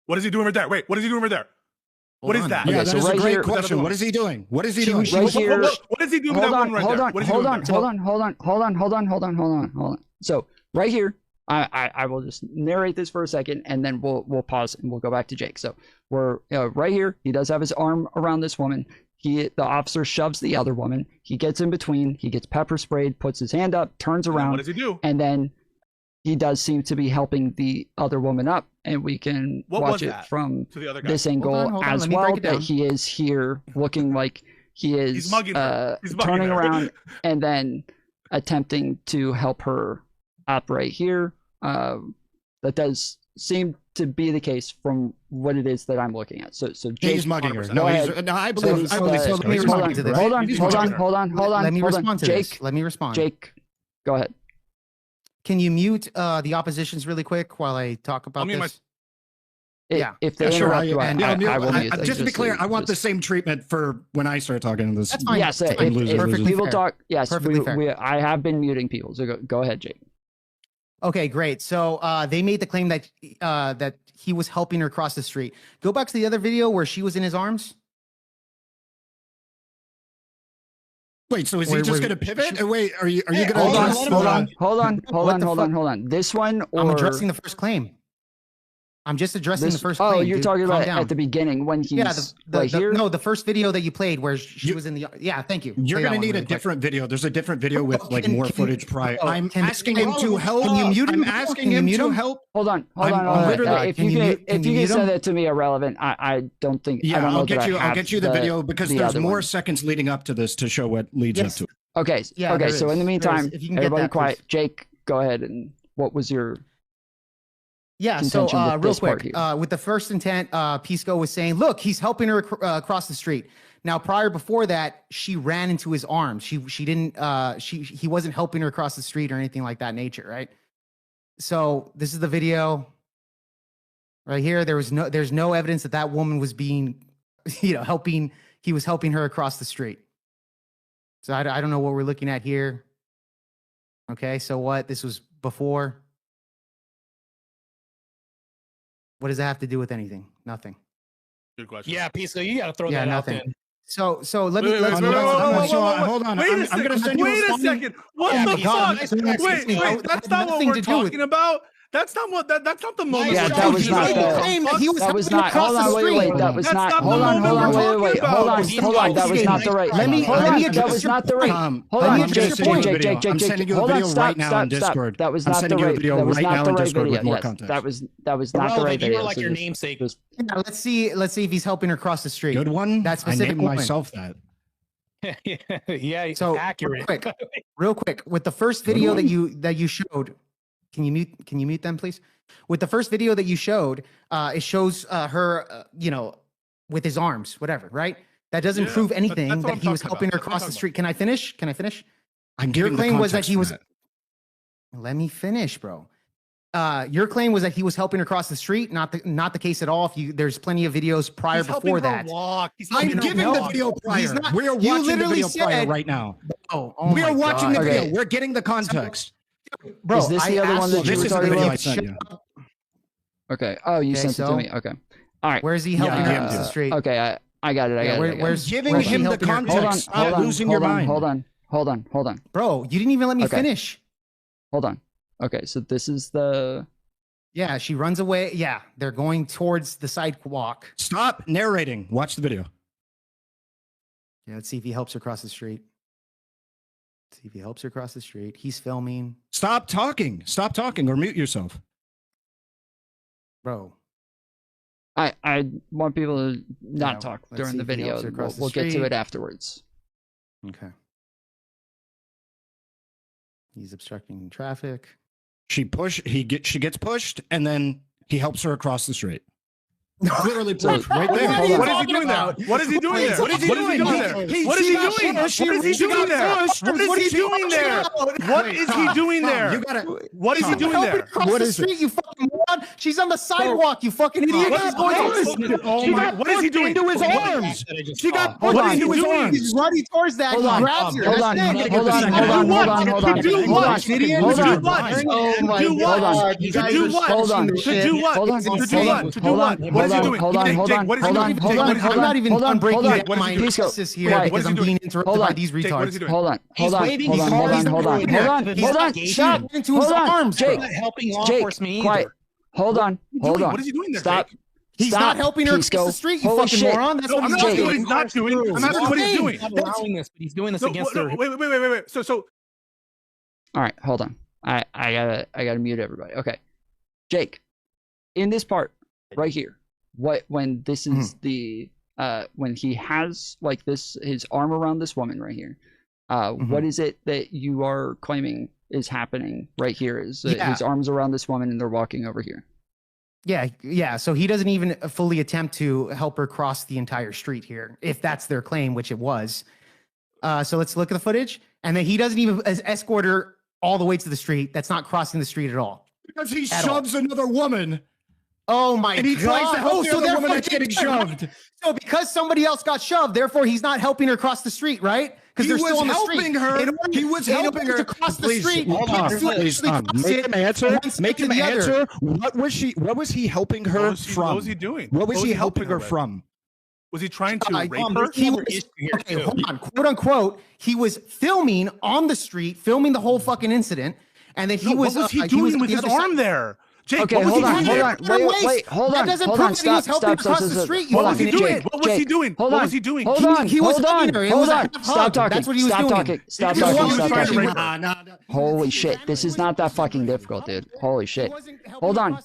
What is he doing right there? Wait, what is he doing right there? What is that? Yeah, that is a great question. What is he doing? What is he doing? Right here. What is he doing with that one right there? Hold on. So right here, I will just narrate this for a second, and then we'll pause and we'll go back to Jake. So we're right here. He does have his arm around this woman. The officer shoves the other woman. He gets in between. He gets pepper sprayed, puts his hand up, turns around. What does he do? And then he does seem to be helping the other woman up, and we can watch it from this angle as well. That he is here looking like he is turning around and then attempting to help her up right here. That does seem to be the case from what it is that I'm looking at. So Jake, he's mugging her. No, I believe. Let me respond to this. Hold on. Let me respond to Jake, this. Let me respond. Jake, go ahead. Can you mute the oppositions really quick while I talk about this? If they interrupt you, I will mute. Just to be clear, I want the same treatment for when I start talking to this. That's fine. Yes, if people talk, yes, I have been muting people. So go ahead, Jake. Okay, great. So they made the claim that that he was helping her cross the street. Go back to the other video where she was in his arms. Wait, so is he just going to pivot? Wait, are you going to hold on. This one, or I'm addressing the first claim. I'm just addressing the first claim. Oh, you're talking about at the beginning when he's here? No, the first video that you played where she was in the... Yeah, thank you. You're going to need a different video. There's a different video with like more footage prior. I'm asking him to help. Can you mute him? I'm asking him to help. Hold on. If you can send it to me irrelevant, I don't think... Yeah, I'll get you the video because there's more seconds leading up to this to show what leads up to it. Okay, so in the meantime, everybody quiet. Jake, go ahead. And what was your... Yeah, so real quick, with the first intent, Pisco was saying, look, he's helping her across the street. Now, before that, she ran into his arms. He wasn't helping her across the street or anything like that nature, right? So this is the video. Right here, there's no evidence that that woman was being, he was helping her across the street. So I don't know what we're looking at here. Okay, so what? This was before. What does that have to do with anything? Nothing. Good question. Yeah, Pisco, you got to throw that out there. So let me hold on. I'm going to send you a second. What the fuck? Wait, that's not what we're talking about. That's not what. That's not the moment. Yeah, that was not the. That was not. Hold on, wait. That was not. Hold on, wait. Hold on. That was not the right. Let me. That was not the right. Hold on, Jake. I'm sending you a video right now on Discord. That was not the right. That was not the right video. Yes, that was not the right video. You were like your namesake. Let's see if he's helping her cross the street. Good one. That's I named myself that. Yeah, so accurate. Real quick, with the first video that you showed. Can you mute them, please? With the first video that you showed, it shows her, with his arms, whatever, right? That doesn't prove anything that he was helping her cross the street. Can I finish? I'm giving your claim was that he was. Let me finish, bro. Your claim was that he was helping her cross the street. Not the case at all. There's plenty of videos prior before that. I'm giving the video prior. We are watching the video prior right now. We are watching the video. We're getting the context. Bro, is this the other one that you were talking about? Okay. Oh, you sent it to me. Okay. All right. Where's he helping her across the street? Okay, I got it. Where's giving him the context? Losing your mind. Hold on. Bro, you didn't even let me finish. Hold on. Okay, so this is the. Yeah, she runs away. Yeah, they're going towards the sidewalk. Stop narrating. Watch the video. Yeah, let's see if he helps her cross the street. See if he helps her cross the street. He's filming. Stop talking or mute yourself. Bro. I want people to not talk during the video. We'll get to it afterwards. Okay. He's obstructing traffic. She gets pushed and then he helps her across the street. Literally pushed right there. What is he doing there? What is he doing there? What is he doing there? What is he doing? What is he doing there? What is he doing there? What is he doing there? You gotta. What is he doing there? What is it? You fucking moron! She's on the sidewalk. You fucking idiot! What is going on? Oh my! What is he doing to his arms? She got pushed into his arms. He's running towards that. He grabs her. Hold on. To do what? To do what? Oh my God! To do what? To do what? To do what? To do what? What is he doing? Hold on. I'm not even done breaking down my analysis here because I'm being interrupted by these retards. Hold on. Stop. Into his arms, Jake. Helping law enforcement either. Quiet. Hold on. What is he doing there? Stop. He's not helping her across the street, you fucking moron. That's what he's doing. What he's not doing. I'm asking what he's doing. I'm allowing this, but he's doing this against her. Wait. So. All right, hold on. I gotta mute everybody. Okay, Jake, in this part right here, when this is the when he has like this his arm around this woman right here, what is it that you are claiming is happening right here? Is his arms around this woman and they're walking over here? Yeah. So he doesn't even fully attempt to help her cross the entire street here, if that's their claim, which it was. So let's look at the footage, and then he doesn't even escort her all the way to the street. That's not crossing the street at all. Because he shoves another woman. Oh my God! And he tries to help the other woman that's getting shoved. So because somebody else got shoved, therefore he's not helping her cross the street, right? Because they're still on the street. He was helping her to cross the street. Make him answer. Make him answer. What was he helping her from? What was he doing? What was he helping her from? Was he trying to rape her? Okay, hold on. "Quote unquote," he was filming on the street, filming the whole fucking incident, and then he was. What was he doing with his arm there? Jake, okay, what was hold he on. Wait, hold on. That doesn't prove that he was helping across the street. What was he doing? What was he doing? Hold on. What was he doing? Hold on. He was hugging her. Hold on. Stop talking. That's what he was doing. Stop talking. Holy shit. This is not that fucking difficult, dude. Holy shit. Hold on.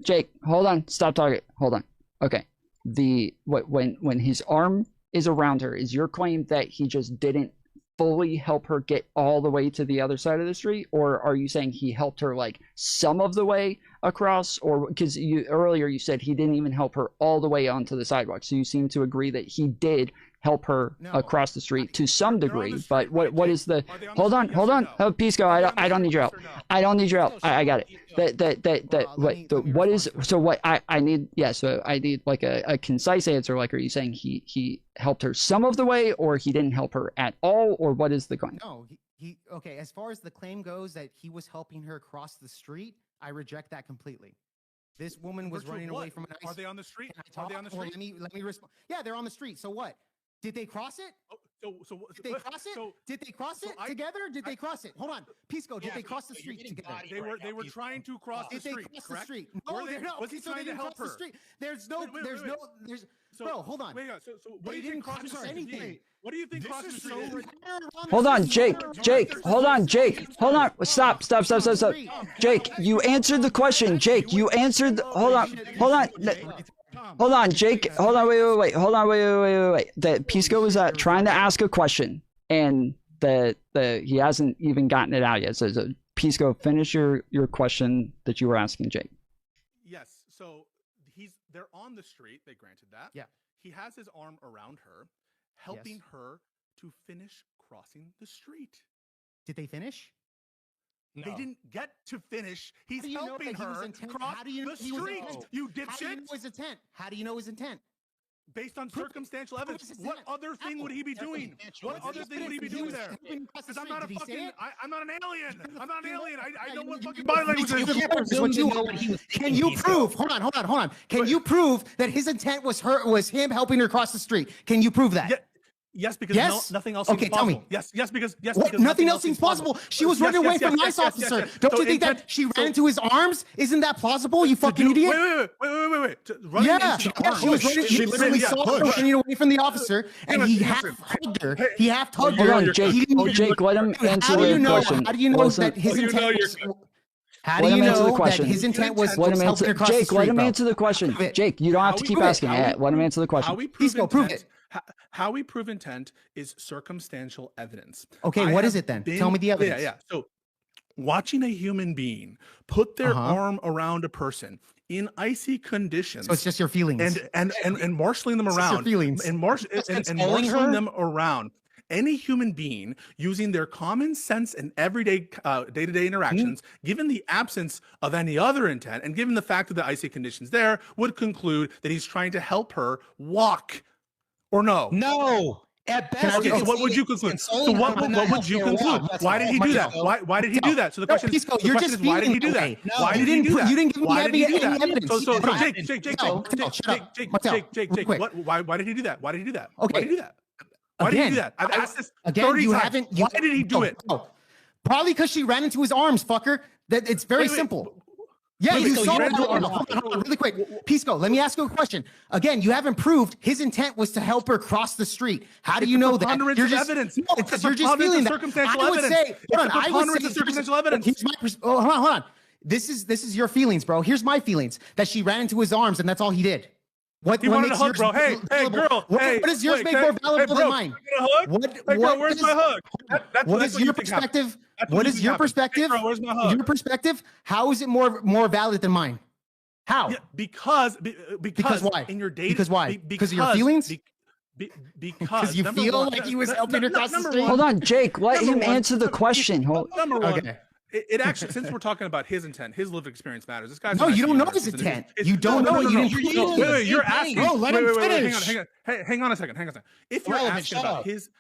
Jake, hold on. Stop talking. Hold on. Okay. When his arm is around her, is your claim that he just didn't fully help her get all the way to the other side of the street, or are you saying he helped her like some of the way across? Or because earlier you said he didn't even help her all the way onto the sidewalk, so you seem to agree that he did help her across the street to some degree. But what is the? Hold on. Oh, Pisco, I don't need your help. I don't need your help. I got it. What is? So what I need? Yeah. So I need like a concise answer. Like, are you saying he helped her some of the way, or he didn't help her at all, or what is the claim? No, okay. As far as the claim goes that he was helping her cross the street, I reject that completely. This woman was running away from an ice. Are they on the street? Are they on the street? Well, let me respond. Yeah, they're on the street. So what? Did they cross it? Did they cross it? Did they cross it together? Did they cross it? Hold on, Pisco. Did they cross the street together? They were trying to cross the street. Did they cross the street? No, they're not. Was he trying to help her? Bro, hold on. So what do you think crossing the street? What do you think crossing the street is? Hold on, Jake. Hold on, Jake. Hold on. Stop. Jake, you answered the question. Jake, you answered. Hold on, Jake. Hold on, wait. Hold on, wait. That Pisco was trying to ask a question, and he hasn't even gotten it out yet. So Pisco, finish your question that you were asking Jake. Yes. So they're on the street. They granted that. Yeah. He has his arm around her, helping her to finish crossing the street. Did they finish? No. They didn't get to finish. He's helping her cross the street. You dipshit. How do you know his intent? How do you know his intent? Based on circumstantial evidence. What other thing would he be doing? What other thing would he be doing there? Because I'm not a fucking. I'm not an alien. I'm not an alien. I know what fucking body language is. Can you prove? Hold on. Can you prove that his intent was him helping her cross the street? Can you prove that? Yes, because nothing else seems possible. Tell me. Yes, because nothing else seems possible. She was running away from an ICE officer. Don't you think that she ran into his arms? Isn't that plausible, you fucking idiot? Wait. Yeah, she was running. She literally saw her running away from the officer, and he half hugged her. He half hugged her. Hold on, Jake, let him answer the question. How do you know that his intent was... How do you know that his intent was helping her cross the street? Jake, let him answer the question. Jake, you don't have to keep asking. Let him answer the question. Please go prove it. How we prove intent is circumstantial evidence. Okay, what is it then? Tell me the evidence. Yeah. So watching a human being put their arm around a person in icy conditions. So it's just your feelings. And marshaling them around. Your feelings. And marshaling them around. Any human being using their common sense and everyday day-to-day interactions, given the absence of any other intent, and given the fact that the icy conditions there, would conclude that he's trying to help her walk. Or no? No. At best, okay, so what would you conclude? So what would you conclude? Why did he do that? Why did he do that? So the question is, why did he do that? Why did he do that? You didn't give me any evidence. So Jake, why did he do that? Why did he do that? Okay. Why did he do that? Why did he do that? I've asked this 30 times. Why did he do it? Probably because she ran into his arms, fucker. That it's very simple. Yeah, you saw it. Hold on, really quick. Pisco, let me ask you a question. Again, you haven't proved his intent was to help her cross the street. How do you know that? You're just evidence. No, because you're just feeling that. I would say, circumstantial evidence. Here's my hold on. This is your feelings, bro. Here's my feelings. That she ran into his arms and that's all he did. What he wanted a hug, bro. Hey, girl. What does yours make more valuable than mine? Where's my hug? What is your perspective? What is your perspective? Where's my hug? Your perspective? How is it more valid than mine? How? Yeah, because why? In your day. Because why? Because of your feelings. Because you feel like he was helping her cross the street. Hold on, Jake. Let him answer the question. Number one. Okay. It actually, since we're talking about his intent, his lived experience matters. This guy's you don't know his intent. You don't know. Wait, you're asking. Bro, let him finish. Hang on a second. If you're asking about his,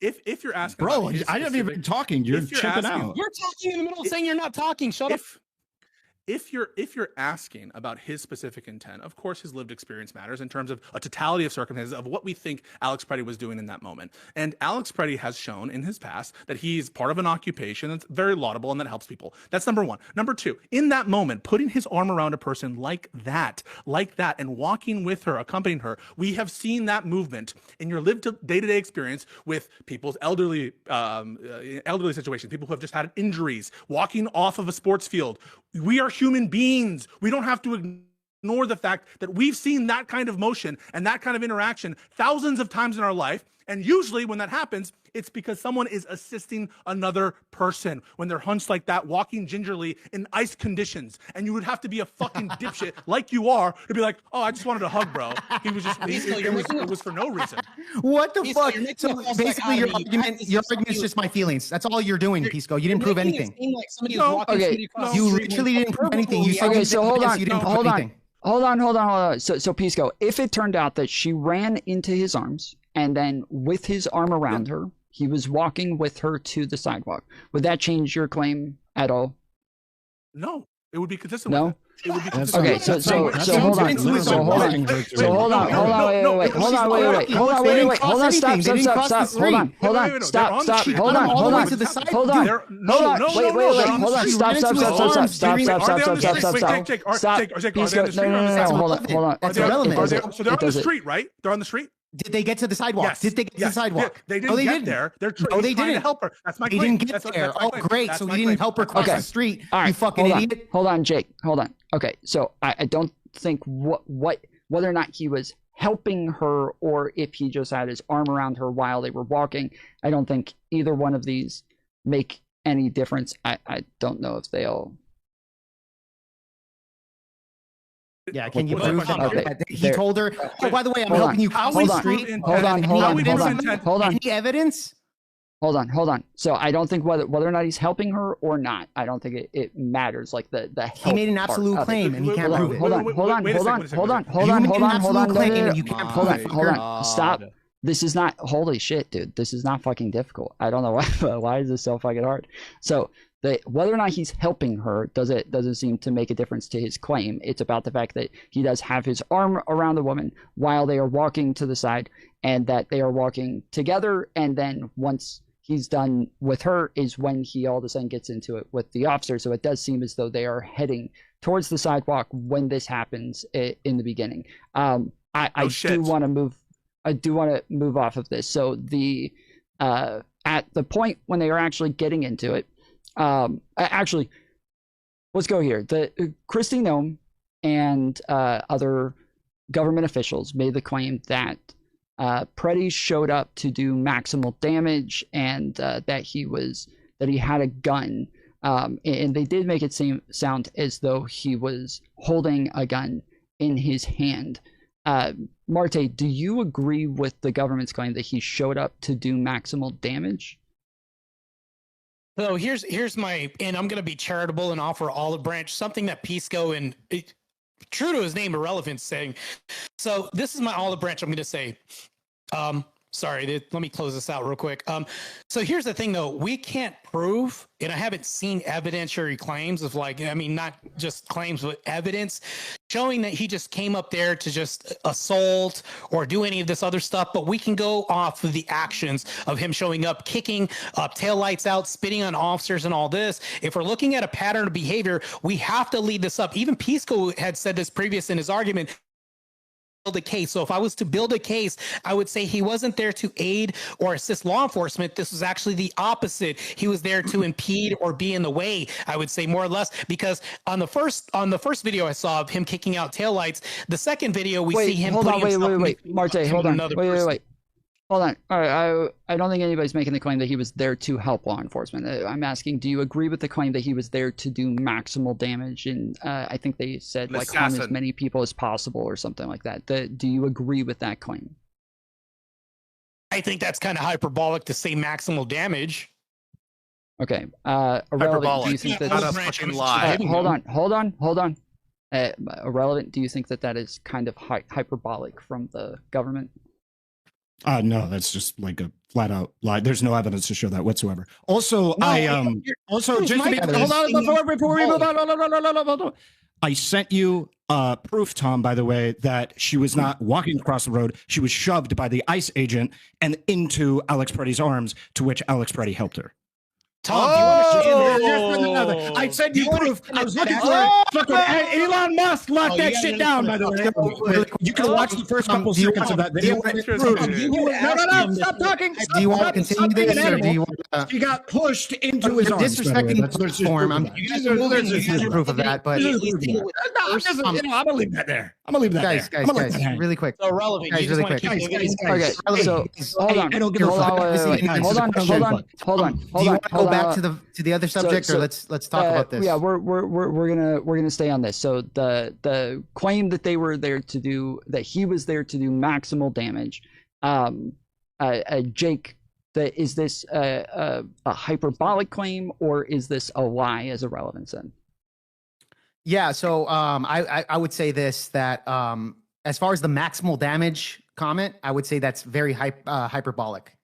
if you're asking, bro, I haven't even been talking. You're chipping out. You're talking in the middle, saying you're not talking. Shut up. If you're asking about his specific intent, of course his lived experience matters in terms of a totality of circumstances of what we think Alex Pretti was doing in that moment. And Alex Pretti has shown in his past that he's part of an occupation that's very laudable and that helps people. That's number one. Number two, in that moment, putting his arm around a person like that, and walking with her, accompanying her, we have seen that movement in your lived day-to-day experience with people's elderly situations, people who have just had injuries, walking off of a sports field. We are human beings. We don't have to ignore the fact that we've seen that kind of motion and that kind of interaction thousands of times in our life. And usually when that happens, it's because someone is assisting another person when they're hunched like that, walking gingerly in ice conditions. And you would have to be a fucking dipshit like you are to be like, oh, I just wanted a hug, bro. He was just, it was for no reason. What the fuck? So basically your argument is just my feelings. That's all you're doing, Pisco. You didn't prove anything. You literally didn't prove anything. You said so hold on. You didn't prove anything. Hold on. So Pisco, if it turned out that she ran into his arms and then with his arm around her, he was walking with her to the sidewalk, would that change your claim at all? No, it would be consistent with it. It would be consistent. Okay, so hold on. That's irrelevant. So they're on the street, right? They're on the street. Did they get to the sidewalk? Yes. Did they get to the sidewalk? They didn't get there. They're trying to help her. That's my claim. They didn't get there. Oh, great. So he didn't help her cross the street. All right, you fucking idiot. Hold on, Jake. Hold on. Okay, so I don't think whether or not he was helping her or if he just had his arm around her while they were walking, I don't think either one of these make any difference. I don't know if they'll. Yeah, can you prove that he told her, oh, by the way, I'm helping you cross the street? Hold on. Any evidence? Hold on. So I don't think whether or not he's helping her or not, I don't think it matters. Like the help. He made an absolute claim and he can't prove it. Hold on. Stop. This is not, holy shit, dude. This is not fucking difficult. I don't know why is this so fucking hard. So whether or not he's helping her doesn't seem to make a difference to his claim. It's about the fact that he does have his arm around the woman while they are walking to the side, and that they are walking together, and then once he's done with her is when he all of a sudden gets into it with the officer. So it does seem as though they are heading towards the sidewalk when this happens in the beginning. I do want to move off of this. So at the point when they are actually getting into it, actually, let's go here. Kristi Noem and other government officials made the claim that Pretti showed up to do maximal damage, and that he had a gun, and they did make it sound as though he was holding a gun in his hand. Martae, do you agree with the government's claim that he showed up to do maximal damage? So here's my, and I'm going to be charitable and offer olive branch, something that Pisco and true to his name, Ahrelavent, saying. So this is my olive branch. I'm going to say, sorry, let me close this out real quick. So here's the thing, though. We can't prove, and I haven't seen evidentiary claims of not just claims, but evidence showing that he just came up there to just assault or do any of this other stuff. But we can go off of the actions of him showing up, kicking taillights out, spitting on officers and all this. If we're looking at a pattern of behavior, we have to lead this up. Even Pisco had said this previous in his argument. Build a case. So if I was to build a case, I would say he wasn't there to aid or assist law enforcement. This was actually the opposite. He was there to impede or be in the way, I would say, more or less, because on the first video I saw of him kicking out taillights, the second video we see him Martae, hold on. Wait. Hold on. All right. I don't think anybody's making the claim that he was there to help law enforcement. I'm asking, do you agree with the claim that he was there to do maximal damage? And I think they said harm as many people as possible or something like that. Do you agree with that claim? I think that's kind of hyperbolic to say maximal damage. Okay. Ahrelavent, do you think that's not a fucking lie? Hold on. Ahrelavent, do you think that is kind of hyperbolic from the government? No, that's just like a flat out lie. There's no evidence to show that whatsoever. Also, just to be, hold on before we move on. I sent you proof, Tom, by the way, that she was not walking across the road. She was shoved by the ICE agent and into Alex Pretti's arms, to which Alex Pretti helped her. Tom, I said you proof. I was looking for fucking Elon Musk locked that shit down, by the way. You can watch the first couple seconds of that video. No, stop talking. Do you want to continue this, or do you want He got pushed into his arms. Disrespecting the platform. You guys are proof of that, but I'm gonna leave that there. I'm gonna leave that guys, there. Guys, really quick. So relevant. Guys, really quick. Guys. Okay, so hold on. I don't give a fuck. Hold on. Do you want to go back to the other subject, or let's talk about this? Yeah, we're gonna stay on this. So the claim that they were there to do, that he was there to do maximal damage. Jake, is this a hyperbolic claim, or is this a lie as Ahrelavent said? Yeah, so I would say this, that as far as the maximal damage comment, I would say that's very hyperbolic,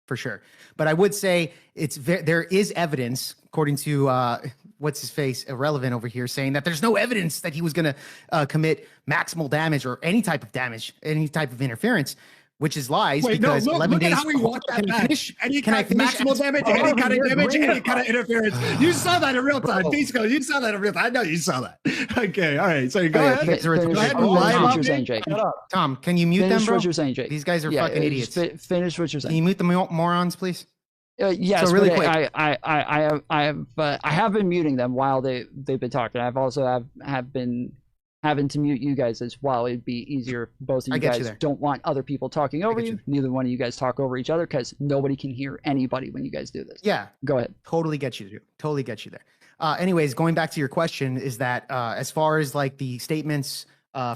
for sure. But I would say there is evidence, according to what's his face, Ahrelavent over here, saying that there's no evidence that he was going to commit maximal damage or any type of damage, any type of interference. Which is lies. Wait, because no, 11 look days. at how we walked that back. Any kind of finish? maximal damage, any kind of damage, any kind of interference. You saw that in real time. Pisco, you saw that in real time. I know you saw that. Okay, all right. So go ahead. Go ahead and lie about Jake. Tom, can you mute them, bro? What you're saying, Jake. These guys are fucking idiots. Finish what you're saying. Can you mute the morons, please? Yes, so really quick. I have been muting them while they've been talking. I've also have been having to mute you guys as well. It'd be easier if both of you guys don't want other people talking over you. Neither one of you guys talk over each other, because nobody can hear anybody when you guys do this. Yeah. Go ahead. Totally get you there. Anyways, going back to your question, is that as far as like the statements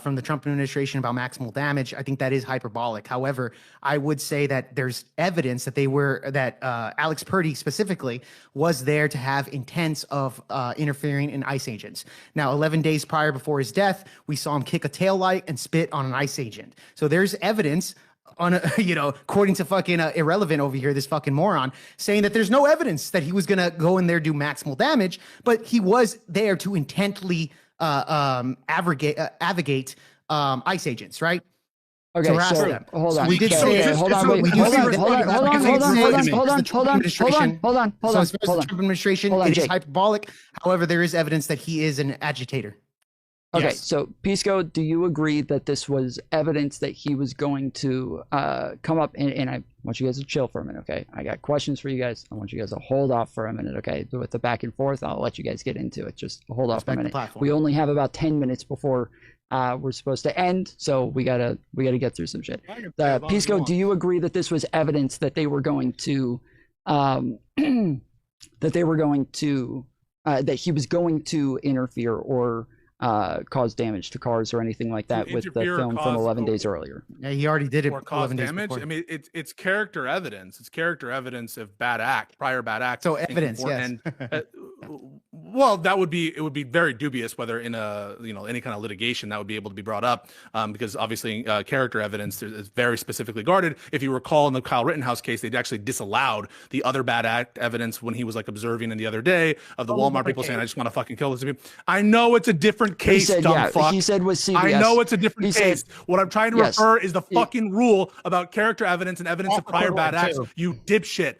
from the Trump administration about maximal damage, I think that is hyperbolic. However, I would say that there's evidence that Alex Purdy specifically was there to have intents of interfering in ICE agents. Now, 11 days prior before his death, we saw him kick a taillight and spit on an ICE agent. So there's evidence on, according to fucking Ahrelavent over here, this fucking moron, saying that there's no evidence that he was going to go in there, do maximal damage, but he was there to intently advocate ICE agents, right? Okay, so hold on. We did say hold on. The Trump administration, it is hyperbolic. However, there is evidence that he is an agitator. Okay, so Pisco, do you agree that this was evidence that he was going to come up, and I want you guys to chill for a minute, okay? I got questions for you guys. I want you guys to hold off for a minute, okay? With the back and forth, I'll let you guys get into it. Just hold off for a minute. We only have about 10 minutes before we're supposed to end, so we gotta get through some shit. Pisco, do you agree that this was evidence that they were going to that he was going to interfere or cause damage to cars or anything like that with the film from 11 days earlier? Yeah, he already did it. Or cause damage. I mean, it's character evidence. It's character evidence of prior bad act. So evidence, yes. And well, it would be very dubious whether in any kind of litigation that would be able to be brought up, because obviously character evidence is very specifically guarded. If you recall in the Kyle Rittenhouse case, they'd actually disallowed the other bad act evidence when he was like observing in the other day of the Walmart people saying, "I just want to fucking kill this people." I know it's a different case, dumb fuck. He said with CBS. I know it's a different case. What I'm trying to refer is the fucking rule about character evidence and evidence of prior bad acts. You dipshit.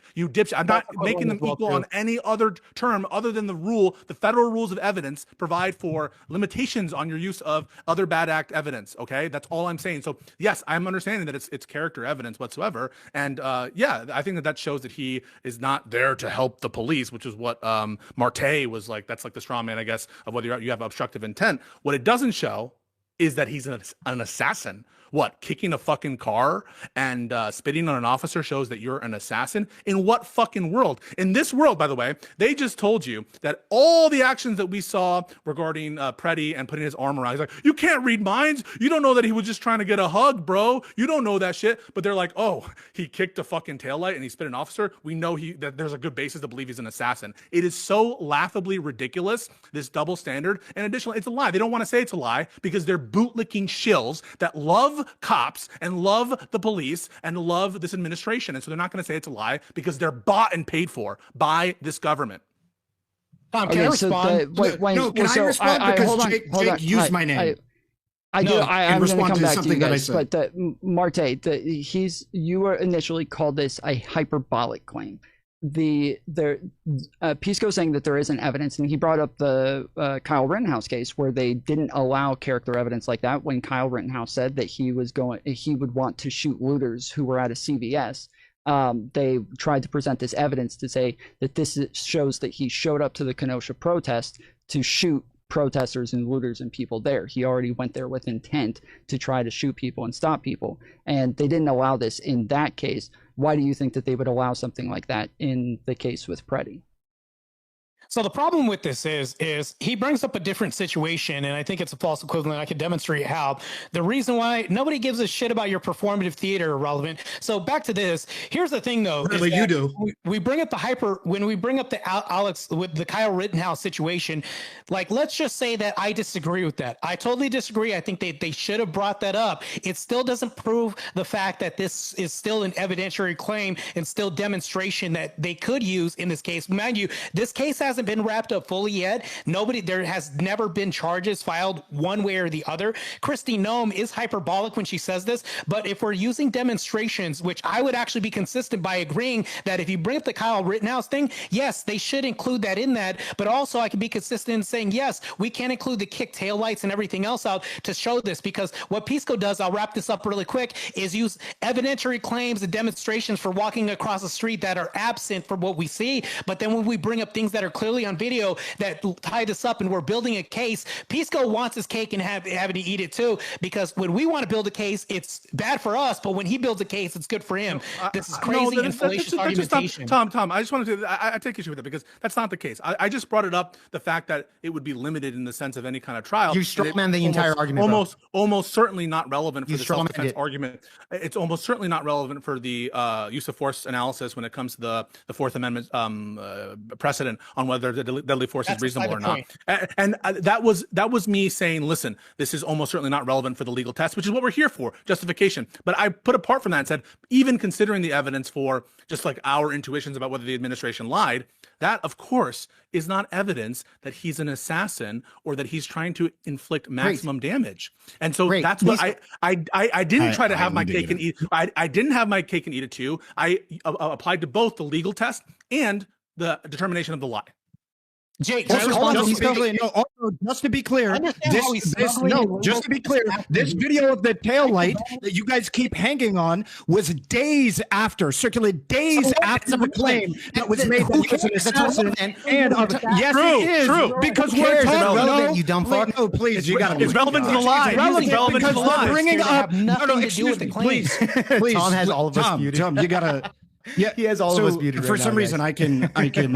I'm not making them equal on any other term other than the rule. The federal rules of evidence provide for limitations on your use of other bad act evidence. Okay, that's all I'm saying. So yes, I'm understanding that it's character evidence whatsoever. And I think that shows that he is not there to help the police, which is what Martae was like. That's like the straw man, I guess, of whether you have obstructive intent. What it doesn't show is that he's an assassin. What, kicking a fucking car and spitting on an officer shows that you're an assassin? In what fucking world? In this world, by the way, they just told you that all the actions that we saw regarding Pretti and putting his arm around, he's like, you can't read minds. You don't know that he was just trying to get a hug, bro. You don't know that shit. But they're like, oh, he kicked a fucking taillight and he spit an officer. We know that there's a good basis to believe he's an assassin. It is so laughably ridiculous, this double standard. And additionally, it's a lie. They don't want to say it's a lie because they're bootlicking shills that love cops and love the police and love this administration. And so they're not going to say it's a lie because they're bought and paid for by this government. Tom, can I respond? Can I respond? Because Jake used my name. I'm going to come back to you guys. But Martae, you were initially called this a hyperbolic claim. Pisco saying that there isn't evidence, and he brought up the Kyle Rittenhouse case where they didn't allow character evidence like that when Kyle Rittenhouse said that he would want to shoot looters who were at a CVS. they tried to present this evidence to say that this shows that he showed up to the Kenosha protest to shoot protesters and looters and people there. He already went there with intent to try to shoot people and stop people. And they didn't allow this in that case. Why do you think that they would allow something like that in the case with Pretti? So the problem with this is he brings up a different situation, and I think it's a false equivalent. I can demonstrate how. The reason why nobody gives a shit about your performative theater, Irrelevant. So back to this. Here's the thing, though. Really, you do. We bring up when we bring up the Alex with the Kyle Rittenhouse situation. Like, let's just say that I disagree with that. I totally disagree. I think they should have brought that up. It still doesn't prove the fact that this is still an evidentiary claim and still demonstration that they could use in this case. Mind you, this case hasn't been wrapped up fully yet. There has never been charges filed one way or the other. Kristi Noem is hyperbolic when she says this, but if we're using demonstrations, which I would actually be consistent by agreeing that if you bring up the Kyle Rittenhouse thing, yes, they should include that in that, but also I can be consistent in saying, yes, we can include the kick taillights and everything else out to show this, because what Pisco does, I'll wrap this up really quick, is use evidentiary claims and demonstrations for walking across the street that are absent from what we see, but then when we bring up things that are clearly on video that tie this up and we're building a case, Pisco wants his cake and having to eat it too, because when we want to build a case, it's bad for us, but when he builds a case, it's good for him. This is crazy and fallacious argumentation. Tom, I just wanted to, I take issue with it because that's not the case. I just brought it up, the fact that it would be limited in the sense of any kind of trial. You strawman the entire argument. Almost certainly not relevant for the self-defense argument. It's almost certainly not relevant for the use of force analysis when it comes to the Fourth Amendment precedent on whether the deadly force is reasonable or not. And that was me saying, listen, this is almost certainly not relevant for the legal test, which is what we're here for, justification. But I put apart from that and said, even considering the evidence for just like our intuitions about whether the administration lied, that of course is not evidence that he's an assassin or that he's trying to inflict maximum damage. And so that's what I didn't try to have my cake and eat. I didn't have my cake and eat it too. I applied to both the legal test and the determination of the lie. Jake, just to be clear, this video of the tail light that you guys keep hanging on was circulated days after the claim that was made that he was an assassin. Yes, it is. True. Because we're talking. You dumb fuck. No, please, you got to. It's relevant to the lie. It's relevant because we're bringing up. No, excuse me, please. Tom has all of us muted. Tom, you gotta. Yeah, he has all of us muted. For some reason, I can. I can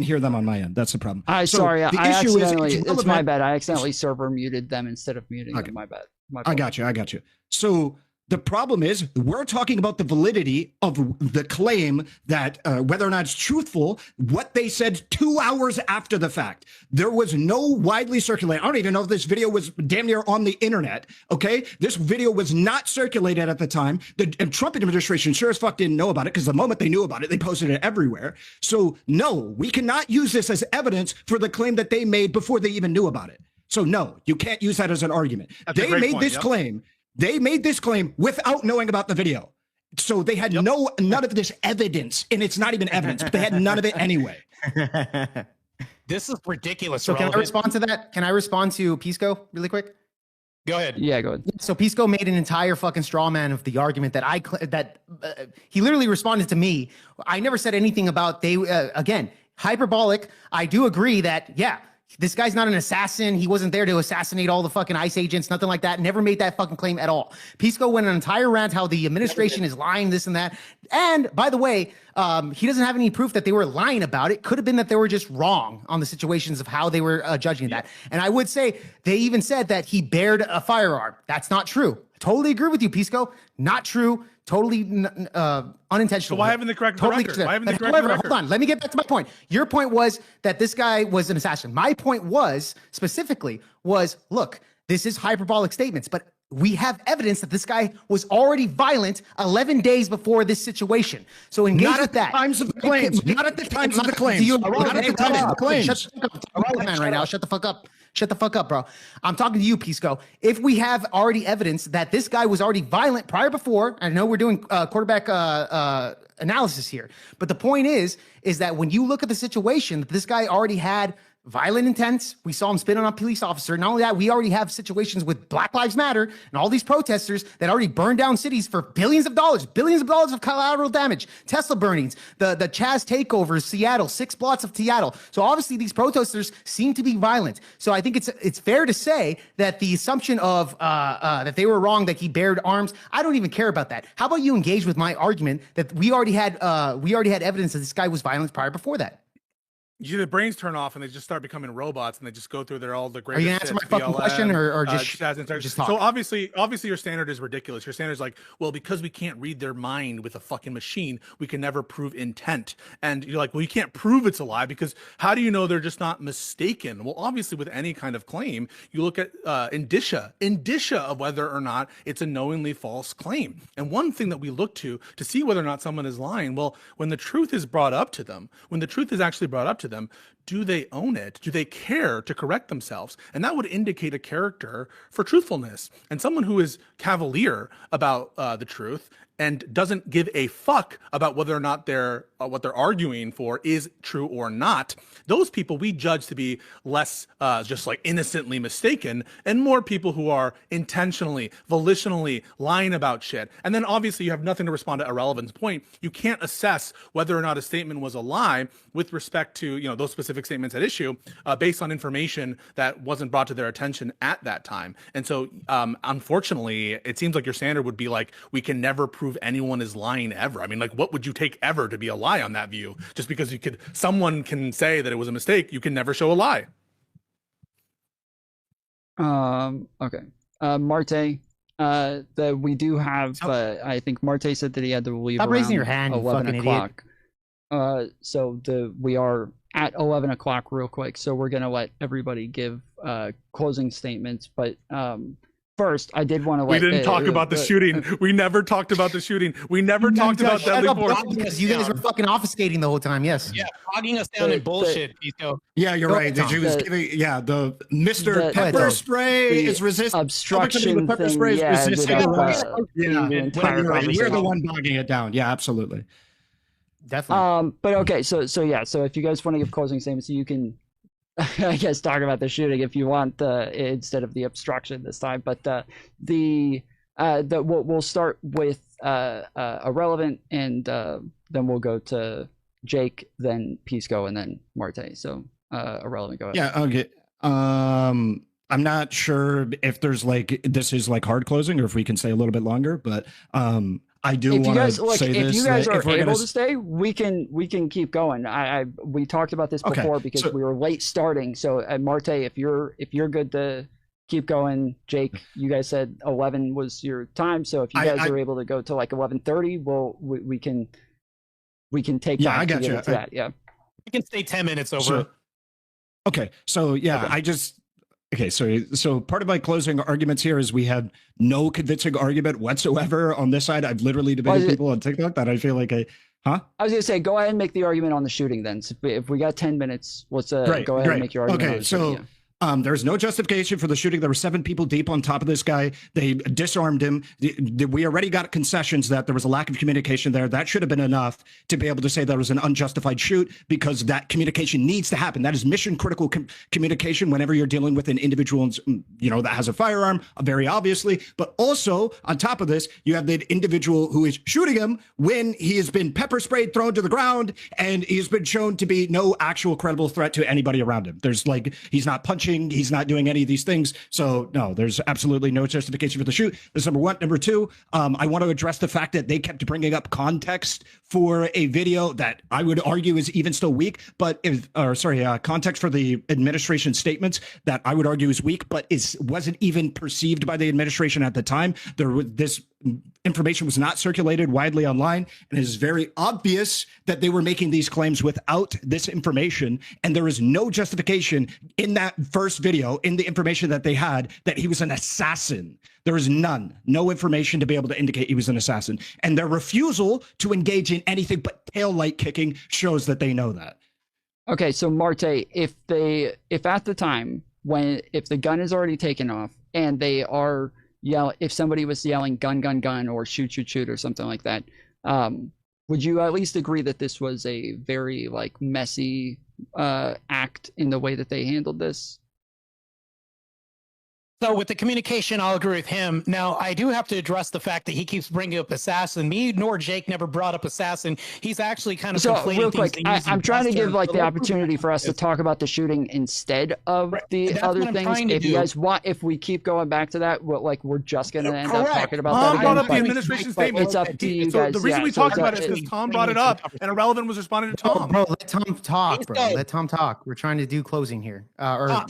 hear them on my end. That's the problem. Sorry, it's my bad. I accidentally server muted them instead of muting them. My bad. I got you. So the problem is we're talking about the validity of the claim that whether or not it's truthful, what they said 2 hours after the fact. There was no widely circulated. I don't even know if this video was damn near on the internet. Okay. This video was not circulated at the time. The Trump administration sure as fuck didn't know about it, because the moment they knew about it, they posted it everywhere. So no, we cannot use this as evidence for the claim that they made before they even knew about it. So no, you can't use that as an argument. They made this claim. They made this claim without knowing about the video. So they had none of this evidence, and it's not even evidence, but they had none of it anyway. This is ridiculous. So can I respond to that? Can I respond to Pisco really quick? Go ahead. Yeah, go ahead. So Pisco made an entire fucking straw man of the argument that he literally responded to me. I never said anything about again, hyperbolic. I do agree that, yeah, this guy's not an assassin. He wasn't there to assassinate all the fucking ICE agents, nothing like that. Never made that fucking claim at all. Pisco went an entire rant how the administration is lying, this and that. And by the way, he doesn't have any proof that they were lying about it. Could have been that they were just wrong on the situations of how they were judging that. And I would say they even said that he bared a firearm. That's not true. Totally agree with you, Pisco. Not true. Totally unintentional. So why haven't they corrected the record? Why haven't they corrected the record? Hold on. Let me get back to my point. Your point was that this guy was an assassin. My point was, specifically, look, this is hyperbolic statements, but we have evidence that this guy was already violent 11 days before this situation. So engage with that. Times of the claims. Not at the times of the claims. Not at the times of the claims. Shut the fuck up, man, right now. Shut the fuck up. Shut the fuck up, bro. I'm talking to you, Pisco. If we have already evidence that this guy was already violent before, I know we're doing quarterback analysis here, but the point is that when you look at the situation, this guy already had violent intents. We saw him spit on a police officer. Not only that, we already have situations with Black Lives Matter and all these protesters that already burned down cities for billions of dollars of collateral damage. Tesla burnings, the Chaz takeovers, Seattle, 6 blocks of Seattle. So obviously these protesters seem to be violent. So I think it's fair to say that the assumption of that they were wrong, that he bared arms, I don't even care about that. How about you engage with my argument that we already had evidence that this guy was violent prior before that? Their brains turn off and they just start becoming robots and they just go through all the great. Are you gonna answer my fucking question or just talk? So obviously your standard is ridiculous. Your standard is like, well, because we can't read their mind with a fucking machine, we can never prove intent. And you're like, well, you can't prove it's a lie because how do you know they're just not mistaken? Well, obviously with any kind of claim, you look at indicia of whether or not it's a knowingly false claim. And one thing that we look to see whether or not someone is lying, well, when the truth is brought up to them, when the truth is actually brought up to them, do they own it? Do they care to correct themselves? And that would indicate a character for truthfulness. And someone who is cavalier about the truth and doesn't give a fuck about whether or not what they're arguing for is true or not, those people we judge to be less just like innocently mistaken, and more people who are intentionally, volitionally lying about shit. And then obviously you have nothing to respond to Ahrelavent's point. You can't assess whether or not a statement was a lie with respect to those specific statements at issue based on information that wasn't brought to their attention at that time. And so unfortunately, it seems like your standard would be like, we can never prove anyone is lying ever. I mean, like, what would you take ever to be a lie on that view? Just because someone can say that it was a mistake, you can never show a lie. Okay. Martae, that we do have, I think Martae said that he had to leave. Stop raising your hand, 11 you o'clock. So we are at 11 o'clock real quick. So we're going to let everybody give closing statements. But first, I did want to let... We didn't talk about the shooting. We never talked about the shooting. We never talked about deadly force. Because you guys were fucking obfuscating the whole time, yes. Yeah, bogging us down in bullshit, Pisco. Yeah, you're right. The Mr. Pepper Spray is resisting. Obstruction pepper thing, spray is yeah, resisting arrest. You're the one bogging it down. Yeah, absolutely. Definitely. But okay, so if you guys want to give closing statements, you can, I guess, talk about the shooting if you want, instead of the obstruction this time. But we'll start with Ahrelavent, and then we'll go to Jake, then Pisco, and then Martae. So Ahrelavent, go ahead. Yeah. Okay. I'm not sure if there's this is hard closing or if we can stay a little bit longer, but I do want to say this. If you guys are able to stay, we can keep going. We talked about this before because we were late starting. So Martae, if you're good to keep going, Jake, you guys said 11 was your time. So if you guys are able to go to 11:30, we can take I got you. That. Yeah, we can stay 10 minutes over. So part of my closing arguments here is we had no convincing argument whatsoever on this side. I've literally debated people on TikTok that I feel like I was gonna say, go ahead and make the argument on the shooting then. So if we got 10 minutes, let's go ahead and make your argument. Okay, so there's no justification for the shooting. There were 7 people deep on top of this guy. They disarmed him. We already got concessions that there was a lack of communication there. That should have been enough to be able to say there was an unjustified shoot, because that communication needs to happen. That is mission critical communication whenever you're dealing with an individual, that has a firearm, very obviously. But also on top of this, you have the individual who is shooting him when he has been pepper sprayed, thrown to the ground, and he's been shown to be no actual credible threat to anybody around him. There's he's not punching. He's not doing any of these things. So no, there's absolutely no justification for the shoot. That's number one. Number two, I want to address the fact that they kept bringing up context for a video that I would argue is even still weak, but context for the administration statements that I would argue is weak, but wasn't even perceived by the administration at the time. This information was not circulated widely online, and it is very obvious that they were making these claims without this information, and there is no justification in that first video, in the information that they had, that he was an assassin. There is no information to be able to indicate he was an assassin, and their refusal to engage in anything but tail light kicking shows that they know that. Okay, so Martae, if at the time if the gun is already taken off and they are if somebody was yelling gun, gun, gun, or shoot, shoot, shoot, or something like that, would you at least agree that this was a very messy act in the way that they handled this. So with the communication, I'll agree with him. Now, I do have to address the fact that he keeps bringing up assassin. Me nor Jake never brought up assassin. He's actually kind of so real quick. I'm trying to give like the opportunity for us to talk about the shooting instead of the other things. If you guys want, if we keep going back to that, we're just going to end up talking about that. Tom brought up the administration statement. It's up to you guys. So the reason we talked about it is because Tom brought it up, and Ahrelavent was responding to Tom. Bro, let Tom talk, bro. Let Tom talk. We're trying to do closing here. No,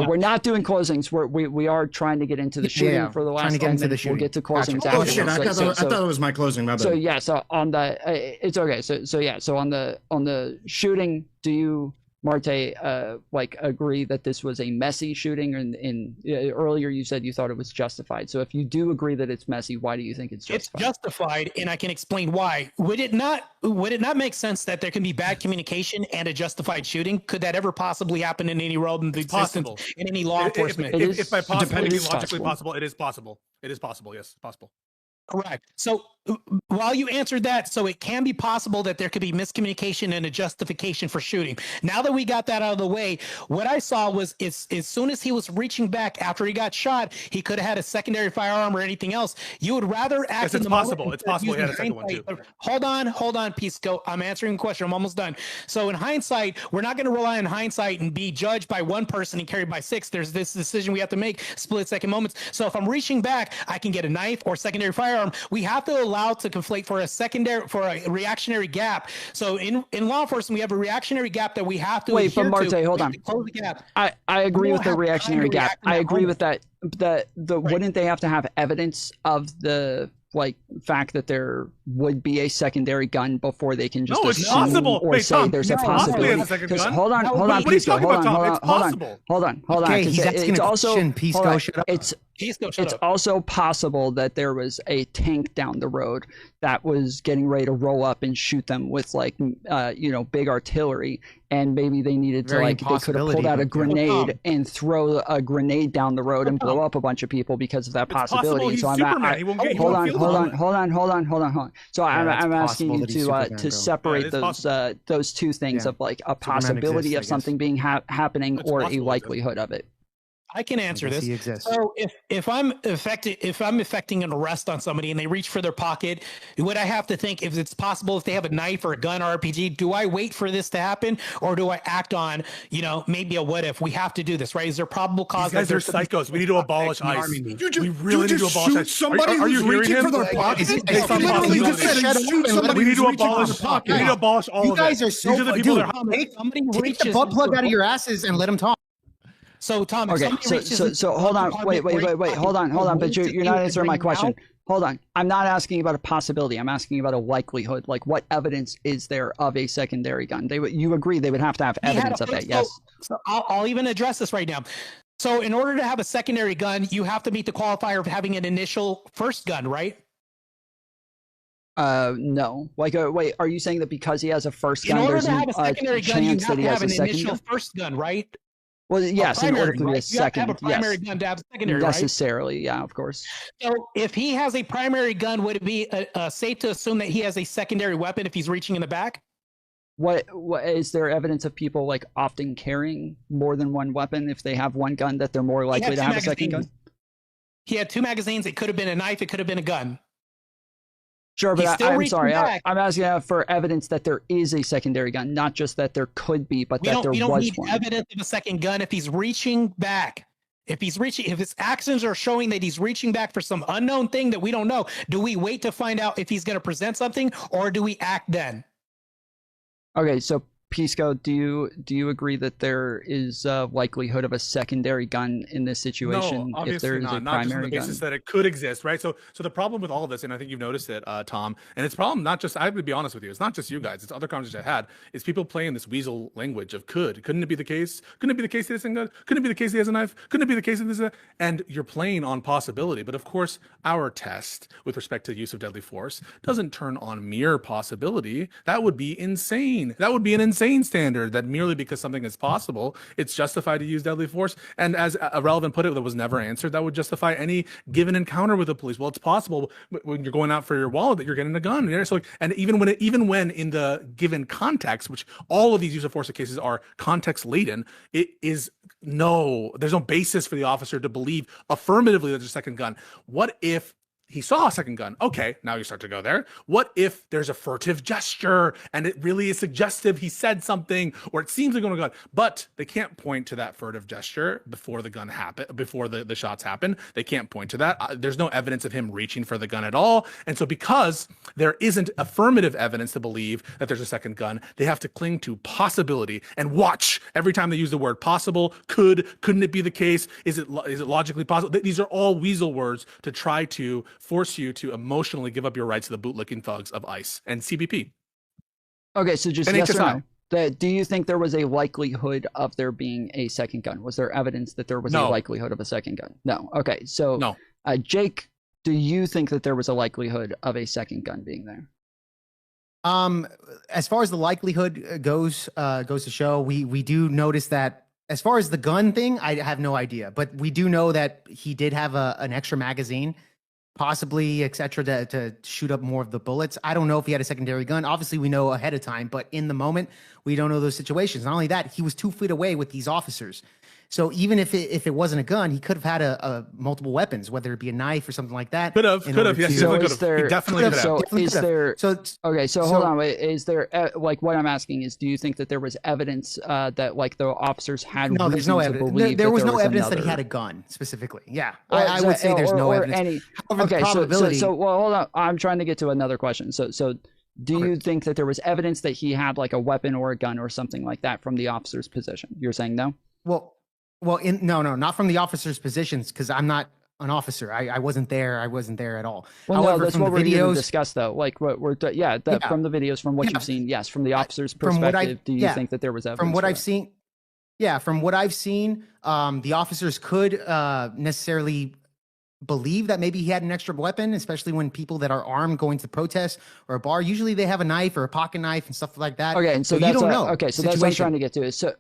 we're not doing closings. We are trying to get into the shooting for the last 10 minutes. We'll get to closings after. Oh shit! I thought it was my closing. My bad. So yeah, so on the it's okay. So on the shooting, do you, Martae, agree that this was a messy shooting? And earlier you said you thought it was justified. So if you do agree that it's messy, why do you think it's justified? It's justified, and I can explain why. Would it not make sense that there can be bad communication and a justified shooting? Could that ever possibly happen in any role in the existence in any law enforcement? If by possible, logically possible, it is possible. It is possible. Yes, possible. Correct. So while you answered that, so it can be possible that there could be miscommunication and a justification for shooting. Now that we got that out of the way, what I saw was as soon as he was reaching back after he got shot, he could have had a secondary firearm or anything else. You would rather act. Yes, it's possible. It's possible he had a second one too. Hold on, Pisco. I'm answering the question. I'm almost done. So in hindsight, we're not going to rely on hindsight and be judged by one person and carried by six. There's this decision we have to make, split second moments. So if I'm reaching back, I can get a knife or secondary firearm. We have to allow to conflate for a reactionary gap. So in law enforcement, we have a reactionary gap that we have to wait. But Martae, hold on. Close the gap. I agree with the reactionary gap. I agree with that. Wouldn't they have to have evidence of the fact that there would be a secondary gun before they can just assume or say there's a possibility? Hold on, Pisco. Hold on. Okay, he's asking a question. Pisco, shut up. It's also possible that there was a tank down the road that was getting ready to roll up and shoot them with big artillery, and maybe they needed to they could have pulled out a grenade and throw a grenade down the road and blow up a bunch of people because of that possibility. So hold on. So I'm asking you to separate those two things of a possibility of something being happening or a likelihood of it. I can answer this. So if I'm effecting an arrest on somebody and they reach for their pocket, would I have to think if it's possible if they have a knife or a gun or RPG, do I wait for this to happen or do I act on, maybe a what if? We have to do this, right? Is there probable cause? These guys are psychos. We need to abolish ICE. We really need to abolish ICE. Somebody are you reaching for their pocket? We need to abolish all of it. You guys are so. Take the butt plug out of your asses and let them talk. So Tom, okay. So hold on. Wait. Hold on. But you're not answering my question. Hold on. I'm not asking about a possibility. I'm asking about a likelihood. What evidence is there of a secondary gun? You agree they would have to have evidence of that? Yes. So I'll even address this right now. So in order to have a secondary gun, you have to meet the qualifier of having an initial first gun, right? No. Wait, are you saying that because he has a first gun, there's a secondary gun, you have to have an initial first gun, right? Well, yes, in order to be a second, you have to have a primary gun to have a secondary, necessarily, yeah, of course. So if he has a primary gun, would it be safe to assume that he has a secondary weapon if he's reaching in the back? What is there evidence of people often carrying more than one weapon if they have one gun that they're more likely to have a second gun? He had two magazines. It could have been a knife. It could have been a gun. Sure, but I'm sorry. I'm asking for evidence that there is a secondary gun, not just that there could be, but that there was one. We don't need evidence of a second gun if he's reaching back. If his actions are showing that he's reaching back for some unknown thing that we don't know, do we wait to find out if he's going to present something, or do we act then? Okay, so Pisco, do you agree that there is a likelihood of a secondary gun in this situation? No, obviously if there is not. A not primary just on the basis that it could exist, right? So the problem with all of this, and I think you've noticed it, Tom, and it's a problem not just, I would be honest with you, it's not just you guys, it's other conversations I had, is people playing this weasel language of could. Couldn't it be the case? Couldn't it be the case that it's a gun? Couldn't it be the case he has a knife? Couldn't it be the case that this is a... And you're playing on possibility. But of course, our test with respect to the use of deadly force doesn't turn on mere possibility. That would be insane. That would be an insane standard that merely because something is possible, it's justified to use deadly force. And as Ahrelavent put it, that was never answered, that would justify any given encounter with the police. Well, it's possible when you're going out for your wallet that you're getting a gun. So, and even when in the given context, which all of these use of force cases are context laden, there's no basis for the officer to believe affirmatively that there's a second gun. What if he saw a second gun? Okay, now you start to go there. What if there's a furtive gesture and it really is suggestive he said something, or it seems like going to gun, but they can't point to that furtive gesture before the gun happened, before the shots happen. They can't point to that. There's no evidence of him reaching for the gun at all. And so because there isn't affirmative evidence to believe that there's a second gun, they have to cling to possibility and watch every time they use the word possible. Couldn't it be the case? Is it logically possible? These are all weasel words to try to force you to emotionally give up your rights to the bootlicking thugs of ICE and CBP. Okay, so just yes or no. Do you think there was a likelihood of there being a second gun? Was there evidence that there was a likelihood of a second gun? No. Okay, so no. Jake, do you think that there was a likelihood of a second gun being there? As far as the likelihood goes to show, we do notice that as far as the gun thing, I have no idea, but we do know that he did have an extra magazine, possibly, etc., to shoot up more of the bullets. I don't know if he had a secondary gun. Obviously, we know ahead of time, but in the moment, we don't know those situations. Not only that, he was 2 feet away with these officers. So even if it wasn't a gun, he could have had a multiple weapons, whether it be a knife or something like that. Could have. Yes, he definitely could have. So is there? Okay, so hold on. Wait, is there like what I'm asking is, do you think that there was evidence that like the officers had? No, there's no evidence. There was no evidence that he had a gun specifically. Yeah, I would say there's no evidence. However, the probability. So well, hold on. I'm trying to get to another question. So. Do you think that there was evidence that he had like a weapon or a gun or something like that from the officer's position? You're saying no? Well, no, not from the officer's positions, because I'm not an officer. I wasn't there. I wasn't there at all. Well, however, no, that's what we're going to discuss, though. Like what we're from the videos, from what you've seen, yes, from the officer's perspective, do you think that there was evidence? From what I've seen, from what I've seen, the officers could necessarily believe that maybe he had an extra weapon, especially when people that are armed going to protest or a bar, usually they have a knife or a pocket knife and stuff like that. Okay, and so that's you don't know. Okay, so that's what I'm trying to get to. So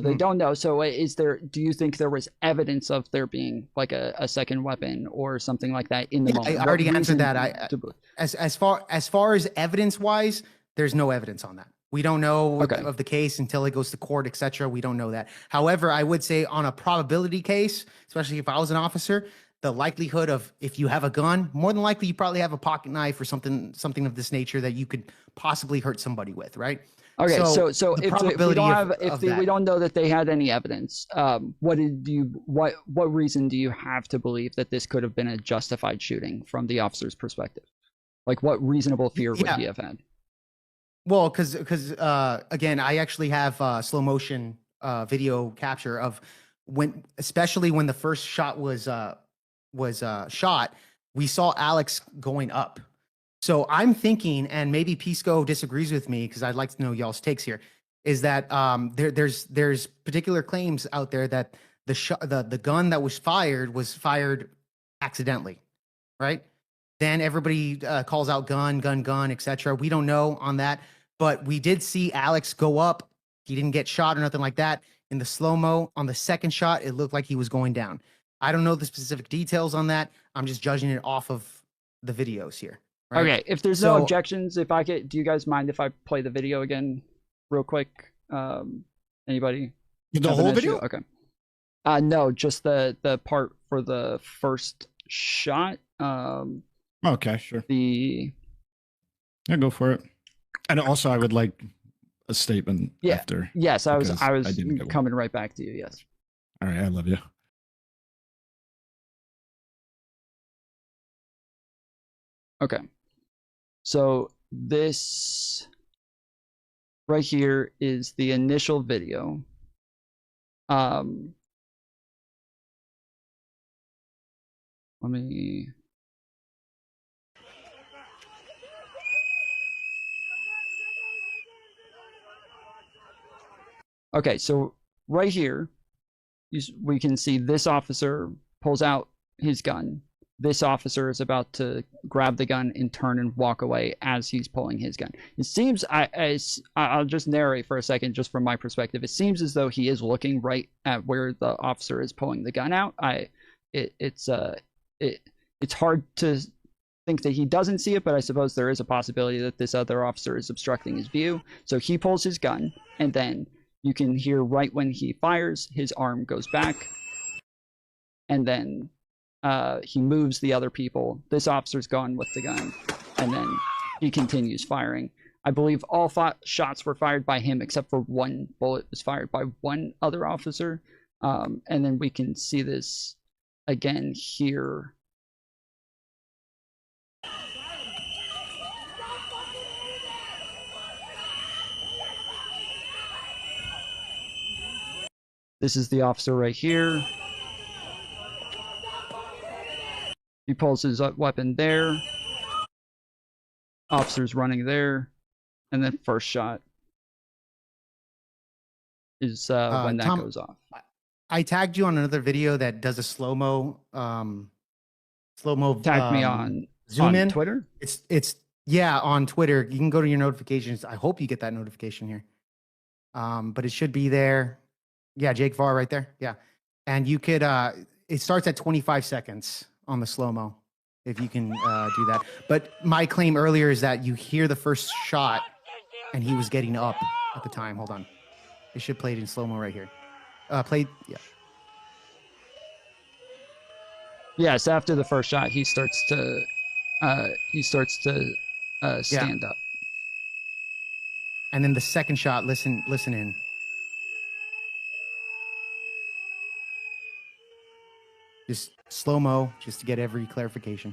they don't know. So do you think there was evidence of there being like a second weapon or something like that in the moment? I already answered that. As far as evidence wise, there's no evidence on that. We don't know of the case until it goes to court, etc. We don't know that. However, I would say on a probability case, especially if I was an officer, the likelihood of, if you have a gun, more than likely you probably have a pocket knife or something of this nature that you could possibly hurt somebody with, right? Okay, so if we don't know that they had any evidence, what reason do you have to believe that this could have been a justified shooting from the officer's perspective? Like, what reasonable fear would he have had? Well, because again, I actually have slow motion video capture of especially when the first shot was shot, we saw Alex going up. So I'm thinking, and maybe Pisco disagrees with me because I'd like to know y'all's takes here, is that there's particular claims out there that the gun that was fired accidentally, right? Then everybody calls out gun, etc. We don't know on that, but we did see Alex go up. He didn't get shot or nothing like that. In the slow-mo, on the second shot, it looked like he was going down. I don't know the specific details on that. I'm just judging it off of the videos here. Right? Okay, if there's no objections, do you guys mind if I play the video again real quick? Anybody? The whole video? Okay. No, just the part for the first shot. Okay, sure. Yeah, go for it. And also, I would like a statement after. Yes, I was coming right back to you. Yes. All right, I love you. Okay, so this right here is the initial video. Let me. Okay, so right here, we can see this officer pulls out his gun. this officer is about to grab the gun and turn and walk away as he's pulling his gun. It seems, I'll just narrate for a second, just from my perspective. It seems as though he is looking right at where the officer is pulling the gun out. It's hard to think that he doesn't see it, but I suppose there is a possibility that this other officer is obstructing his view. So he pulls his gun, and then you can hear right when he fires, his arm goes back, and then he moves the other people. This officer's gone with the gun, and then he continues firing. I believe all shots were fired by him, except for one bullet was fired by one other officer. And then we can see this again here. This is the officer right here. He pulls his weapon there. Officer's running there. And then first shot is when that Tom, goes off. I tagged you on another video that does a slow-mo. Tag me on zoom in Twitter? It's on Twitter. You can go to your notifications. I hope you get that notification here. But it should be there. Yeah, Jake Var right there. Yeah. And you could it starts at 25 seconds on the slow-mo, if you can do that. But my claim earlier is that you hear the first shot and he was getting up at the time. Hold on. It should play it in slow-mo right here. Yeah. Yes, after the first shot, he starts to stand up. And then the second shot, listen in. Just slow-mo, just to get every clarification.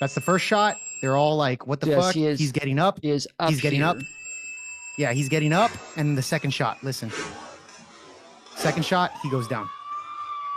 That's the first shot. They're all like, what the fuck? He's getting up. He's getting up. Yeah, he's getting up. And the second shot, listen. Second shot, he goes down.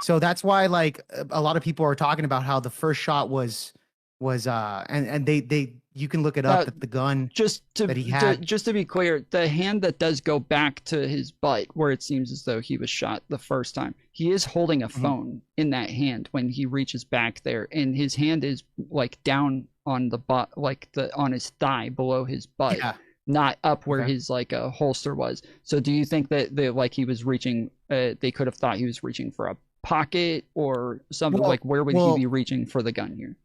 So that's why, like, a lot of people are talking about how the first shot was and they you can look it up, that the gun that he had. Just to be clear, the hand that does go back to his butt, where it seems as though he was shot the first time, he is holding a phone in that hand when he reaches back there, and his hand is like down on the butt, like on his thigh below his butt, not up where his like a holster was. So do you think that like he was reaching? They could have thought he was reaching for a pocket or something. Like where would he be reaching for the gun here?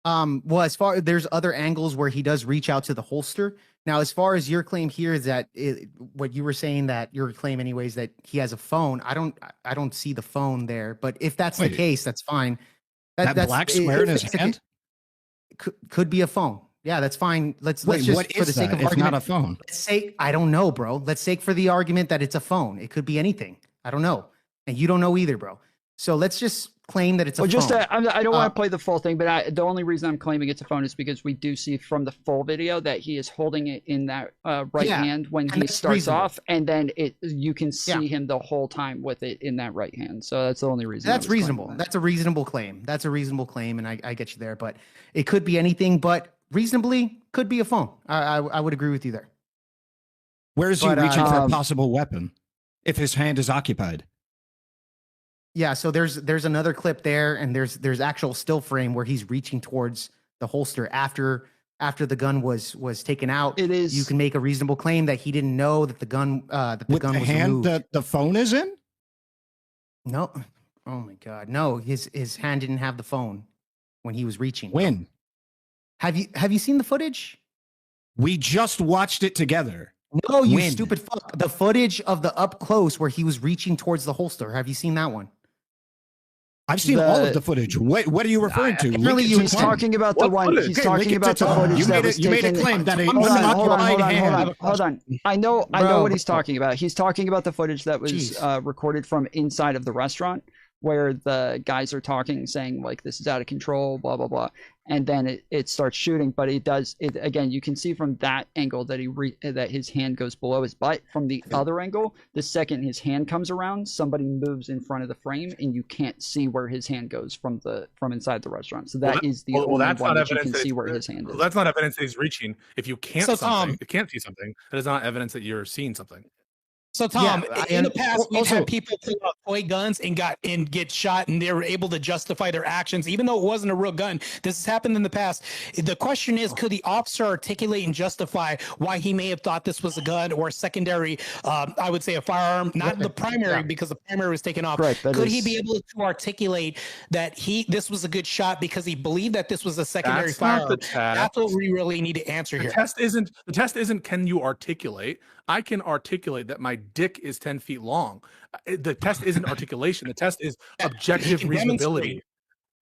Well, there's other angles where he does reach out to the holster. Now, as far as your claim here is that what you were saying, that your claim anyways, that he has a phone. I don't see the phone there, but if that's the case, that's fine. That's black square in his hand could be a phone. Yeah, that's fine. Let's just, what is for the sake of it's argument, not a phone. Let's say, I don't know, bro. Let's say for the argument that it's a phone. It could be anything. I don't know. And you don't know either, bro. So let's just claim that it's a phone. I don't want to play the full thing, but the only reason I'm claiming it's a phone is because we do see from the full video that he is holding it in that right hand when he starts off, and then you can see him the whole time with it in that right hand. So that's the only reason. That's reasonable. That's a reasonable claim. That's a reasonable claim, and I get you there. But it could be anything, but reasonably could be a phone. I would agree with you there. Where is he reaching for a possible weapon if his hand is occupied? Yeah, so there's another clip there, and there's actual still frame where he's reaching towards the holster after the gun was taken out. It is. You can make a reasonable claim that he didn't know that the gun was hand removed. That the phone is in. No, oh my god, no. His hand didn't have the phone when he was reaching. When? Have you seen the footage? We just watched it together. No, you stupid fuck. The footage of the up close where he was reaching towards the holster. Have you seen that one? I've seen all of the footage. What are you referring to? He's talking about the one. He's talking about the footage that was taken. You made a claim that Hold on. I know what he's talking about. He's talking about the footage that was recorded from inside of the restaurant, where the guys are talking, saying like, this is out of control, blah blah blah. and then it starts shooting. But it again. You can see from that angle that that his hand goes below his butt. From the other angle, the second his hand comes around, somebody moves in front of the frame, and you can't see where his hand goes from inside the restaurant. So is the only that's one not that you can evidence see where his hand is. That's not evidence that he's reaching. If you can't can't see something, that is not evidence that you're seeing something. So Tom, in the past, we've had people pull out toy guns and get shot, and they were able to justify their actions, even though it wasn't a real gun. This has happened in the past. The question is, could the officer articulate and justify why he may have thought this was a gun or a secondary, I would say a firearm, not the primary, because the primary was taken off. Right, could he be able to articulate that this was a good shot because he believed that this was a secondary firearm? That's what we really need to answer here. The test isn't can you articulate. I can articulate that my dick is 10 feet long. The test isn't articulation. The test is objective reasonability.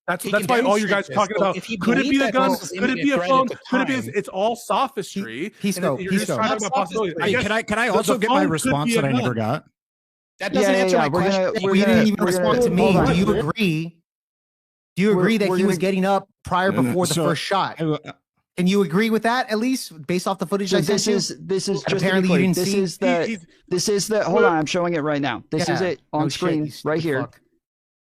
That's why all you guys are talking about. Could it be the gun? Could it be a phone? Could it be? It's all sophistry. Pisco. Can I also get my response that I never got? That doesn't answer my question. You didn't even respond to me. Do you agree? Do you agree that he was getting up before the first shot? Can you agree with that, at least based off the footage? So this is just apparently you didn't see. This is the hold on, I'm showing it right now. This is it on screen right here. Fuck.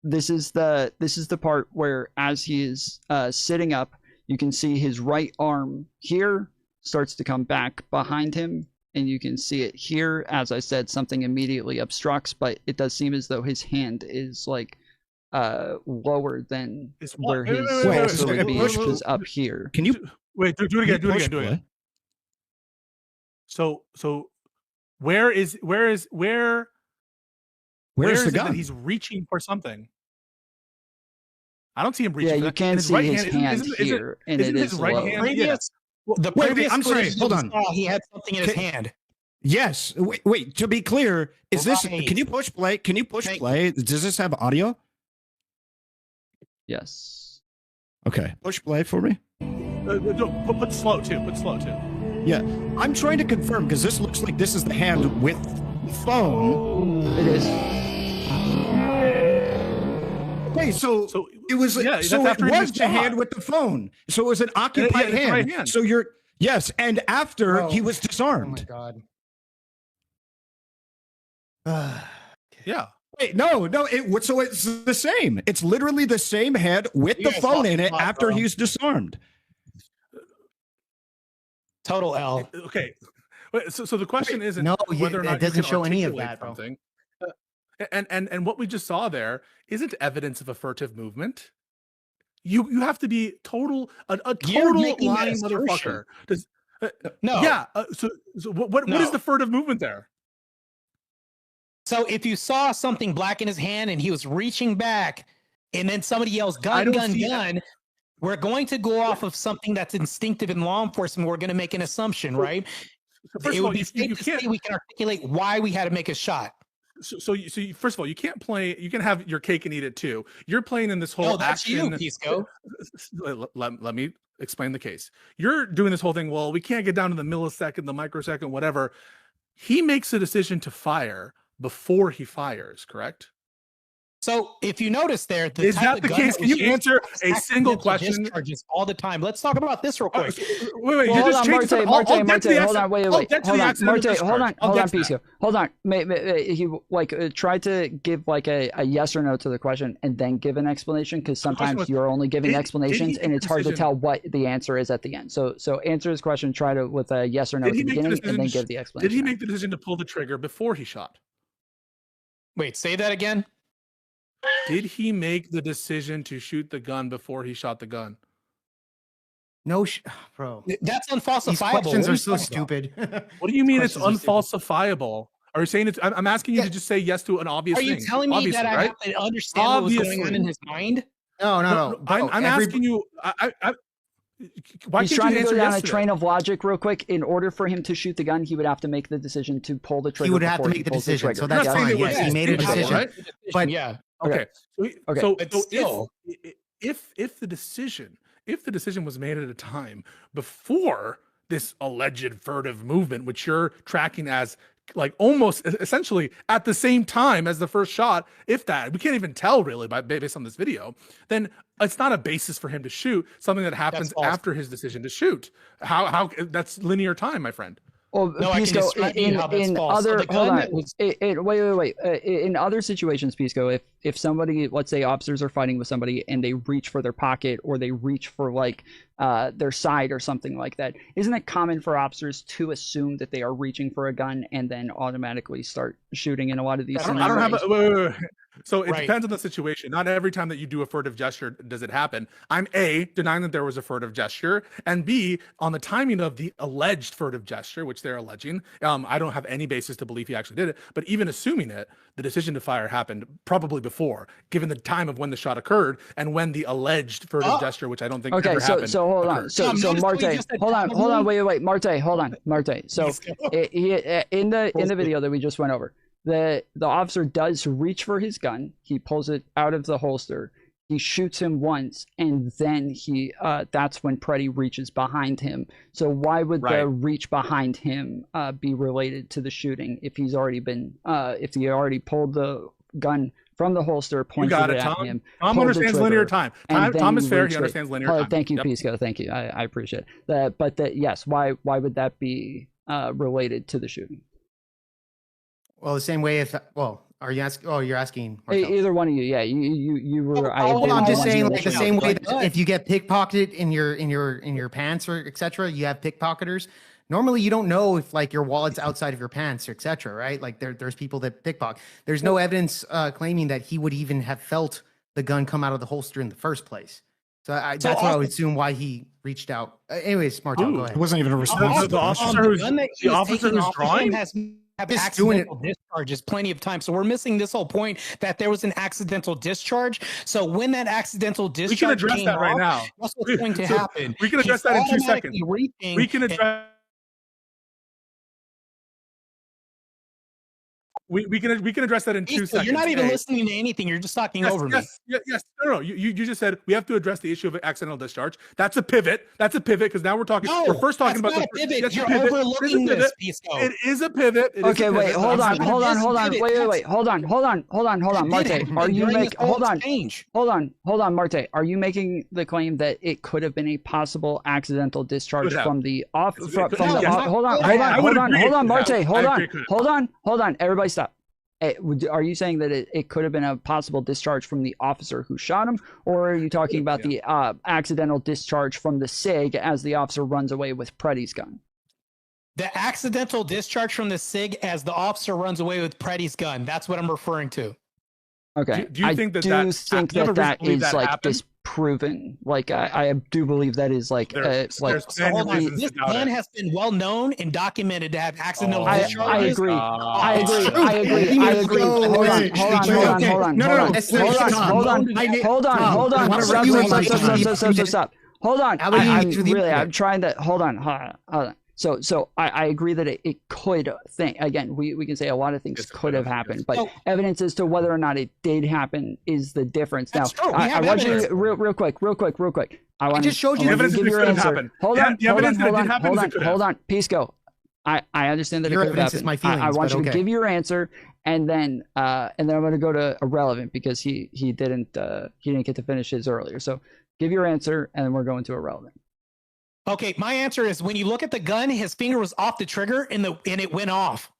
This is the part where as he is sitting up, you can see his right arm here starts to come back behind him, and you can see it here. As I said, something immediately obstructs, but it does seem as though his hand is like lower than where he's supposed to be, which is up here. Can you wait? Do it again. Do it again. So where is the gun? That he's reaching for something. I don't see him reaching. Yeah, you can see his hand here, and it is right low. hand. The previous I'm sorry. Hold on. He had something in his hand. Yes. Wait. To be clear, is this? Can you push play? Can you push play? Does this have audio? Yes. Okay. Push play for me. Put slow too. Yeah. I'm trying to confirm because this looks like this is the hand with the phone. It is. Okay, so it was. Yeah, so it was the hand with the phone. So it was an occupied hand. Right hand. So you're and after he was disarmed. Oh my god. Yeah. Wait, no. So it's the same. It's literally the same head with the phone in it after he's disarmed. Total L. Okay. So the question isn't whether or not it doesn't show any of that, bro. And what we just saw there isn't evidence of a furtive movement. You have to be a total lying motherfucker. No. Yeah. So what is the furtive movement there? So if you saw something black in his hand and he was reaching back, and then somebody yells "gun, gun, gun," we're going to go off of something that's instinctive in law enforcement. We're going to make an assumption, right? So it would be safe to say we can articulate why we had to make a shot. So first of all, you can't play. You can have your cake and eat it too. You're playing in this whole that's action. You, Pisco. Let me explain the case. You're doing this whole thing. Well, we can't get down to the millisecond, the microsecond, whatever. He makes a decision to fire before he fires, correct? So if you notice there, is that the case? Can you answer a single question? Discharges all the time. Let's talk about this real quick. Wait, hold on, Martae, hold on, wait, hold on, Martae, hold on, Pisco, hold on. He tried to give like a yes or no to the question and then give an explanation, because sometimes you're only giving explanations and it's hard to tell what the answer is at the end. So answer his question, try to with a yes or no at the beginning, and then give the explanation. Did he make the decision to pull the trigger before he shot? Wait, say that again. Did he make the decision to shoot the gun before he shot the gun? No, bro. That's unfalsifiable. These questions are so stupid. What do you mean it's unfalsifiable? Are you saying it's? I'm asking you to just say yes to an obvious thing. Are you telling me that I have to understand what was going on in his mind? No. Bro, I'm asking you. Why He's trying to go down a train of logic real quick. In order for him to shoot the gun, he would have to make the decision to pull the trigger. He would have to make the decision. So that's fine. Yes, he made a decision. Right? But yeah. Okay. So if the decision was made at a time before this alleged furtive movement, which you're tracking as like almost essentially at the same time as the first shot, if that, we can't even tell really based on this video, then it's not a basis for him to shoot something that happens after his decision to shoot. How that's linear time, my friend. Well, no, Pisco, in other in other situations, Pisco, if somebody, let's say officers are fighting with somebody and they reach for their pocket or they reach for like their side or something like that, isn't it common for officers to assume that they are reaching for a gun and then automatically start shooting in a lot of these scenarios? I don't have a wait. So it depends on the situation. Not every time that you do a furtive gesture does it happen. I'm A, denying that there was a furtive gesture, and B, on the timing of the alleged furtive gesture, which they're alleging, I don't have any basis to believe he actually did it. But even assuming it, the decision to fire happened probably before, given the time of when the shot occurred and when the alleged furtive gesture, which I don't think ever happened. So hold on. So Martae, hold on, wait, Martae, hold on, Martae. So in the video that we just went over, the officer does reach for his gun. He pulls it out of the holster. He shoots him once, and then that's when Pretti reaches behind him. So why would the reach behind him be related to the shooting if he's already been if he already pulled the gun from the holster, pointed it at him? Tom understands linear time. Tom is fair. He understands linear time. Thank you, Pisco. Thank you. I appreciate that. But yes, why would that be related to the shooting? Well, the same way are you asking? Oh, you're asking. Either one of you. Yeah, you were. I'm just saying, like the same way that if you get pickpocketed in your pants or etc., you have pickpocketers. Normally, you don't know if like your wallet's outside of your pants or etc. Right? Like there's people that pickpocket. There's no evidence claiming that he would even have felt the gun come out of the holster in the first place. So that's what I would assume why he reached out. Anyways, Martae, go ahead. It wasn't even a response. The officer who's drawing has accidental discharges plenty of time. So we're missing this whole point that there was an accidental discharge. So when that accidental discharge, we can address that right now. That's what's going to happen. We can address that in 2 seconds. We can address. We can address that in 2 seconds. You're not even listening to anything. You're just talking over me. Yes. No. You just said we have to address the issue of accidental discharge. That's a pivot. Because now we're talking. No, we're first talking about the pivot. You're overlooking this, Pisco. It is a pivot. Okay, wait. Hold on. Wait. Hold on. Martae, are you making? Hold on, Martae. Are you making the claim that it could have been a possible accidental discharge from the off? Hold on, Martae. Hold on. Everybody stop. Are you saying that it could have been a possible discharge from the officer who shot him, or are you talking about the accidental discharge from the SIG as the officer runs away with Pretti's gun? The accidental discharge from the SIG as the officer runs away with Pretti's gun. That's what I'm referring to. Okay. Do you think that that is like disproven? Like I do believe that is like this gun has been well known and documented to have accidental discharges. I agree. Hold on. Stop. Hold on. I'm trying to hold on. So I agree that it could again, we can say a lot of things could have happened, but evidence as to whether or not it did happen is the difference. Now, I want you to, real quick. I just showed you evidence that give your answer. Hold on, Pisco. I understand that your it could have happened. I want you to give your answer, and then I'm going to go to Ahrelavent because he didn't get to finish his earlier. So give your answer, and then we're going to Ahrelavent. Okay, my answer is when you look at the gun, his finger was off the trigger and it went off.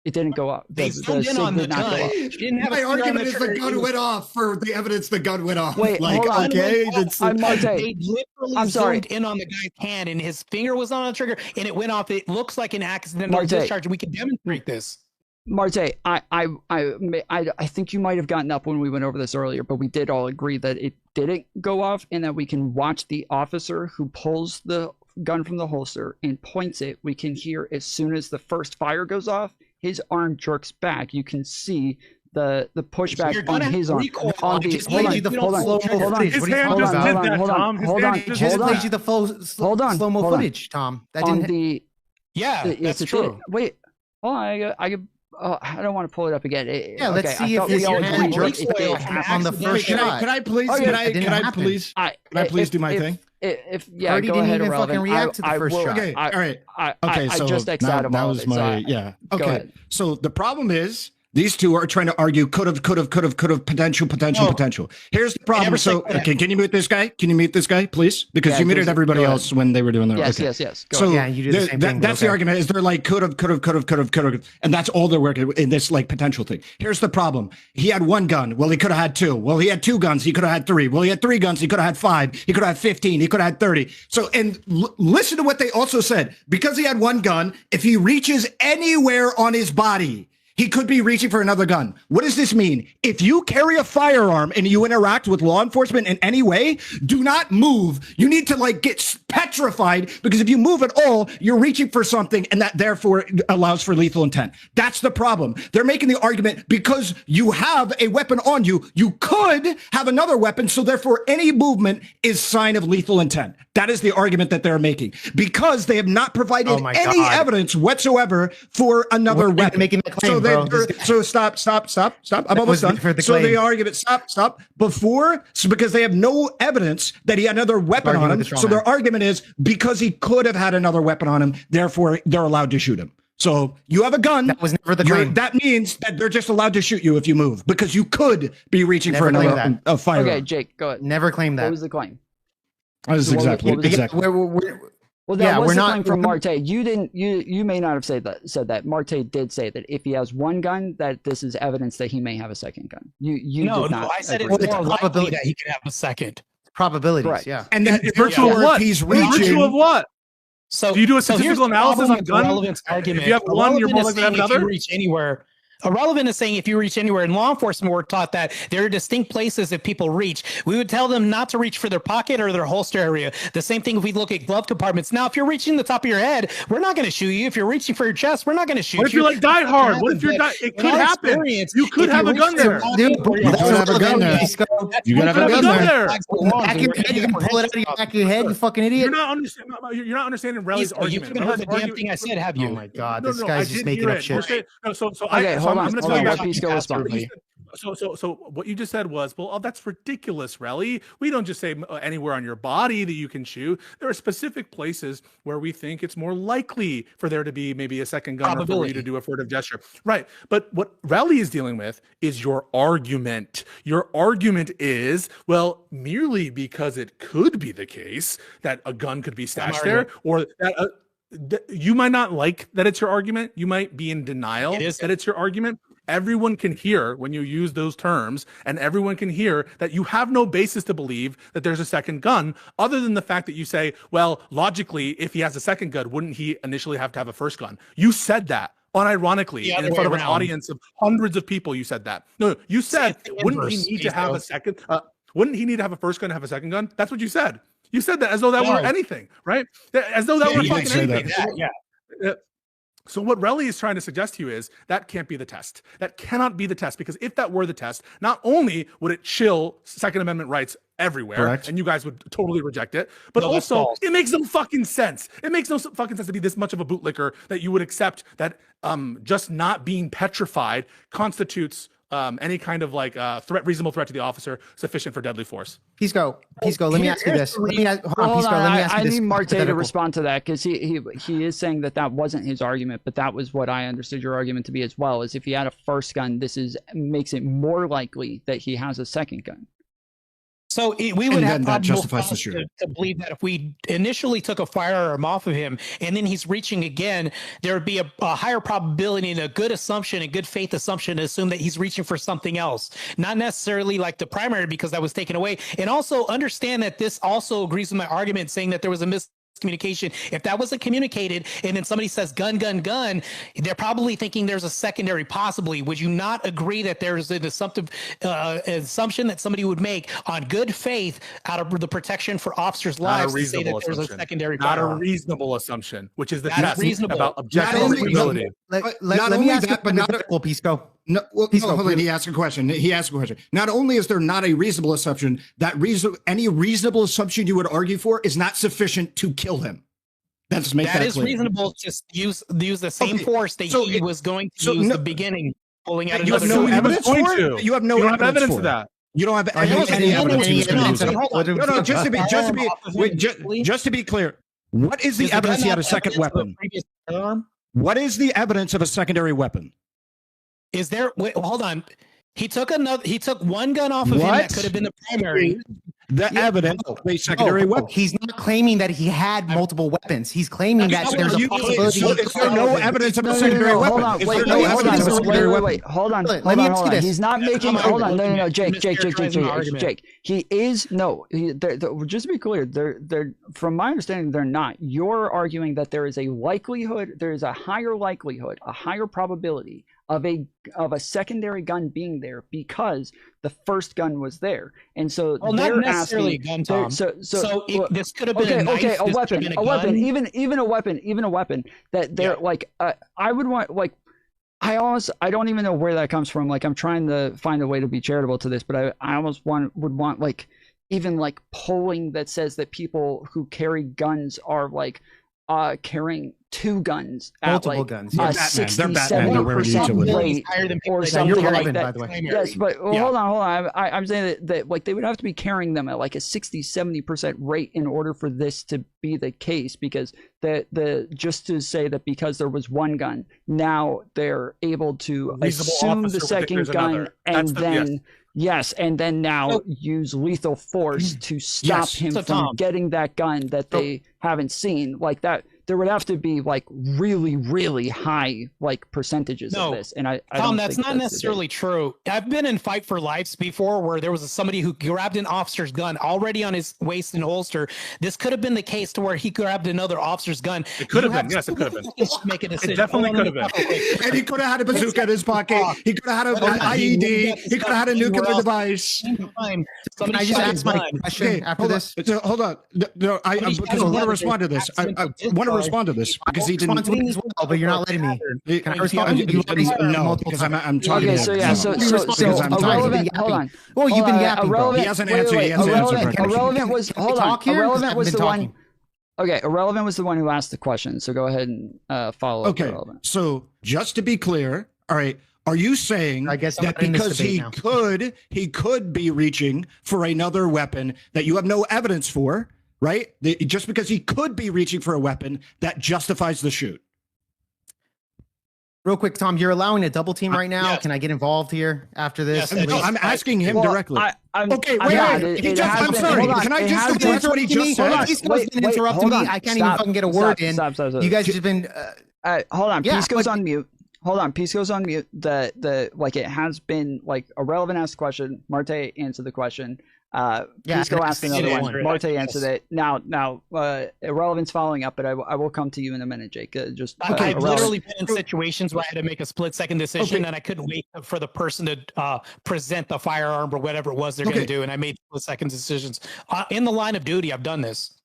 It didn't go off. They zoomed in on the gun. My argument is the gun went off for the evidence the gun went off. Wait, hold on. Okay, they literally zoomed in on the guy's hand and his finger was on the trigger and it went off. It looks like an accidental discharge and we can demonstrate this. Martae, I think you might have gotten up when we went over this earlier, but we did all agree that it didn't go off and that we can watch the officer who pulls the gun from the holster and points it. We can hear as soon as the first fire goes off, his arm jerks back. You can see the pushback on his arm. On the slow-mo footage, Tom. That didn't. That's true. Wait, hold on. I don't want to pull it up again. Let's see if his hand jerks on the first shot. Can I please do my thing? Pretti didn't even fucking react to the first shot. Okay, all right. Okay, so that was my Okay, so the problem is These two are trying to argue could have, potential. Here's the problem. So, okay, can you mute this guy? Can you mute this guy, please? Because you muted everybody else when they were doing their. Yes, okay. yes. So yeah, you do the same thing. That's the argument. Is they're like could have, and that's all they're working in this like potential thing. Here's the problem. He had one gun. Well, he could have had two. Well, he had two guns. He could have had three. Well, he had three guns. He could have had five. He could have had 15. He could have had 30. So, and listen to what they also said. Because he had one gun, if he reaches anywhere on his body, he could be reaching for another gun. What does this mean? If you carry a firearm and you interact with law enforcement in any way, do not move. You need to like get petrified, because if you move at all, you're reaching for something, and that therefore allows for lethal intent. That's the problem. They're making the argument because you have a weapon on you, you could have another weapon, so therefore any movement is sign of lethal intent. That is the argument that they're making, because they have not provided any evidence whatsoever for another weapon. Making the claim, so stop. I'm almost done. So the argument, stop. Before, because they have no evidence that he had another weapon on him. So their argument is because he could have had another weapon on him, therefore they're allowed to shoot him. So you have a gun. That was never the claim. That means that they're just allowed to shoot you if you move, because you could be reaching for another firearm. Okay, Jake, go ahead. Never claimed that. What was the claim? That was exactly. Well, that was coming from Martae. You didn't. You may not have said that. Martae did say that if he has one gun, that this is evidence that he may have a second gun. You no, did not. I said it's more likely that he could have a second. Probabilities, right. yeah. And then virtual of what? He's reaching. Virtual of what? So do you do a statistical analysis on gun? Argument. If you have one, you're more likely to have another. If you reach anywhere. Irrelevant is saying if you reach anywhere. In law enforcement, we're taught that there are distinct places that people reach. We would tell them not to reach for their pocket or their holster area. The same thing if we look at glove compartments. Now, if you're reaching the top of your head, we're not going to shoot you. If you're reaching for your chest, we're not going to shoot you. What if you're like Die Hard? What if you're it could happen? You could have a gun there. Dude, you could have a gun there. You could have a gun there. Back of your head, you can pull it out of your back of your head, you fucking idiot. You're not understanding Rayless' argument. You haven't heard the damn thing I said, have you? Oh my god, this guy's just making up shit. Okay, hold on. I'm going to tell you So what you just said was, well, that's ridiculous, Relly. We don't just say anywhere on your body that you can shoot. There are specific places where we think it's more likely for there to be maybe a second gun or for you to do a furtive gesture. Right. But what Relly is dealing with is your argument. Your argument is, well, merely because it could be the case that a gun could be stashed there, or that you might not like that it's your argument. You might be in denial that it's your argument. Everyone can hear when you use those terms, and everyone can hear that you have no basis to believe that there's a second gun, other than the fact that you say, well, logically, if he has a second gun, wouldn't he initially have to have a first gun? You said that unironically in front of an audience of hundreds of people. You said that. No, you said, wouldn't he need to have a second? Wouldn't he need to have a first gun to have a second gun? That's what you said. You said that as though that were anything, right? As though that were fucking anything. Yeah. So what Relly is trying to suggest to you is that can't be the test. That cannot be the test, because if that were the test, not only would it chill Second Amendment rights everywhere, and you guys would totally reject it, but also it makes no fucking sense. It makes no fucking sense to be this much of a bootlicker that you would accept that just not being petrified constitutes any kind of like reasonable threat to the officer sufficient for deadly force. Pisco, let me ask you this. Let me ask you I this. need Martae to respond to that, because he is saying that wasn't his argument, but that was what I understood your argument to be as well. Is if he had a first gun, makes it more likely that he has a second gun. So we would have that justifies the shooting. To believe that if we initially took a firearm off of him and then he's reaching again, there would be a higher probability and a good assumption, a good faith assumption to assume that he's reaching for something else, not necessarily like the primary, because that was taken away. And also understand that this also agrees with my argument saying that there was a miscommunication. If that wasn't communicated and then somebody says gun, they're probably thinking there's a secondary possibly. Would you not agree that there's an assumption that somebody would make on good faith out of the protection for officers' lives to say that there's a secondary firearm? Not a reasonable assumption, which is the test about objective reasonability. Let me ask that, but not a Pisco. No, hold on. He asked a question. Not only is there not a reasonable assumption, any reasonable assumption you would argue for is not sufficient to kill him. That is clear. Reasonable. Just use the same force that he was going to use the beginning, pulling out another. You have no evidence for it. You have no evidence for that. You don't have any evidence. No. Just to be clear, what is the evidence he had a second weapon? What is the evidence of a secondary weapon? Is there? Wait, hold on. He took one gun off of him that could have been the primary. The evidence of a secondary weapon. He's not claiming that he had multiple weapons. He's claiming that there's a possibility. Is there no evidence of a secondary weapon? Hold on, wait. Hold on. Let me ask you this. He's not making. Hold on. No. Jake. He is no. Just to be clear, they're from my understanding, they're not. You're arguing that there is a likelihood, there is a higher likelihood, a higher probability of a secondary gun being there because the first gun was there, and so not necessarily a gun, Tom. So this could have been a weapon, even a weapon that they're like. I would want like. I don't even know where that comes from. Like I'm trying to find a way to be charitable to this, but I almost would want like even like polling that says that people who carry guns are like carrying two guns at multiple like guns. 60-70% rate or something like that. By the way. Yes, but hold on. I'm saying that like they would have to be carrying them at like a 60-70% rate in order for this to be the case, because the just to say that because there was one gun, now they're able to assume the second gun and then and then now use lethal force to stop him from getting that gun that they haven't seen. Like that, there would have to be like really, really high like percentages of this. And I Tom, don't that's think not necessarily true. I've been in Fight for Lives before where there was somebody who grabbed an officer's gun already on his waist and holster. This could have been the case to where he grabbed another officer's gun. It could have been. Yes, it could have been. Make a decision. It definitely could have been. And he could have had a bazooka in his pocket. He could have had an IED. He could have had a nuclear device. Can I just ask my question after this? Hold on. No, because I want to respond to this. I want to respond to this because he didn't. To me as well, but you're not letting me. Can I respond? No, because I'm talking. Okay, so irrelevant. Hold on. Well, you've been yapping. He hasn't answered. Irrelevant was Irrelevant was the one. talking. Okay, Irrelevant was the one who asked the question. So go ahead and follow up. Okay, Irrelevant. so just to be clear, all right. Are you saying I guess that because he could be reaching for another weapon that you have no evidence for, right? Just because he could be reaching for a weapon that justifies the shoot? Real quick, Tom, you're allowing a double team right now. Yes. Can I get involved here after this? Yes, no, I'm asking him directly. Okay, wait. I'm sorry. Can I just address what he just said? Pisco's been interrupting me. I can't even fucking get a word in. You guys have been. Hold on. Pisco's on mute. Hold on, Pisco's on mute. Like it has been like Irrelevant asked the question, Martae answered the question. Pisco asked another one. Martae answered it. Now, Irrelevant's following up, but I will come to you in a minute, Jake. I've literally been in situations where I had to make a split-second decision, and I couldn't wait for the person to present the firearm or whatever it was they're going to do, and I made split-second decisions. In the line of duty, I've done this.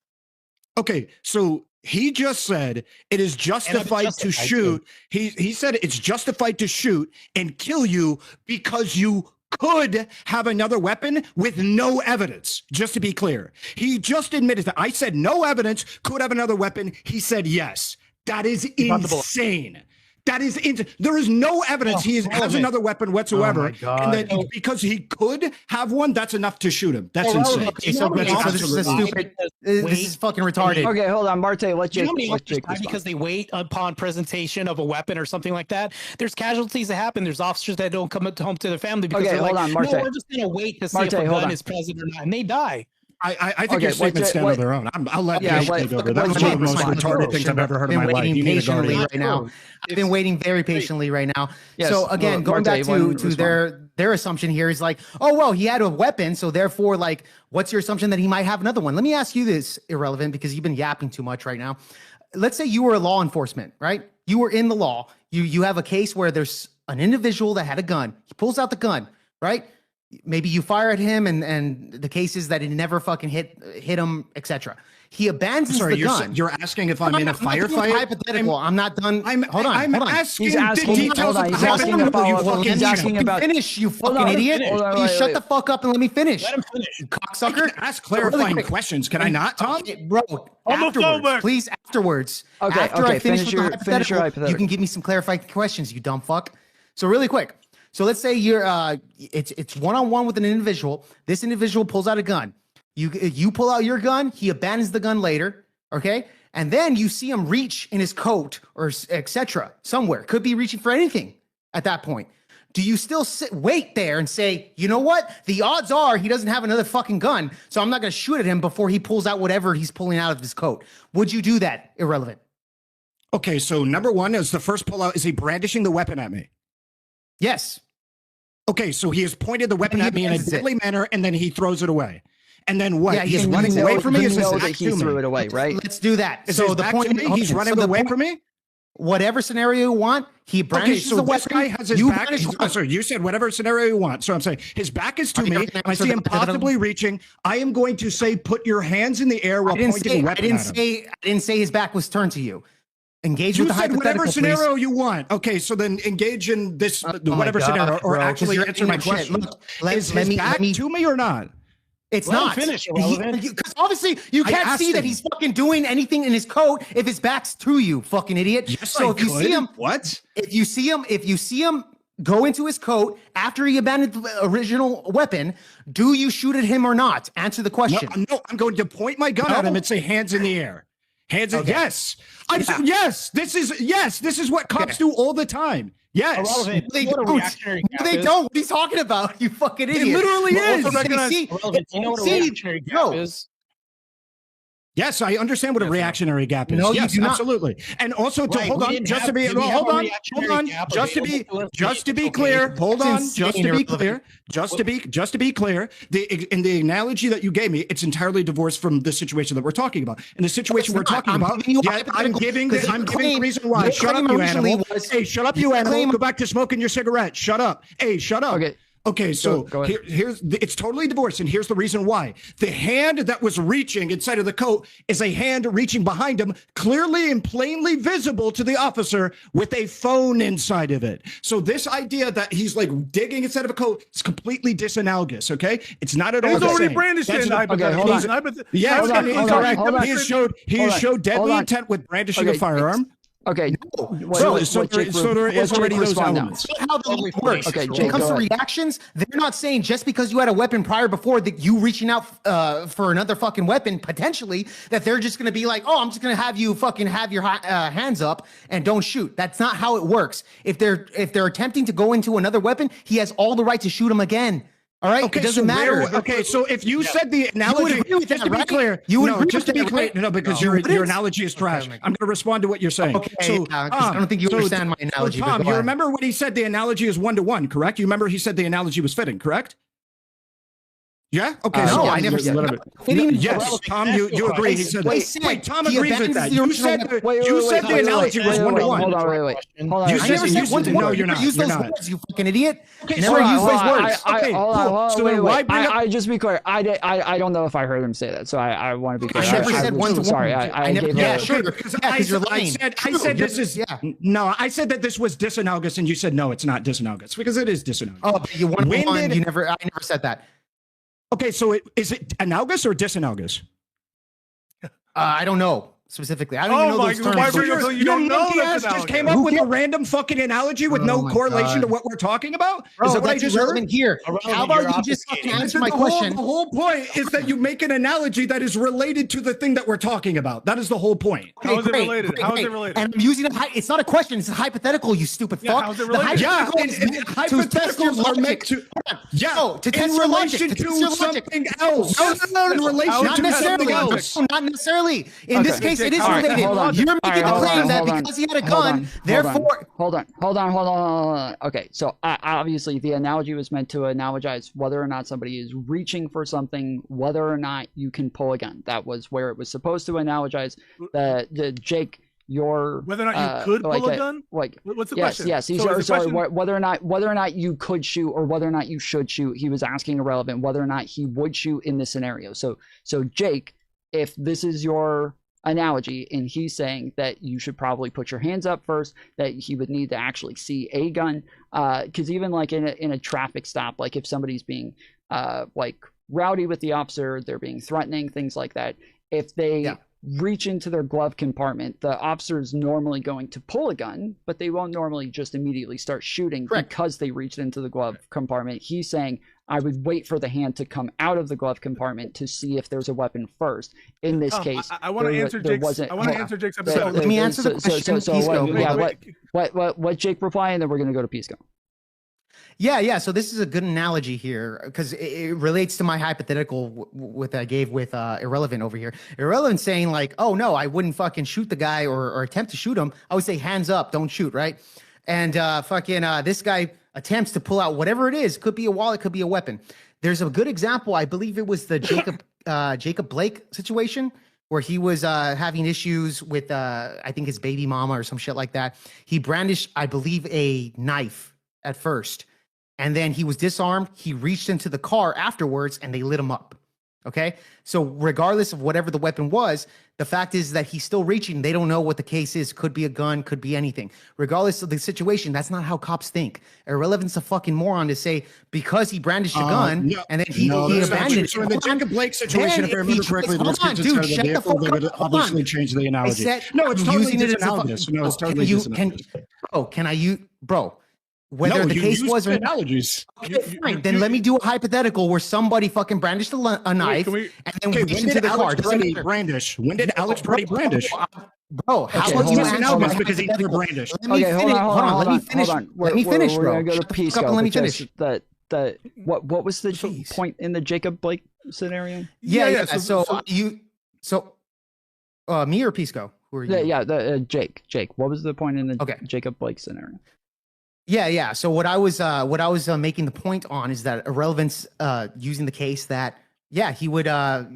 Okay, so he just said it is justified to shoot. He said it's justified to shoot and kill you because you could have another weapon with no evidence. Just to be clear, he just admitted that. I said no evidence, could have another weapon. He said yes. That is insane. That is there is no evidence he has another weapon whatsoever. And that because he could have one, that's enough to shoot him. That's insane. Okay, so this is stupid. This is fucking retarded. Okay, hold on, Martae. Let Jake. Because they wait upon presentation of a weapon or something like that. There's casualties that happen. There's officers that don't come home to their family because they're like, no, we're just gonna wait to see if a gun is present or not, and they die. I think your statements stand on their own. I'll let you take over. That was one of the most retarded things I've ever heard in my life. You need a guardian right now. I've been waiting very patiently right now. Yes. So again, going back to their assumption here is like, oh well, he had a weapon, so therefore, like, what's your assumption that he might have another one? Let me ask you this, Irrelevant, because you've been yapping too much right now. Let's say you were a law enforcement, right? You were in the law. You have a case where there's an individual that had a gun. He pulls out the gun, right? Maybe you fire at him, and the case is that it never fucking hit him, etc. He abandons the gun. You're asking if I'm in a firefight? Hypothetical. I'm not done. Hold on. I'm asking the details of hypothetical. He's asking about. Finish, you fucking idiot. Please shut the fuck up and let me finish. Let him finish. You cocksucker. Ask clarifying questions. Can I not, Tom? Bro, afterwards. Please, afterwards. Okay, after I finish your hypothetical, you can give me some clarifying questions, you dumb fuck. So really quick. So let's say you're it's one-on-one with an individual. This individual pulls out a gun. You pull out your gun, he abandons the gun later, okay? And then you see him reach in his coat or etc. somewhere. Could be reaching for anything at that point. do you still wait there and say, you know what? The odds are he doesn't have another fucking gun, so I'm not going to shoot at him before he pulls out whatever he's pulling out of his coat. Would you do that, Irrelevant? Okay, so number one is the first pullout. Is he brandishing the weapon at me? Yes. Okay, so he has pointed the weapon at me in a deadly manner, and then he throws it away. And then what? Yeah, he's running away from me? Is his back he threw it away, right? Let's do that. So the point he's running away from me? Whatever scenario you want, he brandishes the weapon. This guy has his back. Sorry, you said whatever scenario you want. So I'm saying his back is to me. I see him possibly reaching. I am going to say, put your hands in the air while pointing the weapon at him. I didn't say his back was turned to you. Engage with the hypothetical, whatever scenario you want. Okay, so then engage in this whatever scenario, or actually answer my question. Is his back to me or not? It's not. Because obviously you can't see that he's fucking doing anything in his coat if his back's to you, fucking idiot. Yes, so if you see him, what? If you see him go into his coat after he abandoned the original weapon, do you shoot at him or not? Answer the question. No, I'm going to point my gun at him and say hands in the air. Hands in yes. Yes. This is what cops do all the time. Yes. They don't. They don't. What are you talking about? You fucking idiot. It literally is. You know what a reactionary gap is? Yes, I understand what a reactionary gap is. No, yes, you do not. Absolutely. And also to hold on, just to be clear, in the analogy that you gave me, it's entirely divorced from the situation that we're talking about. In the situation we're talking about, I'm giving the reason why. Shut up, you animal. Hey, shut up, you animal. Go back to smoking your cigarette. Shut up. Hey, shut up. Okay, so here's it's totally divorced, and here's the reason why. The hand that was reaching inside of the coat is a hand reaching behind him, clearly and plainly visible to the officer with a phone inside of it. So this idea that he's like digging inside of a coat is completely disanalogous, okay? It's not at all the same. He's already brandished it. He has showed deadly intent with brandishing a firearm. Okay. So there is already those elements. How the works. Okay, Jake, when it comes to reactions, they're not saying just because you had a weapon prior before that you reaching out for another fucking weapon potentially that they're just going to be like, oh, I'm just going to have you fucking have your hands up and don't shoot. That's not how it works. If they're attempting to go into another weapon, he has all the right to shoot him again. All right, okay, it doesn't matter. Okay, so if you said the analogy, just to be clear, your analogy is trash. I'm going to respond to what you're saying. Okay, so I don't think you understand my analogy. So Tom, you remember when he said the analogy is 1-to-1, correct? You remember he said the analogy was fitting, correct? Yeah. Okay. No, I never said that. Yes, Tom, you agree. He said. Wait, Tom agrees with that. You said the analogy was 1-to-1. Hold on. You said no, you're not. Use those words, you fucking idiot. Okay, never use those words. Okay, cool. So then why bring up? I just be clear. I don't know if I heard him say that, so I want to be clear. I never said 1-to-1. Sorry, I never. Yeah, sure. Because you're lying. I said this is no. I said that this was disanalogous, and you said no, it's not disanalogous because it is disanalogous. Oh, but you 1-to-1. You never. I never said that. Okay, so is it analogous or disanalogous? I don't know specifically. I don't even know those terms. You don't know just came up with a random fucking analogy with no correlation to what we're talking about? Bro, is that what I just heard? Here. How about you just fucking answer my question? The whole point is that you make an analogy that is related to the thing that we're talking about. That is the whole point. How is it related? How is it related? And I'm using it's not a question. It's a hypothetical, you stupid fuck. How is it related? Hypotheticals are meant to... Yeah, to test your logic. To something else. No. In relation to something else. Not necessarily. In this case, it is related. You're making the claim that because he had a gun, therefore... Hold on. Okay, so obviously the analogy was meant to analogize whether or not somebody is reaching for something, whether or not you can pull a gun. That was where it was supposed to analogize. The Jake, your whether or not you could pull a gun. Like, what's the question? Yes. Sorry, whether or not you could shoot or whether or not you should shoot. He was asking Ahrelavent whether or not he would shoot in this scenario. So Jake, if this is your analogy and he's saying that you should probably put your hands up first, that he would need to actually see a gun, because even like in a traffic stop, like if somebody's being like rowdy with the officer, they're being threatening, things like that, if they reach into their glove compartment, the officer is normally going to pull a gun, but they won't normally just immediately start shooting because they reached into the glove compartment. He's saying, I would wait for the hand to come out of the glove compartment to see if there's a weapon first. In this case, I want to answer Jake's. I want to answer Jake's episode. Let me answer the question. What Jake reply, and then we're going to go to Pisco. Yeah. So this is a good analogy here because it relates to my hypothetical with I gave with Irrelevant over here. Irrelevant saying like, oh no, I wouldn't fucking shoot the guy or attempt to shoot him. I would say hands up, don't shoot, right? And this guy attempts to pull out whatever it is. Could be a wallet, could be a weapon. There's a good example. I believe it was the Jacob Blake situation where he was having issues with I think his baby mama or some shit like that. He brandished, I believe, a knife at first. And then he was disarmed. He reached into the car afterwards and they lit him up. Okay. So regardless of whatever the weapon was, the fact is that he's still reaching. They don't know what the case is. Could be a gun, could be anything. Regardless of the situation, that's not how cops think. Irrelevant's a fucking moron to say because he brandished a gun and then he abandoned it. So in the Jacob Blake situation, if I remember correctly, the vehicle, they would obviously change the analogy. No, it's totally disanalogous. No, it's totally disanalogous. Bro, whether the case was or analogies. Okay, fine. Then let me do a hypothetical where somebody fucking brandished a knife and then reached into the car. When did Alex Pretti brandish? Bro, how was you analogous because he never brandished? Hold on. Let me finish, bro. We're gonna go to Pisco. Let me finish. What was the point in the Jacob Blake scenario? Yeah. So me or Pisco? Who are you? Jake. What was the point in the Jacob Blake scenario? Yeah. So what I was making the point on is that Irrelevant's using the case that he would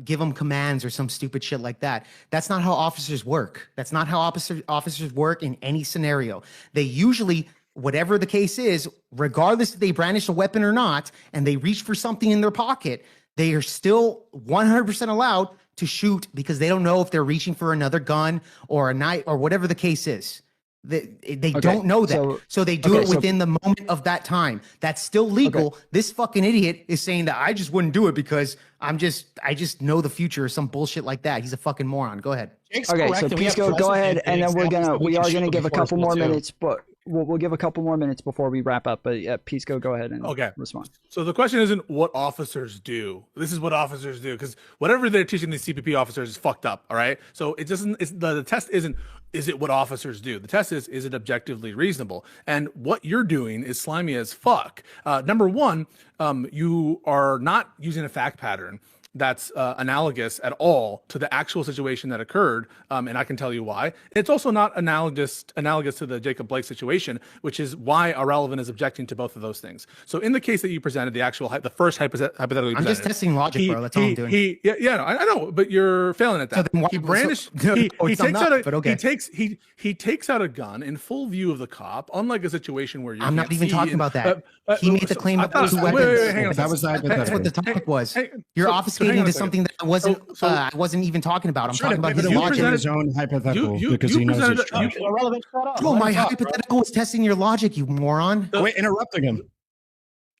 give them commands or some stupid shit like that. That's not how officers work. That's not how officers work in any scenario. They usually, whatever the case is, regardless if they brandish a weapon or not, and they reach for something in their pocket, they are still 100% allowed to shoot because they don't know if they're reaching for another gun or a knife or whatever the case is. They don't know that. So they do it within the moment of that time. That's still legal. This fucking idiot is saying that I just wouldn't do it because I just know the future or some bullshit like that. He's a fucking moron. Go ahead. So Pisco, go ahead, and then we are gonna give a couple more minutes, but we'll give a couple more minutes before we wrap up. But Pisco, go ahead and respond. So the question isn't what officers do. This is what officers do because whatever they're teaching these CPP officers is fucked up. All right. So it doesn't. The test isn't. Is it what officers do? The test is it objectively reasonable? And what you're doing is slimy as fuck. Number one, you are not using a fact pattern that's analogous at all to the actual situation that occurred, and I can tell you why. It's also not analogous to the Jacob Blake situation, which is why Ahrelavent is objecting to both of those things. So in the case that you presented, the first hypothetical you presented, I'm just testing logic, bro. That's all I'm doing. I know, but you're failing at that. So he takes out a gun in full view of the cop, unlike a situation where I'm not even talking about that. He made the claim about 2 weapons. That was that's what the topic was. You're obfuscating to something that I wasn't even talking about. I'm talking about his logic. His own hypothetical because he knows it's true. Bro, my hypothetical was testing your logic, you moron. Wait, interrupting him.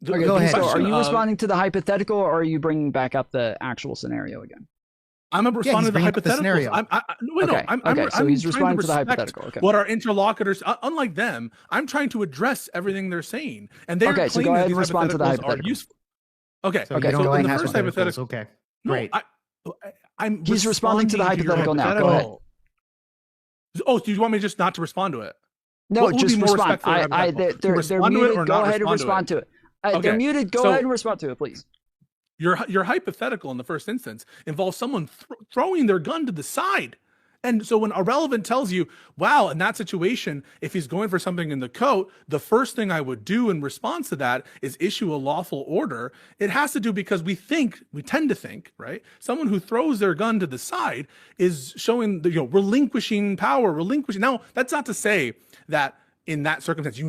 Go ahead. So are you responding to the hypothetical, or are you bringing back up the actual scenario again? I'm responding to the hypothetical. So he's responding to the hypothetical. Okay. What our interlocutors, unlike them, I'm trying to address everything they're saying, and they're so go ahead and respond to the hypothetical. Are useful. Okay. So the first hypothetical. Okay. Great. He's responding to the hypothetical now. Go ahead. Oh, do you want me just not to respond to it? No, just respond. They're muted. Go ahead and respond to it. They're muted. Go ahead and respond to it, please. Your hypothetical in the first instance involves someone throwing their gun to the side. And so when Ahrelavent tells you, wow, in that situation, if he's going for something in the coat, the first thing I would do in response to that is issue a lawful order. It has to do because we tend to think, right? Someone who throws their gun to the side is showing relinquishing power, Now, that's not to say that in that circumstance,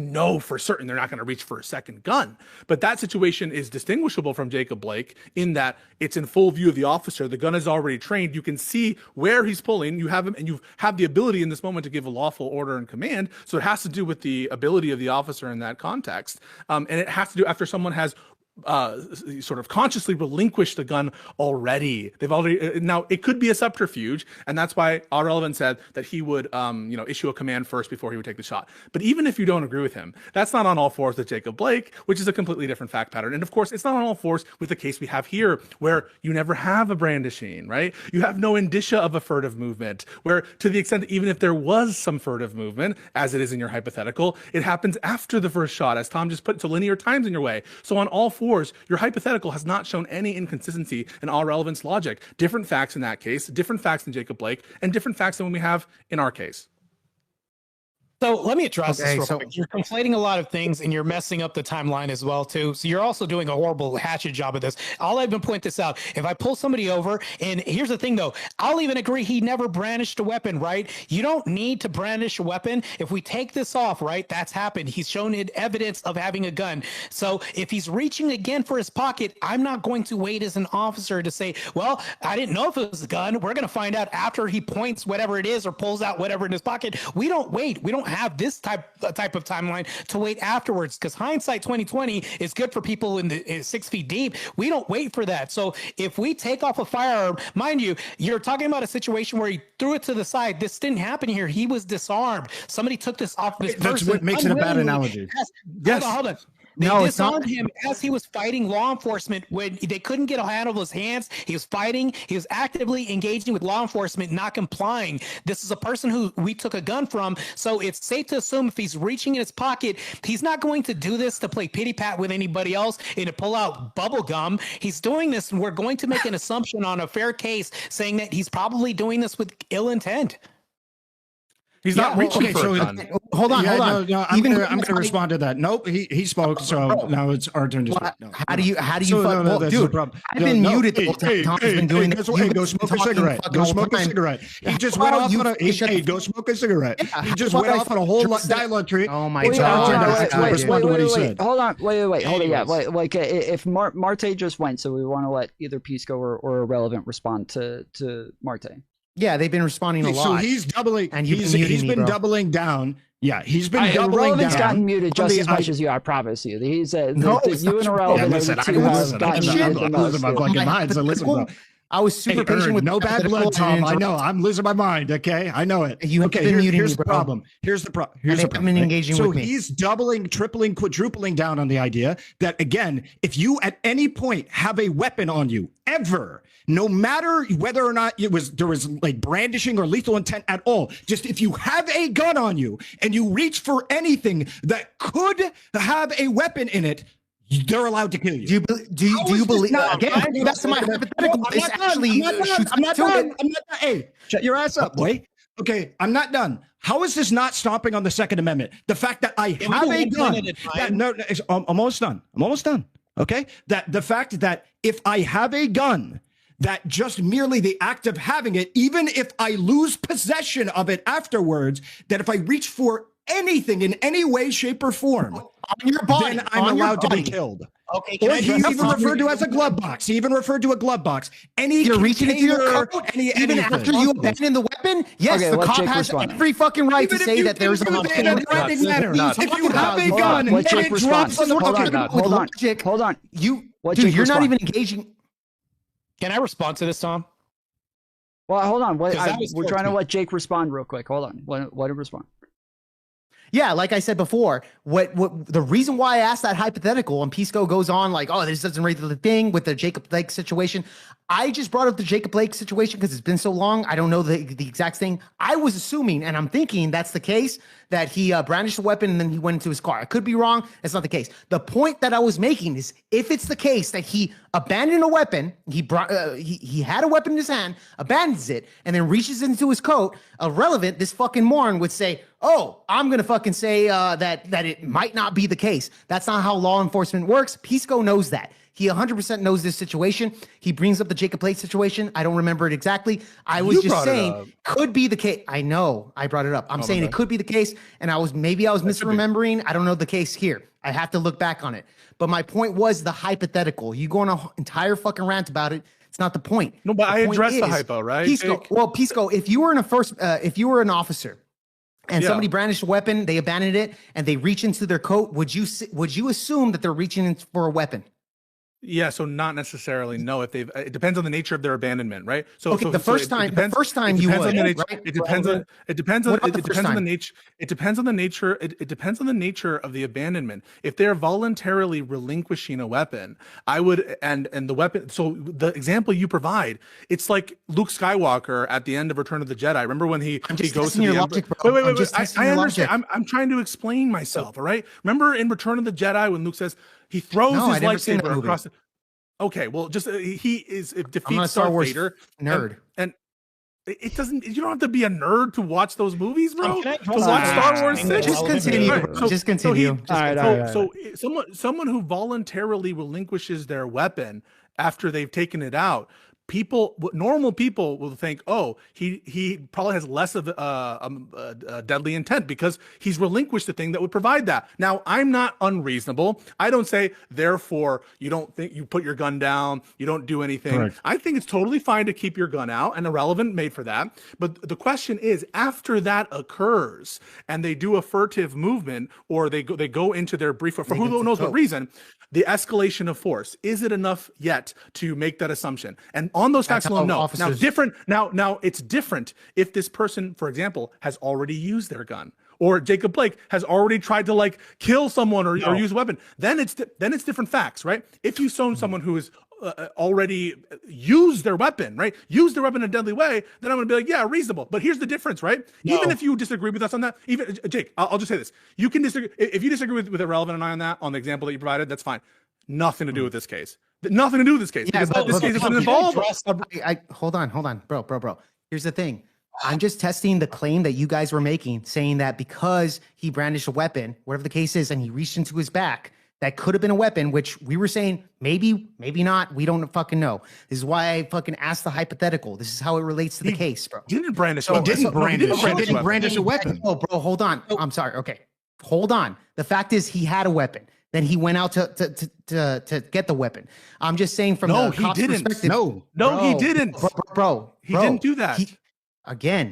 for certain they're not going to reach for a second gun. But that situation is distinguishable from Jacob Blake in that it's in full view of the officer. The gun is already trained. You can see where he's pulling. You have him, and you have the ability in this moment to give a lawful order and command. So it has to do with the ability of the officer in that context. And it has to do after someone has sort of consciously relinquished the gun already. They've already now it could be a subterfuge, and that's why Ahrelavent said that he would issue a command first before he would take the shot. But even if you don't agree with him, that's not on all fours with Jacob Blake, which is a completely different fact pattern. And of course, it's not on all fours with the case we have here, where you never have a brandishing, right? You have no indicia of a furtive movement, where to the extent that even if there was some furtive movement, as it is in your hypothetical, it happens after the first shot, as Tom just put, so linear time's in your way. So on all fours, your hypothetical has not shown any inconsistency in Ahrelavent's logic. Different facts in that case, different facts than Jacob Blake, and different facts than when we have in our case. So let me address this real quick. You're conflating a lot of things and you're messing up the timeline as well, too. So you're also doing a horrible hatchet job of this. I'll even point this out. If I pull somebody over, and here's the thing, though, I'll even agree he never brandished a weapon, right? You don't need to brandish a weapon. If we take this off, right, that's happened. He's shown evidence of having a gun. So if he's reaching again for his pocket, I'm not going to wait as an officer to say, well, I didn't know if it was a gun. We're going to find out after he points whatever it is or pulls out whatever in his pocket. We don't wait. We don't have this type of timeline to wait afterwards, because hindsight 2020 is good for people in the 6 feet deep. We don't wait for that. So if we take off a firearm, mind you, you're talking about a situation where he threw it to the side. This didn't happen here. He was disarmed. Somebody took this off this person. That's what makes it a bad analogy. Yes. Hold on. They disarmed him as he was fighting law enforcement when they couldn't get a handle of his hands. He was fighting. He was actively engaging with law enforcement, not complying. This is a person who we took a gun from. So it's safe to assume if he's reaching in his pocket, he's not going to do this to play pity pat with anybody else and to pull out bubble gum. He's doing this, and we're going to make an assumption on a fair case saying that he's probably doing this with ill intent. He's not reaching for a gun. Hold on. No, I'm going to respond to that. Nope, he spoke, so now it's our turn to speak. No, how do you dude, I've been muted the whole time. Tom's been doing this. Hey, go smoke a cigarette. Go smoke a cigarette. He just went off on a hey, go smoke a cigarette. He just went off on a whole dialogue tree. Oh my God. Respond to what he said. Hold on. Wait. Hold on. Yeah. Like if Martae just went, so we want to let either Pisco or Ahrelavent respond to Martae. Yeah, they've been responding a lot. So he's doubling, and he's been doubling down. Yeah, he's been doubling down. Ahrelavent's gotten muted just as much as you. I promise you. He's you and Ahrelavent. I'm losing my fucking mind. So listen, I was super patient with no bad blood, Tom. I know. I'm losing my mind. Okay, I know it. Here's the problem. Here's the problem. Engaging so with me. He's doubling, tripling, quadrupling down on the idea that, again, if you at any point have a weapon on you, ever, no matter whether or not there was like brandishing or lethal intent at all, just if you have a gun on you and you reach for anything that could have a weapon in it, they're allowed to kill you. Do you believe? Again, that's my hypothetical. I'm not done. Hey, shut your ass up, boy. Okay, I'm not done. How is this not stomping on the Second Amendment? The fact that I have a gun. I'm almost done. I'm almost done. Okay, that the fact that if I have a gun, that just merely the act of having it, even if I lose possession of it afterwards, that if I reach for anything in any way, shape, or form, on your body, then I'm allowed to be killed. Okay, or he even referred to as a glove box. He even referred to a glove box. You're reaching into your coat, even after you abandon the weapon. Yes, the cop has every fucking right to say that there's a weapon. If you have a gun and it drops on the fucking hold on. Dude, you're not even engaging. Can I respond to this, Tom? Well, hold on. We're trying to let Jake respond real quick. Hold on. Let him respond. Yeah, like I said before, what the reason why I asked that hypothetical, and Pisco goes on like, oh, this doesn't rate the thing with the Jacob Blake situation. I just brought up the Jacob Blake situation because it's been so long. I don't know the exact thing. I was assuming, and I'm thinking that's the case, that he brandished a weapon and then he went into his car. I could be wrong. That's not the case. The point that I was making is if it's the case that he abandoned a weapon, he had a weapon in his hand, abandons it, and then reaches into his coat, Ahrelavent, this fucking moron would say, oh, I'm going to fucking say that it might not be the case. That's not how law enforcement works. Pisco knows that. He 100% knows this situation. He brings up the Jacob Blake situation. I don't remember it exactly. I was just saying could be the case. I know I brought it up. I'm saying it could be the case. And I was misremembering. I don't know the case here. I have to look back on it. But my point was the hypothetical. You go on an entire fucking rant about it. It's not the point. No, but I addressed the hypo, right? Pisco, if you were if you were an officer and somebody brandished a weapon, they abandoned it, and they reach into their coat, would you assume that they're reaching in for a weapon? Yeah, so not necessarily. No, if they've, it depends on the nature of their abandonment, right? So, okay, the first time you would, right? It depends on the nature. It depends on the nature. It depends on the nature of the abandonment. If they're voluntarily relinquishing a weapon, I would, and the weapon. So the example you provide, it's like Luke Skywalker at the end of Return of the Jedi. Remember when he goes to the logic, wait. I understand. I'm trying to explain myself. All right. Remember in Return of the Jedi when Luke says he throws his lightsaber across. Okay, well, just it defeats Darth Vader. Nerd, and it doesn't. You don't have to be a nerd to watch those movies, bro. To watch Star Wars 6. Just continue. Right, just continue. So someone who voluntarily relinquishes their weapon after they've taken it out. Normal people will think, oh, he probably has less of a deadly intent because he's relinquished the thing that would provide that. Now, I'm not unreasonable. I don't say, therefore, you don't think you put your gun down, you don't do anything. Correct. I think it's totally fine to keep your gun out and Ahrelavent made for that. But the question is, after that occurs and they do a furtive movement or they go into their brief for who knows what reason, the escalation of force, is it enough yet to make that assumption? And on those facts alone, no. Now it's different if this person, for example, has already used their gun, or Jacob Blake has already tried to like kill someone or use a weapon. Then it's different facts, right? If you sown someone who is already used their weapon, right? Used their weapon in a deadly way, then I'm gonna be like, yeah, reasonable. But here's the difference, right? No. Even if you disagree with us on that, even Jake, I'll just say this: you can disagree. If you disagree with Ahrelavent and I on that, on the example that you provided, that's fine. Nothing to do with this case. Nothing to do with this case. Yeah, because this case doesn't involve. Hold on, bro. Here's the thing. I'm just testing the claim that you guys were making, saying that because he brandished a weapon, whatever the case is, and he reached into his back, that could have been a weapon, which we were saying maybe not. We don't fucking know. This is why I fucking asked the hypothetical. This is how it relates to the case, bro. He didn't brandish. He didn't brandish a weapon. Oh, bro, hold on. I'm sorry. Okay, hold on. The fact is, he had a weapon. Then he went out to get the weapon. I'm just saying from the cop's perspective. No, he didn't. Bro, he didn't do that.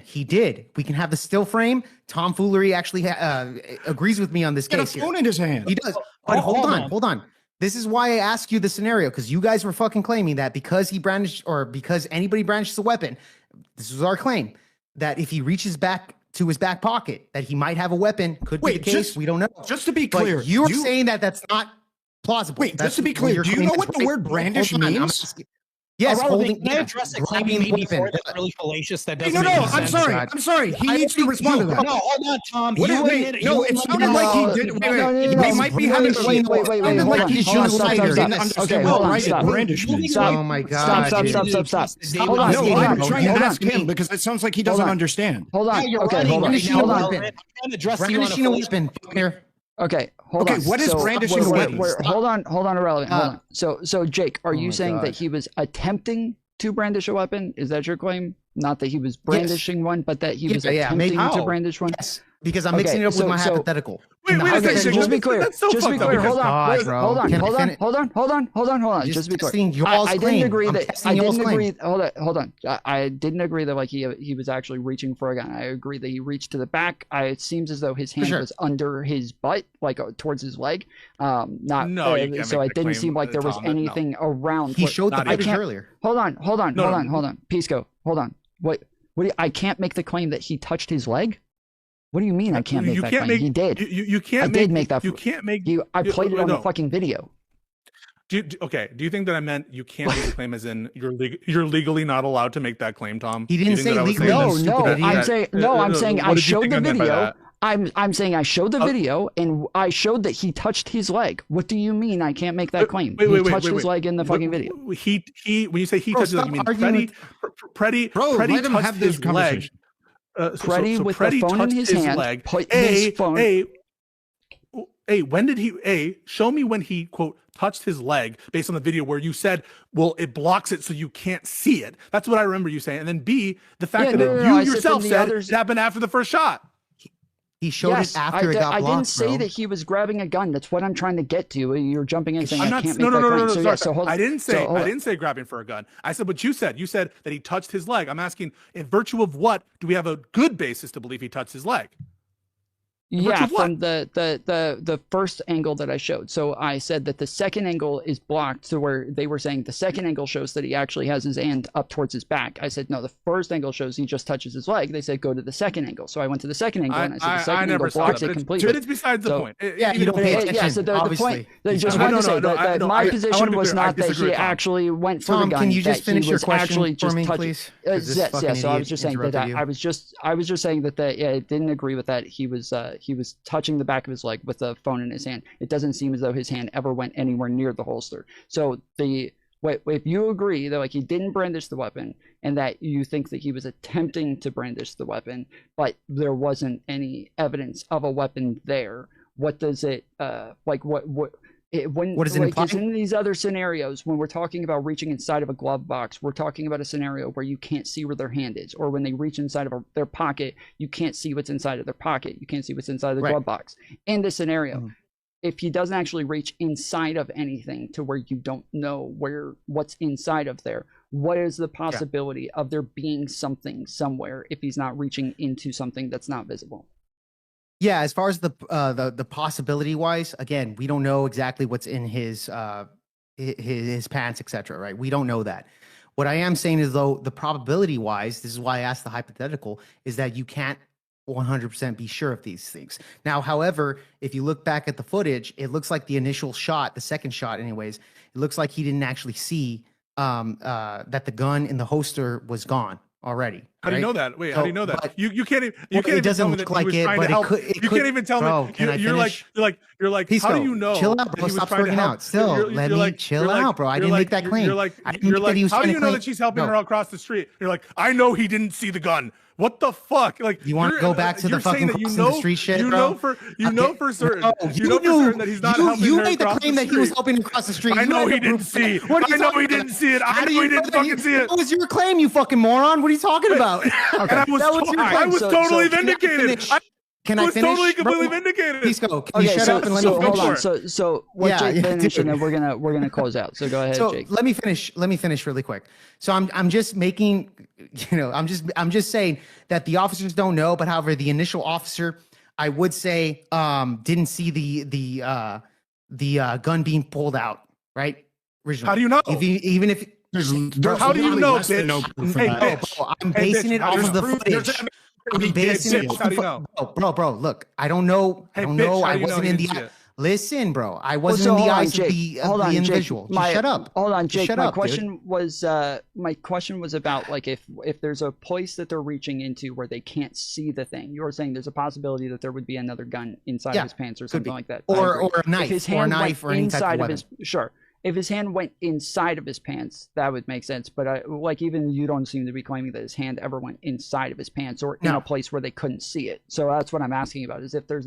He did. We can have the still frame. Tomfoolery actually agrees with me on this case. He had a phone in his hand. He does. But hold on. This is why I ask you the scenario, because you guys were fucking claiming that because he brandished or because anybody brandishes a weapon, this was our claim, that if he reaches back to his back pocket, that he might have a weapon. Could be the case. We don't know. Just to be clear, but you're saying that that's not plausible. Wait, just to be clear, do you know what the word brandish means? Yes, holding. Can I address a claim you made before that's really fallacious? That doesn't. No, I'm sorry. He needs to respond to that. No, hold on, Tom. No, it sounded like he did. Wait, might be having wait. Like he's Stop. Okay, hold on. Stop. Oh my God. Stop. Hold on. No, I'm trying to ask him because it sounds like he doesn't understand. Hold on. Okay, hold on. Brandishing a weapon here. Okay, hold on. What is brandishing a weapon? Hold on, Ahrelavent. Hold on. So Jake, are you saying that he was attempting to brandish a weapon? Is that your claim? Not that he was brandishing one, but that he was attempting to brandish one? Yes, because I'm mixing it up with my hypothetical. Wait a second. Just be clear. Hold on. Just be clear. I didn't agree that. Hold on. I didn't agree that like he was actually reaching for a gun. I agree that he reached to the back. It seems as though his hand was under his butt, like towards his leg. So it didn't seem like there was anything around. He showed the footage earlier. Hold on. Pisco, hold on. What? I can't make the claim that he touched his leg. What do you mean I can't make that claim? He did. You can't. I did make that. You can't make. I played it on the fucking video. Do you think that I meant you can't make the claim as in you're legally not allowed to make that claim, Tom? He didn't say legally. I'm saying I showed the video. I'm saying I showed the video and I showed that he touched his leg. What do you mean I can't make that claim? He touched his leg in the fucking video. He when you say he touched his leg, you mean Pretti touched his leg. Pretti with the phone in his hand. Put his phone. When did he? Show me when he quote touched his leg based on the video where you said, well, it blocks it so you can't see it. That's what I remember you saying. And then B, the fact that you yourself said it happened after the first shot. He showed it after it got blocked. I didn't say that he was grabbing a gun. That's what I'm trying to get to. You're jumping in saying I can't make that claim. I didn't say grabbing for a gun. I said what you said. You said that he touched his leg. I'm asking, in virtue of what do we have a good basis to believe he touched his leg? Yeah, from the first angle that I showed. So I said that the second angle is blocked to where they were saying the second angle shows that he actually has his hand up towards his back. I said, no, the first angle shows he just touches his leg. They said, go to the second angle. So I went to the second angle and I said the second angle blocks it completely. It's besides the point. Yeah, you don't pay attention. Yeah, so the point, they just wanted to say that my position was not that he actually went for the gun. Can you just finish your question for me, please? Yes, so I was just saying that I was just saying that I didn't agree with that. He was touching the back of his leg with the phone in his hand. It doesn't seem as though his hand ever went anywhere near the holster. So if you agree that like he didn't brandish the weapon and that you think that he was attempting to brandish the weapon, but there wasn't any evidence of a weapon there, what does it what does it imply? In these other scenarios, when we're talking about reaching inside of a glove box, we're talking about a scenario where you can't see where their hand is, or when they reach inside of their pocket, you can't see what's inside of their pocket. You can't see what's inside of the glove box. In this scenario, if he doesn't actually reach inside of anything to where you don't know what's inside of there, what is the possibility of there being something somewhere if he's not reaching into something that's not visible? Yeah, as far as the possibility wise, again, we don't know exactly what's in his pants, etc. Right? We don't know that. What I am saying is, though, the probability wise, this is why I asked the hypothetical, is that you can't 100% be sure of these things. Now, however, if you look back at the footage, it looks like the initial shot, the second shot, anyways, it looks like he didn't actually see that the gun in the holster was gone already. How do you know that? Wait, how do you know that? You can't even. You can't it even doesn't tell me look that like he was it, trying but to help. you Can't even tell bro, me. Can I You're finish? like. Pisco, How do you know? chill out, bro. That he was Stop trying to freaking help? out. Still, let me chill out, bro. I didn't make that claim. How do you know that she's helping her across the street? You're like, I know he didn't see the gun. What the fuck? Like, you want to go back to the fucking crossing the street shit, you bro? know for certain. You know for certain that he's not helping her You made the across claim the that he was street. helping across the street. I know he didn't see. I know he didn't see it. I know he didn't fucking see it. That was your claim, you fucking moron. What are you talking about? I was totally vindicated. Can I finish? Totally completely vindicated. Pisco, can you shut up and let me finish? Hold on. So let Jake finish, and then we're gonna close out. So go ahead, Jake. Let me finish really quick. So I'm just making, I'm just saying that the officers don't know, but however, the initial officer, I would say, didn't see the gun being pulled out, right? Originally. How do you know? Even if how do you know, bitch? Hey, bro, I'm basing it off of the footage. I'm basing it, bro. Look, I don't know. I wasn't in the. Listen, bro. I wasn't in the eyes of the individual. Just shut up. Hold on, Jake. My question was about like if there's a place that they're reaching into where they can't see the thing. You were saying there's a possibility that there would be another gun inside of his pants or something like that. Or a knife. Or any type of weapon. Sure. If his hand went inside of his pants, that would make sense. But even you don't seem to be claiming that his hand ever went inside of his pants or in a place where they couldn't see it. So that's what I'm asking about. Is if he's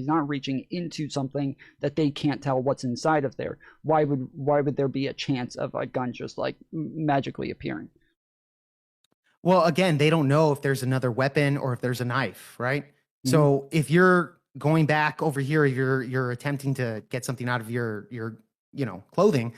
not reaching into something that they can't tell what's inside of there, why would there be a chance of a gun just like magically appearing? Well, again, they don't know if there's another weapon or if there's a knife, right? Mm-hmm. So if you're going back over here, you're attempting to get something out of your clothing,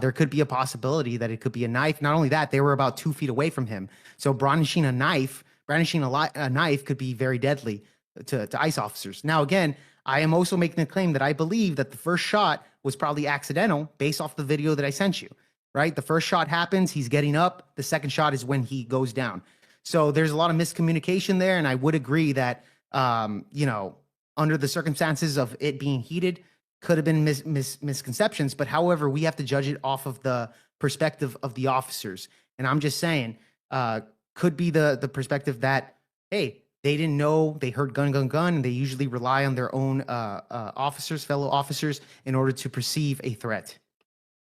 there could be a possibility that it could be a knife. Not only that, they were about 2 feet away from him. So brandishing a knife could be very deadly to ICE officers. Now, again, I am also making a claim that I believe that the first shot was probably accidental based off the video that I sent you, right? The first shot happens, he's getting up. The second shot is when he goes down. So there's a lot of miscommunication there. And I would agree that, under the circumstances of it being heated, could have been misconceptions, but however, we have to judge it off of the perspective of the officers. And I'm just saying, could be the perspective that, hey, they didn't know, they heard gun, and they usually rely on their own fellow officers in order to perceive a threat.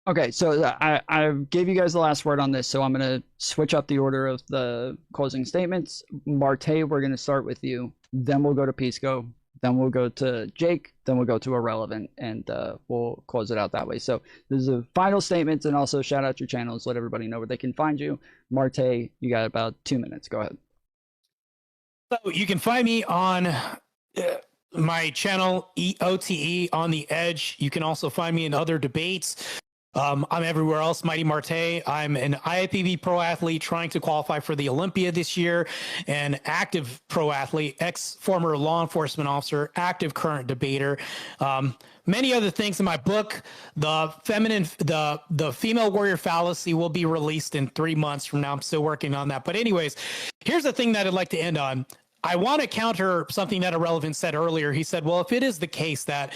Okay, so I gave you guys the last word on this, so I'm going to switch up the order of the closing statements. Martae, we're going to start with you, then we'll go to Pisco, then we'll go to Jake, then we'll go to Ahrelavent, and we'll close it out that way. So this is a final statements, and also shout out your channels, let everybody know where they can find you. Martae, you got about 2 minutes. Go ahead. So you can find me on my channel, EOTE on the Edge. You can also find me in other debates. I'm everywhere else. Mighty Martae. I'm an IFBB pro athlete trying to qualify for the Olympia this year, an active pro athlete, former law enforcement officer, active current debater. Many other things in my book. The female warrior fallacy will be released in 3 months from now. I'm still working on that. But anyways, here's the thing that I'd like to end on. I want to counter something that Ahrelavent said earlier. He said, well, if it is the case that,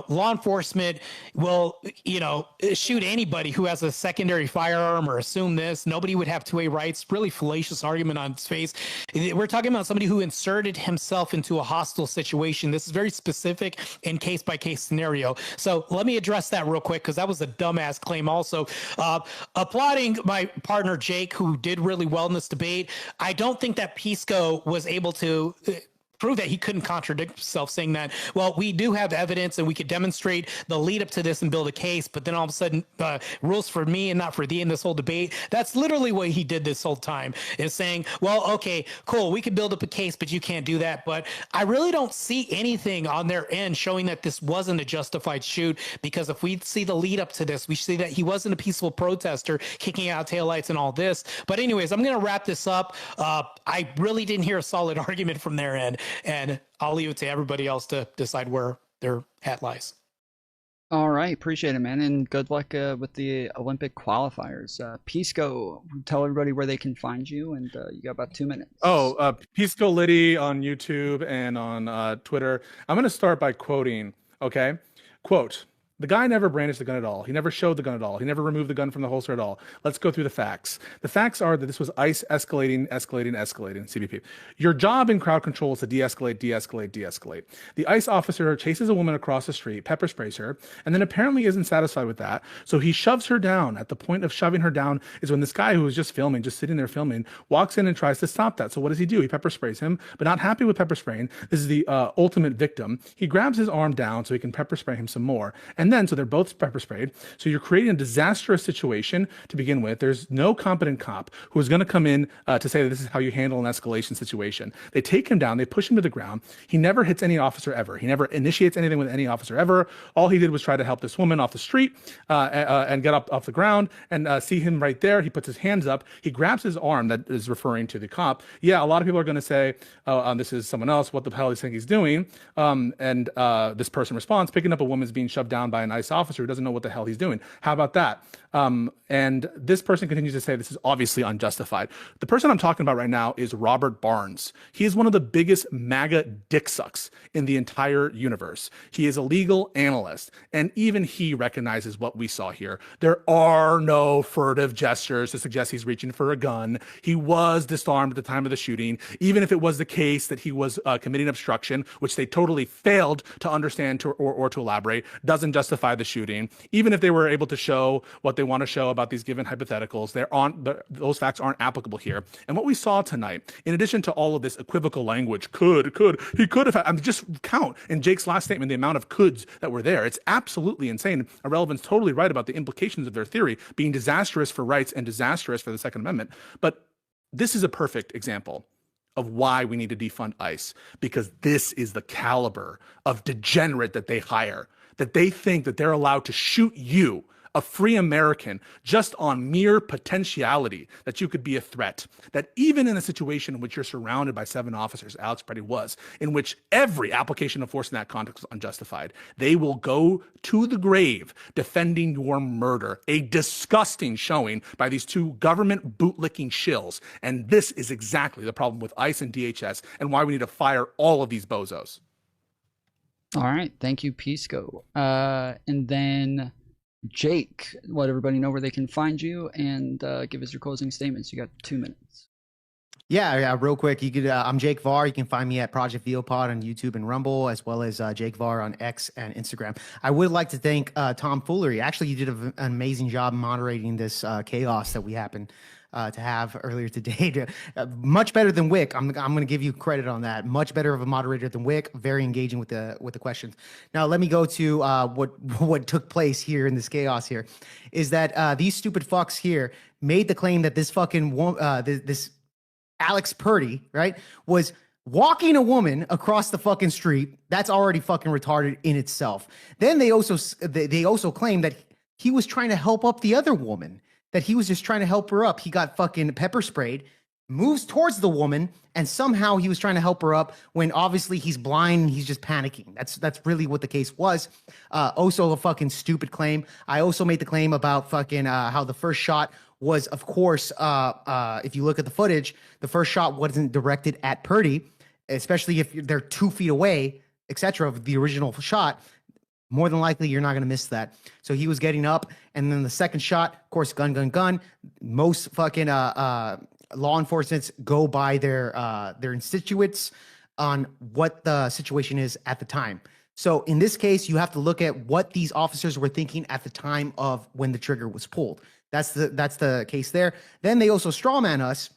law enforcement will, shoot anybody who has a secondary firearm or assume this, nobody would have two-way rights. Really fallacious argument on its face. We're talking about somebody who inserted himself into a hostile situation. This is very specific and case-by-case scenario. So let me address that real quick, because that was a dumbass claim also. Applauding my partner, Jake, who did really well in this debate. I don't think that Pisco was able to prove that he couldn't contradict himself, saying that, well, we do have evidence and we could demonstrate the lead up to this and build a case, but then all of a sudden rules for me and not for thee in this whole debate. That's literally what he did this whole time, is saying, well, okay, cool, we can build up a case, but you can't do that. But I really don't see anything on their end showing that this wasn't a justified shoot, because if we see the lead up to this, we see that he wasn't a peaceful protester kicking out taillights and all this. But anyways, I'm going to wrap this up. I really didn't hear a solid argument from their end, and I'll leave it to everybody else to decide where their hat lies. All right, appreciate it, man, and good luck with the Olympic qualifiers. Pisco, tell everybody where they can find you, and you got about 2 minutes. Pisco Liddy on YouTube and on Twitter. I'm going to start by quoting, okay? Quote, "The guy never brandished the gun at all. He never showed the gun at all. He never removed the gun from the holster at all. Let's go through the facts. The facts are that this was ICE escalating, CBP. Your job in crowd control is to de-escalate. The ICE officer chases a woman across the street, pepper sprays her, and then apparently isn't satisfied with that. So he shoves her down. At the point of shoving her down is when this guy who was just filming, just sitting there filming, walks in and tries to stop that. So what does he do? He pepper sprays him, but not happy with pepper spraying. This is the ultimate victim. He grabs his arm down so he can pepper spray him some more. And then, so they're both pepper sprayed. So you're creating a disastrous situation to begin with. There's no competent cop who is going to come in to say that this is how you handle an escalation situation. They take him down. They push him to the ground. He never hits any officer ever. He never initiates anything with any officer ever. All he did was try to help this woman off the street and get up off the ground, and see him right there. He puts his hands up. He grabs his arm, that is referring to the cop. Yeah, a lot of people are going to say, this is someone else. What the hell do you think he's doing? And this person responds, picking up a woman is being shoved down by an ICE officer who doesn't know what the hell he's doing. How about that? And this person continues to say this is obviously unjustified. The person I'm talking about right now is Robert Barnes. He is one of the biggest MAGA dick sucks in the entire universe. He is a legal analyst, and even he recognizes what we saw here. There are no furtive gestures to suggest he's reaching for a gun. He was disarmed at the time of the shooting. Even if it was the case that he was committing obstruction, which they totally failed to understand or to elaborate, doesn't justify the shooting. Even if they were able to show what they want to show about these given hypotheticals, those facts aren't applicable here. And what we saw tonight, in addition to all of this equivocal language, he could have, just count in Jake's last statement the amount of coulds that were there. It's absolutely insane. Ahrelavent's totally right about the implications of their theory being disastrous for rights and disastrous for the Second Amendment. But this is a perfect example of why we need to defund ICE, because this is the caliber of degenerate that they hire, that they think that they're allowed to shoot you, a free American, just on mere potentiality that you could be a threat. That even in a situation in which you're surrounded by 7 officers, Alex Pretti was, in which every application of force in that context was unjustified, they will go to the grave defending your murder. A disgusting showing by these 2 government bootlicking shills. And this is exactly the problem with ICE and DHS, and why we need to fire all of these bozos. All right, thank you, Pisco. And then Jake, let everybody know where they can find you, and give us your closing statements. You got 2 minutes. Yeah, real quick. You could. I'm Jake Var. You can find me at Project VOPod on YouTube and Rumble, as well as Jake Var on X and Instagram. I would like to thank Tom Foolery. Actually, you did an amazing job moderating this chaos that we happened to have earlier today. Much better than Wick. I'm going to give you credit on that. Much better of a moderator than Wick. Very engaging with the questions. Now let me go to what took place here in this chaos. Here is that these stupid fucks here made the claim that this fucking this Alex Pretti, right, was walking a woman across the fucking street. That's already fucking retarded in itself. Then they also claim that he was trying to help up the other woman, that he was just trying to help her up. He got fucking pepper sprayed, moves towards the woman, and somehow he was trying to help her up when obviously he's blind and he's just panicking. That's really what the case was. Also a fucking stupid claim. I also made the claim about fucking how the first shot was, of course, if you look at the footage, the first shot wasn't directed at Pretti, especially if they're 2 feet away, etc. of the original shot. More than likely, you're not going to miss that. So he was getting up, and then the second shot, of course, gun, gun, gun. Most fucking law enforcement go by their constituents on what the situation is at the time. So in this case, you have to look at what these officers were thinking at the time of when the trigger was pulled. That's the case there. Then they also strawman us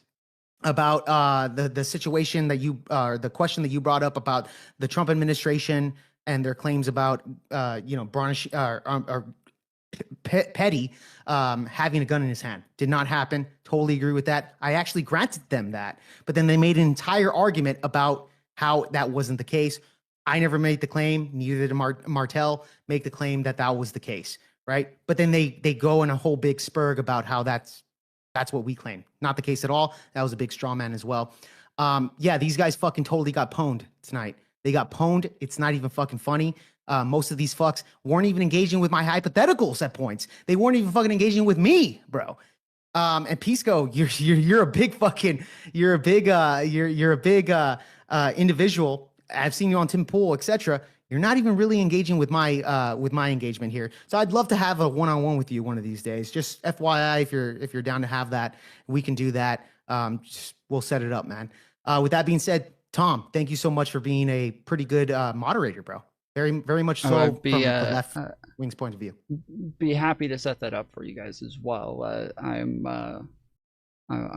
about the situation that the question that you brought up about the Trump administration and their claims about Petty having a gun in his hand. Did not happen. Totally agree with that. I actually granted them that, but then they made an entire argument about how that wasn't the case. I never made the claim, neither did Martae make the claim that that was the case, right? But then they go in a whole big spurg about how that's what we claim. Not the case at all. That was a big straw man as well. Yeah, these guys fucking totally got pwned tonight. They got pwned. It's not even fucking funny. Most of these fucks weren't even engaging with my hypotheticals at points. They weren't even fucking engaging with me, bro. And Pisco, you're a big fucking, you're a big individual. I've seen you on Tim Pool, etc. You're not even really engaging with my engagement here. So I'd love to have a one-on-one with you one of these days. Just FYI, if you're down to have that, we can do that. We'll set it up, man. With that being said, Tom, thank you so much for being a pretty good moderator, bro. Very, very much so from the left wing's point of view. Be happy to set that up for you guys as well. I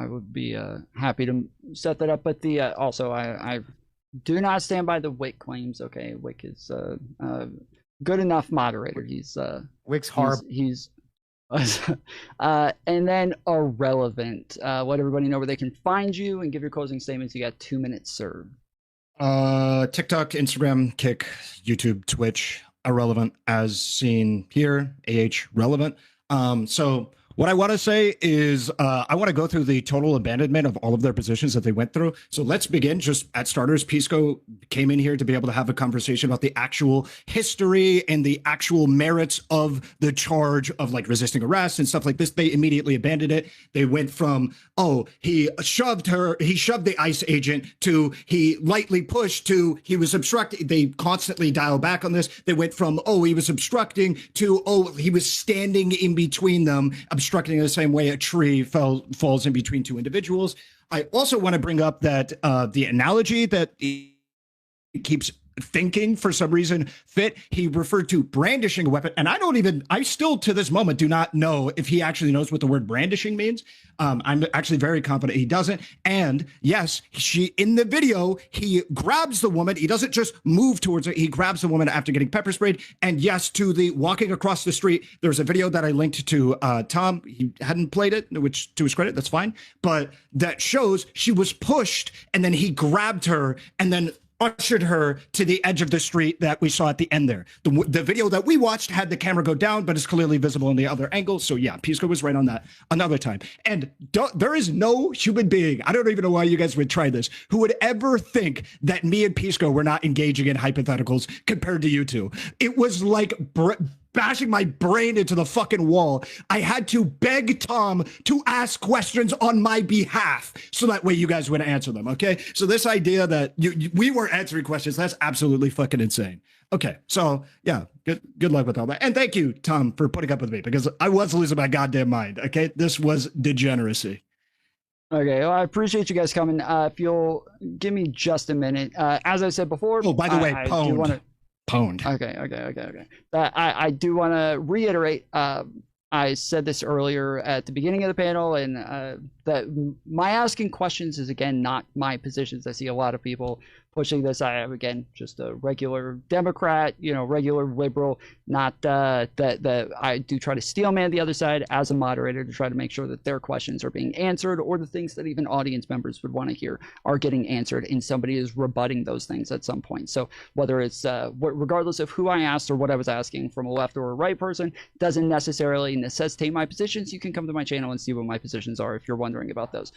would be happy to set that up, but also I do not stand by the Wick claims. Okay, Wick is good enough moderator. He's Wick's hard. He's and then Ahrelavent. Let everybody know where they can find you and give your closing statements. You got 2 minutes, sir. TikTok, Instagram, Kick, YouTube, Twitch, Ahrelavent, as seen here, Relevant. So what I want to say is I want to go through the total abandonment of all of their positions that they went through. So let's begin just at starters. Pisco came in here to be able to have a conversation about the actual history and the actual merits of the charge of like resisting arrest and stuff like this. They immediately abandoned it. They went from, oh, he shoved the ICE agent, to he lightly pushed, to he was obstructing. They constantly dial back on this. They went from, oh, he was obstructing, to, oh, he was standing in between them, obstructing the same way a tree falls in between two individuals. I also want to bring up that the analogy that he keeps thinking for some reason fit, he referred to brandishing a weapon, and I still to this moment do not know if he actually knows what the word brandishing means. I'm actually very confident he doesn't. And yes, in the video, he grabs the woman. He doesn't just move towards her. He grabs the woman after getting pepper sprayed. And yes, to the walking across the street, there's a video that I linked to Tom. He hadn't played it, which to his credit, that's fine. But that shows she was pushed and then he grabbed her and then ushered her to the edge of the street that we saw at the end there. The video that we watched had the camera go down, but it's clearly visible in the other angle. So yeah, Pisco was right on that another time. And there is no human being, I don't even know why you guys would try this, who would ever think that me and Pisco were not engaging in hypotheticals compared to you two. It was like bashing my brain into the fucking wall. I had to beg Tom to ask questions on my behalf so that way you guys would answer them, okay? So this idea that we were answering questions, that's absolutely fucking insane. Okay, so yeah, good luck with all that. And thank you, Tom, for putting up with me, because I was losing my goddamn mind, okay? This was degeneracy. Okay, well, I appreciate you guys coming. If you'll give me just a minute. As I said before, oh, by the way, pwned. Okay. I do want to reiterate, I said this earlier at the beginning of the panel, and that my asking questions is, again, not my positions. I see a lot of people pushing this. I am, again, just a regular Democrat, regular liberal, not that I do try to steelman the other side as a moderator to try to make sure that their questions are being answered, or the things that even audience members would want to hear are getting answered, and somebody is rebutting those things at some point. So whether it's regardless of who I asked or what I was asking from a left or a right person, doesn't necessarily necessitate my positions. You can come to my channel and see what my positions are if you're wondering about those.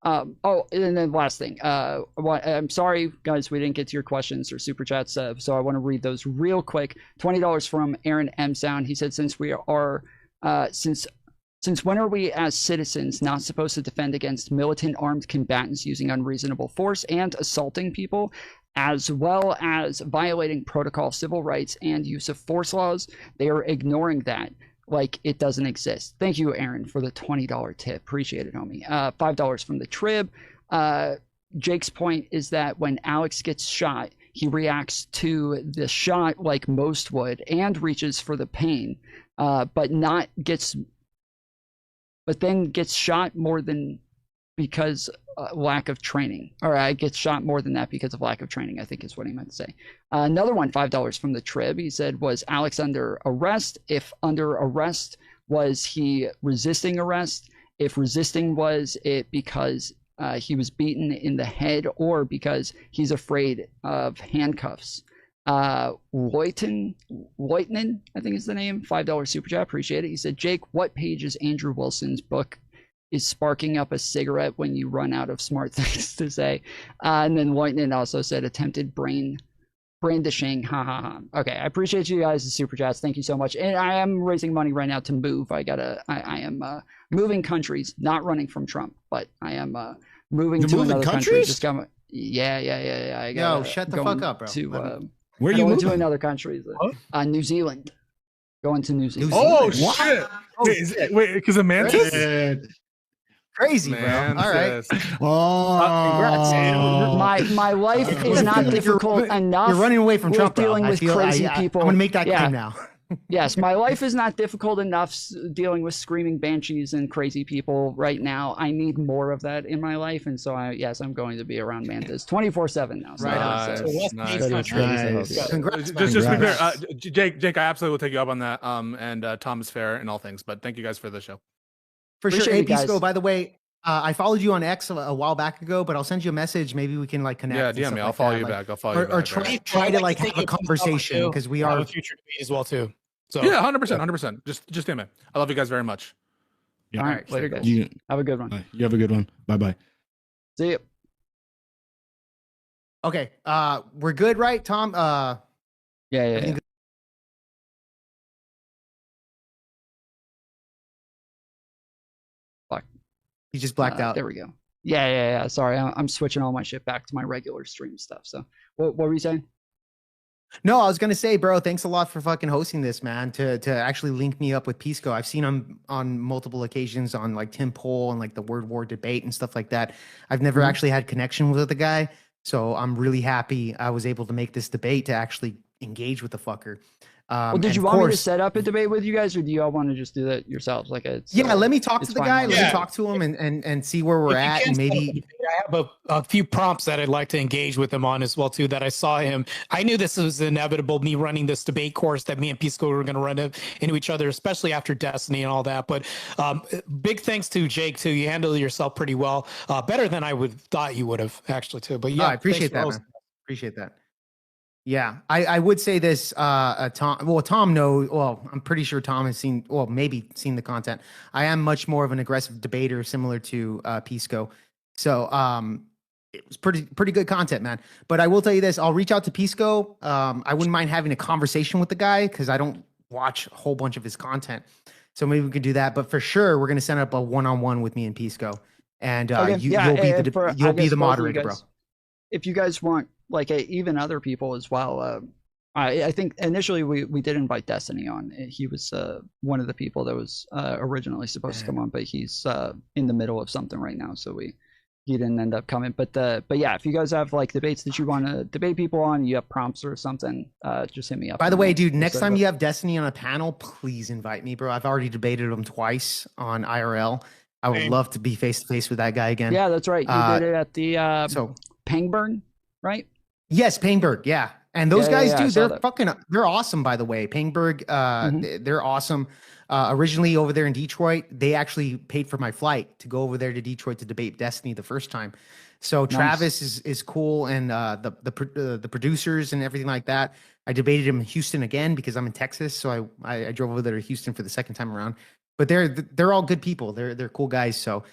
And then last thing, I'm sorry guys, we didn't get to your questions or super chats, so I want to read those real quick. $20 from Aaron M Sound. He said, since when are we as citizens not supposed to defend against militant armed combatants using unreasonable force and assaulting people, as well as violating protocol, civil rights, and use of force laws? They are ignoring that like it doesn't exist. Thank you, Aaron, for the $20 tip. Appreciate it, homie. $5 from the Trib. Jake's point is that when Alex gets shot, he reacts to the shot like most would and reaches for the pain, but then gets shot more than because lack of training. Or gets shot more than that because of lack of training, I think is what he meant to say. Another one, $5 from the Trib. He said, was Alex under arrest? If under arrest, was he resisting arrest? If resisting, was it because he was beaten in the head, or because he's afraid of handcuffs? Leutnant, I think is the name. $5 super chat. Appreciate it. He said, Jake, what page is Andrew Wilson's book is sparking up a cigarette when you run out of smart things to say? And then Leutnant also said, attempted brandishing. Ha ha ha. Okay, I appreciate you guys, the super chats. Thank you so much. And I am raising money right now to move. I am moving countries, not running from Trump, but I am moving to another country. Just come. Yeah. I Yo, shut the fuck up, bro. Where are you moving to another country? New Zealand. Going to New Zealand. Oh shit! Wait, because of Mantis? Crazy, bro. All right. Congrats. My life is not difficult enough. You're running away from Trump, dealing with crazy people. I'm gonna make that claim now. Yes, my life is not difficult enough dealing with screaming banshees and crazy people right now. I need more of that in my life, and so I'm going to be around Mantis 24/7 now. So nice. Congrats. Just to be clear, Jake, I absolutely will take you up on that. And Tom is fair in all things, but thank you guys for the show. For sure. Hey, Pisco, by the way, I followed you on X a while back ago, but I'll send you a message. Maybe we can connect. Yeah, DM me. I'll follow you back. Or try to have a conversation, because we are a future debate as well too. So yeah, 100%. Just DM me. I love you guys very much. Yeah. All right, later, guys. Have a good one. You have a good one. Bye. See you. Okay, we're good, right, Tom? Yeah. Fuck. He just blacked out. There we go. Yeah. Sorry, I'm switching all my shit back to my regular stream stuff. So, what were you saying? No, I was gonna say, bro, thanks a lot for fucking hosting this, man. To actually link me up with Pisco. I've seen him on multiple occasions on like Tim Pool and like the Word War debate and stuff like that. I've never actually had connection with the guy, so I'm really happy I was able to make this debate to actually engage with the fucker. Well, did you want me to set up a debate with you guys, or do you all want to just do that yourselves? Let me talk to the guy. Let me talk to him and see where we're at, and maybe I have a few prompts that I'd like to engage with him on as well too. That I saw him. I knew this was inevitable. Me running this debate course that me and Pisco were going to run into each other, especially after Destiny and all that. But big thanks to Jake too. You handled yourself pretty well, better than I would thought you would have actually too. But yeah, I appreciate that, man. Appreciate that. Yeah, I would say this, Tom. Well, Tom knows. Well, I'm pretty sure Tom has seen. Well, maybe seen the content. I am much more of an aggressive debater, similar to Pisco. So, it was pretty good content, man. But I will tell you this: I'll reach out to Pisco. I wouldn't mind having a conversation with the guy because I don't watch a whole bunch of his content. So maybe we could do that. But for sure, we're gonna set up a one-on-one with me and Pisco, and you'll be the moderator, bro. If you guys want. Like even other people as well. I think initially we did invite Destiny on. He was one of the people that was originally supposed to come on, but he's in the middle of something right now, so he didn't end up coming. But yeah, if you guys have like debates that you want to debate people on, you have prompts or something, just hit me up. By the way, dude, next time you have Destiny on a panel, please invite me, bro. I've already debated him twice on IRL. I would love to be face to face with that guy again. Yeah, that's right. You did it at the Pangburn, right? Yes, Painberg. Yeah. And those guys, dude, they're they're awesome, by the way. Painberg, they're awesome. Originally over there in Detroit, they actually paid for my flight to go over there to Detroit to debate Destiny the first time. So nice. Travis is cool, and the producers and everything like that. I debated him in Houston again because I'm in Texas, so I drove over there to Houston for the second time around. But they're all good people. They're cool guys. So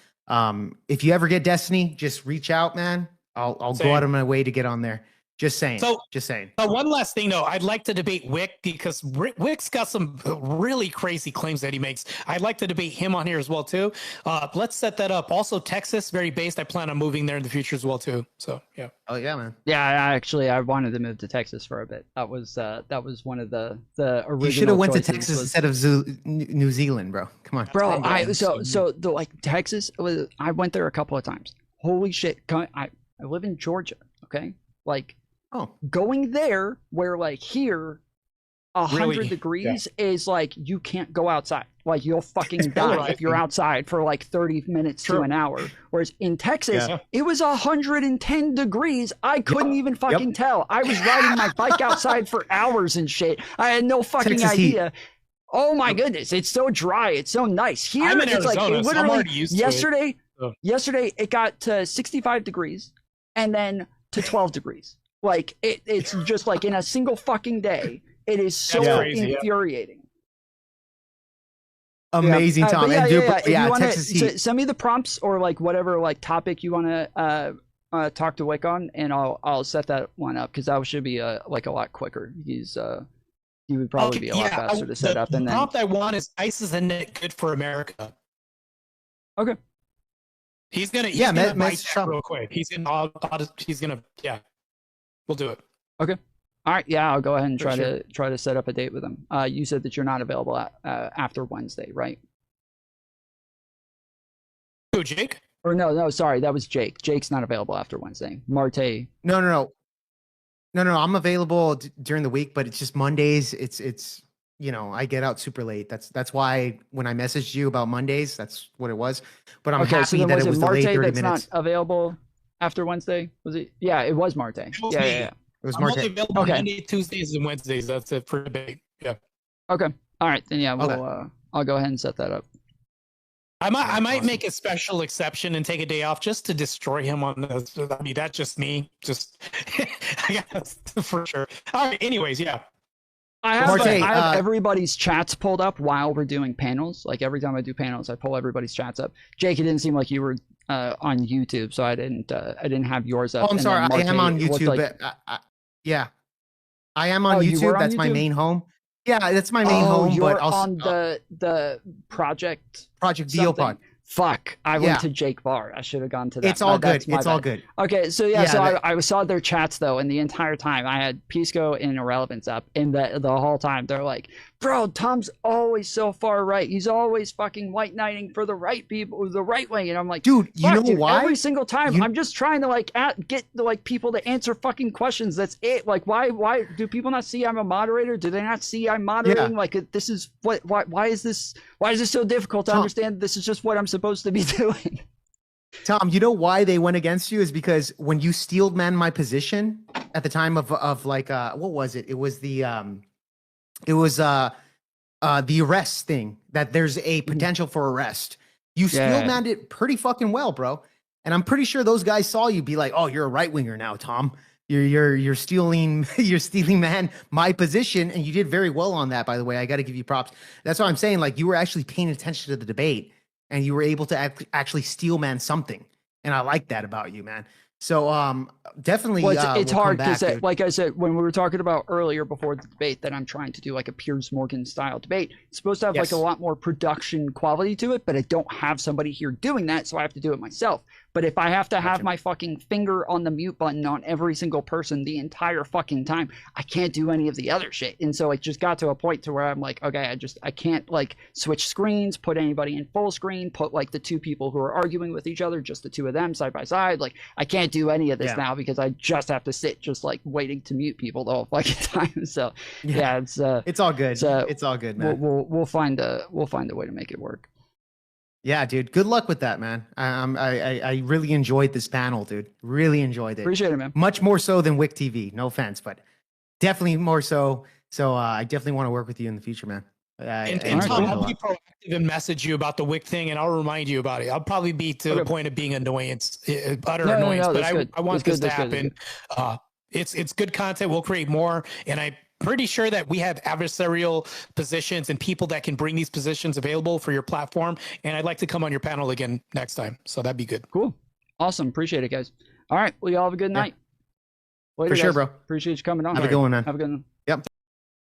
if you ever get Destiny, just reach out, man. I'll go out of my way to get on there. Just saying. Just saying. One last thing, though. I'd like to debate Wick because Wick's got some really crazy claims that he makes. I'd like to debate him on here as well, too. Let's set that up. Also, Texas, very based. I plan on moving there in the future as well, too. So, yeah. Oh, yeah, man. Yeah, I wanted to move to Texas for a bit. That was one of the original. You should have went to Texas instead of New Zealand, bro. Come on, bro. Texas was. I went there a couple of times. Holy shit! I live in Georgia. Okay, like. Oh, going there where like here 100 degrees is like you can't go outside. Like you'll fucking die if you're outside for like 30 minutes to an hour. Whereas in Texas, it was 110 degrees. I couldn't even fucking tell. I was riding my bike outside for hours and shit. I had no fucking idea. Heat. Oh my goodness, it's so dry. It's so nice. Here I'm in it's Arizona, like so I'm already used yesterday, to it. Yesterday it got to 65 degrees and then to 12 degrees. Like it's just like in a single fucking day. It is so infuriating. Amazing, Tom. Texas send me the prompts or like whatever like topic you want to talk to Wick on, and I'll set that one up because that should be like a lot quicker. He would probably be a lot faster to set up. And the prompt I want is ice is a net good for America. Okay. He's gonna real quick. He's gonna we'll do it. Okay. All right. Yeah, I'll go ahead and try to set up a date with him. You said that you're not available after Wednesday, right? Who, Jake? Or no, sorry, that was Jake. Jake's not available after Wednesday. Martae. No. I'm available during the week, but it's just Mondays. It's I get out super late. That's why when I messaged you about Mondays, that's what it was. But I'm happy that it was delayed 30 minutes. That's not available after Wednesday? Was it? Yeah, it was Martae. Yeah. It was I'm only available Monday, Tuesdays, and Wednesdays. That's it for debate. Yeah. Okay. All right. Then I'll go ahead and set that up. I might make a special exception and take a day off just to destroy him on this. I mean, that's just me. I guess for sure. All right. Anyways, yeah. I have everybody's chats pulled up while we're doing panels. Like every time I do panels, I pull everybody's chats up. Jake, it didn't seem like you were on YouTube, so I didn't have yours up. Oh, I'm sorry. I am on YouTube. Yeah, I am on YouTube. That's my main home. Yeah, that's my main home. You're but on the Project Geopod. Fuck, I went to Jake Barr. I should have gone to that. It's all good. It's all good. Okay, so I saw their chats though, and the entire time I had Pisco and Ahrelavent up, and the whole time they're like, bro, Tom's always so far right. He's always fucking white knighting for the right people, the right wing. And I'm like, dude, you know why? Every single time, I'm just trying to like get people to answer fucking questions. That's it. Like, why do people not see I'm a moderator? Do they not see I'm moderating? Yeah. Like, this is why is this so difficult to understand? This is just what I'm supposed to be doing. Tom, you know why they went against you is because when you steeled man my position at the time of like what was it? It was the arrest thing, that there's a potential for arrest. You steel manned it pretty fucking well, bro. And I'm pretty sure those guys saw you be like, "Oh, you're a right winger now, Tom. You're stealing man my position," and you did very well on that. By the way, I got to give you props. That's what I'm saying. Like, you were actually paying attention to the debate, and you were able to actually steel man something, and I like that about you, man. So definitely, it's hard because, like I said, when we were talking about earlier before the debate, that I'm trying to do like a Piers Morgan style debate. It's supposed to have like a lot more production quality to it, but I don't have somebody here doing that, so I have to do it myself. But if I have to have my fucking finger on the mute button on every single person the entire fucking time, I can't do any of the other shit. And so it just got to a point to where I'm like, okay, I can't like switch screens, put anybody in full screen, put like the two people who are arguing with each other, just the two of them side by side. Like, I can't do any of this now because I just have to sit just like waiting to mute people the whole fucking time. So it's all good. It's all good, man. We'll find a way to make it work. Yeah, dude. Good luck with that, man. I really enjoyed this panel, dude. Really enjoyed it. Appreciate it, man. Much more so than Wick TV. No offense, but definitely more so. So I definitely want to work with you in the future, man. And Tom, I'll be proactive and message you about the Wick thing, and I'll remind you about it. I'll probably be to the point of being annoyance, utter annoyance, but I want this to happen. It's good content. We'll create more, and I'm pretty sure that we have adversarial positions and people that can bring these positions available for your platform. And I'd like to come on your panel again next time, so that'd be good. Cool, awesome, appreciate it, guys. All right, well, y'all have a good night. Later, for sure, guys. bro. Appreciate you coming on. Have a good one, man. Have a good one.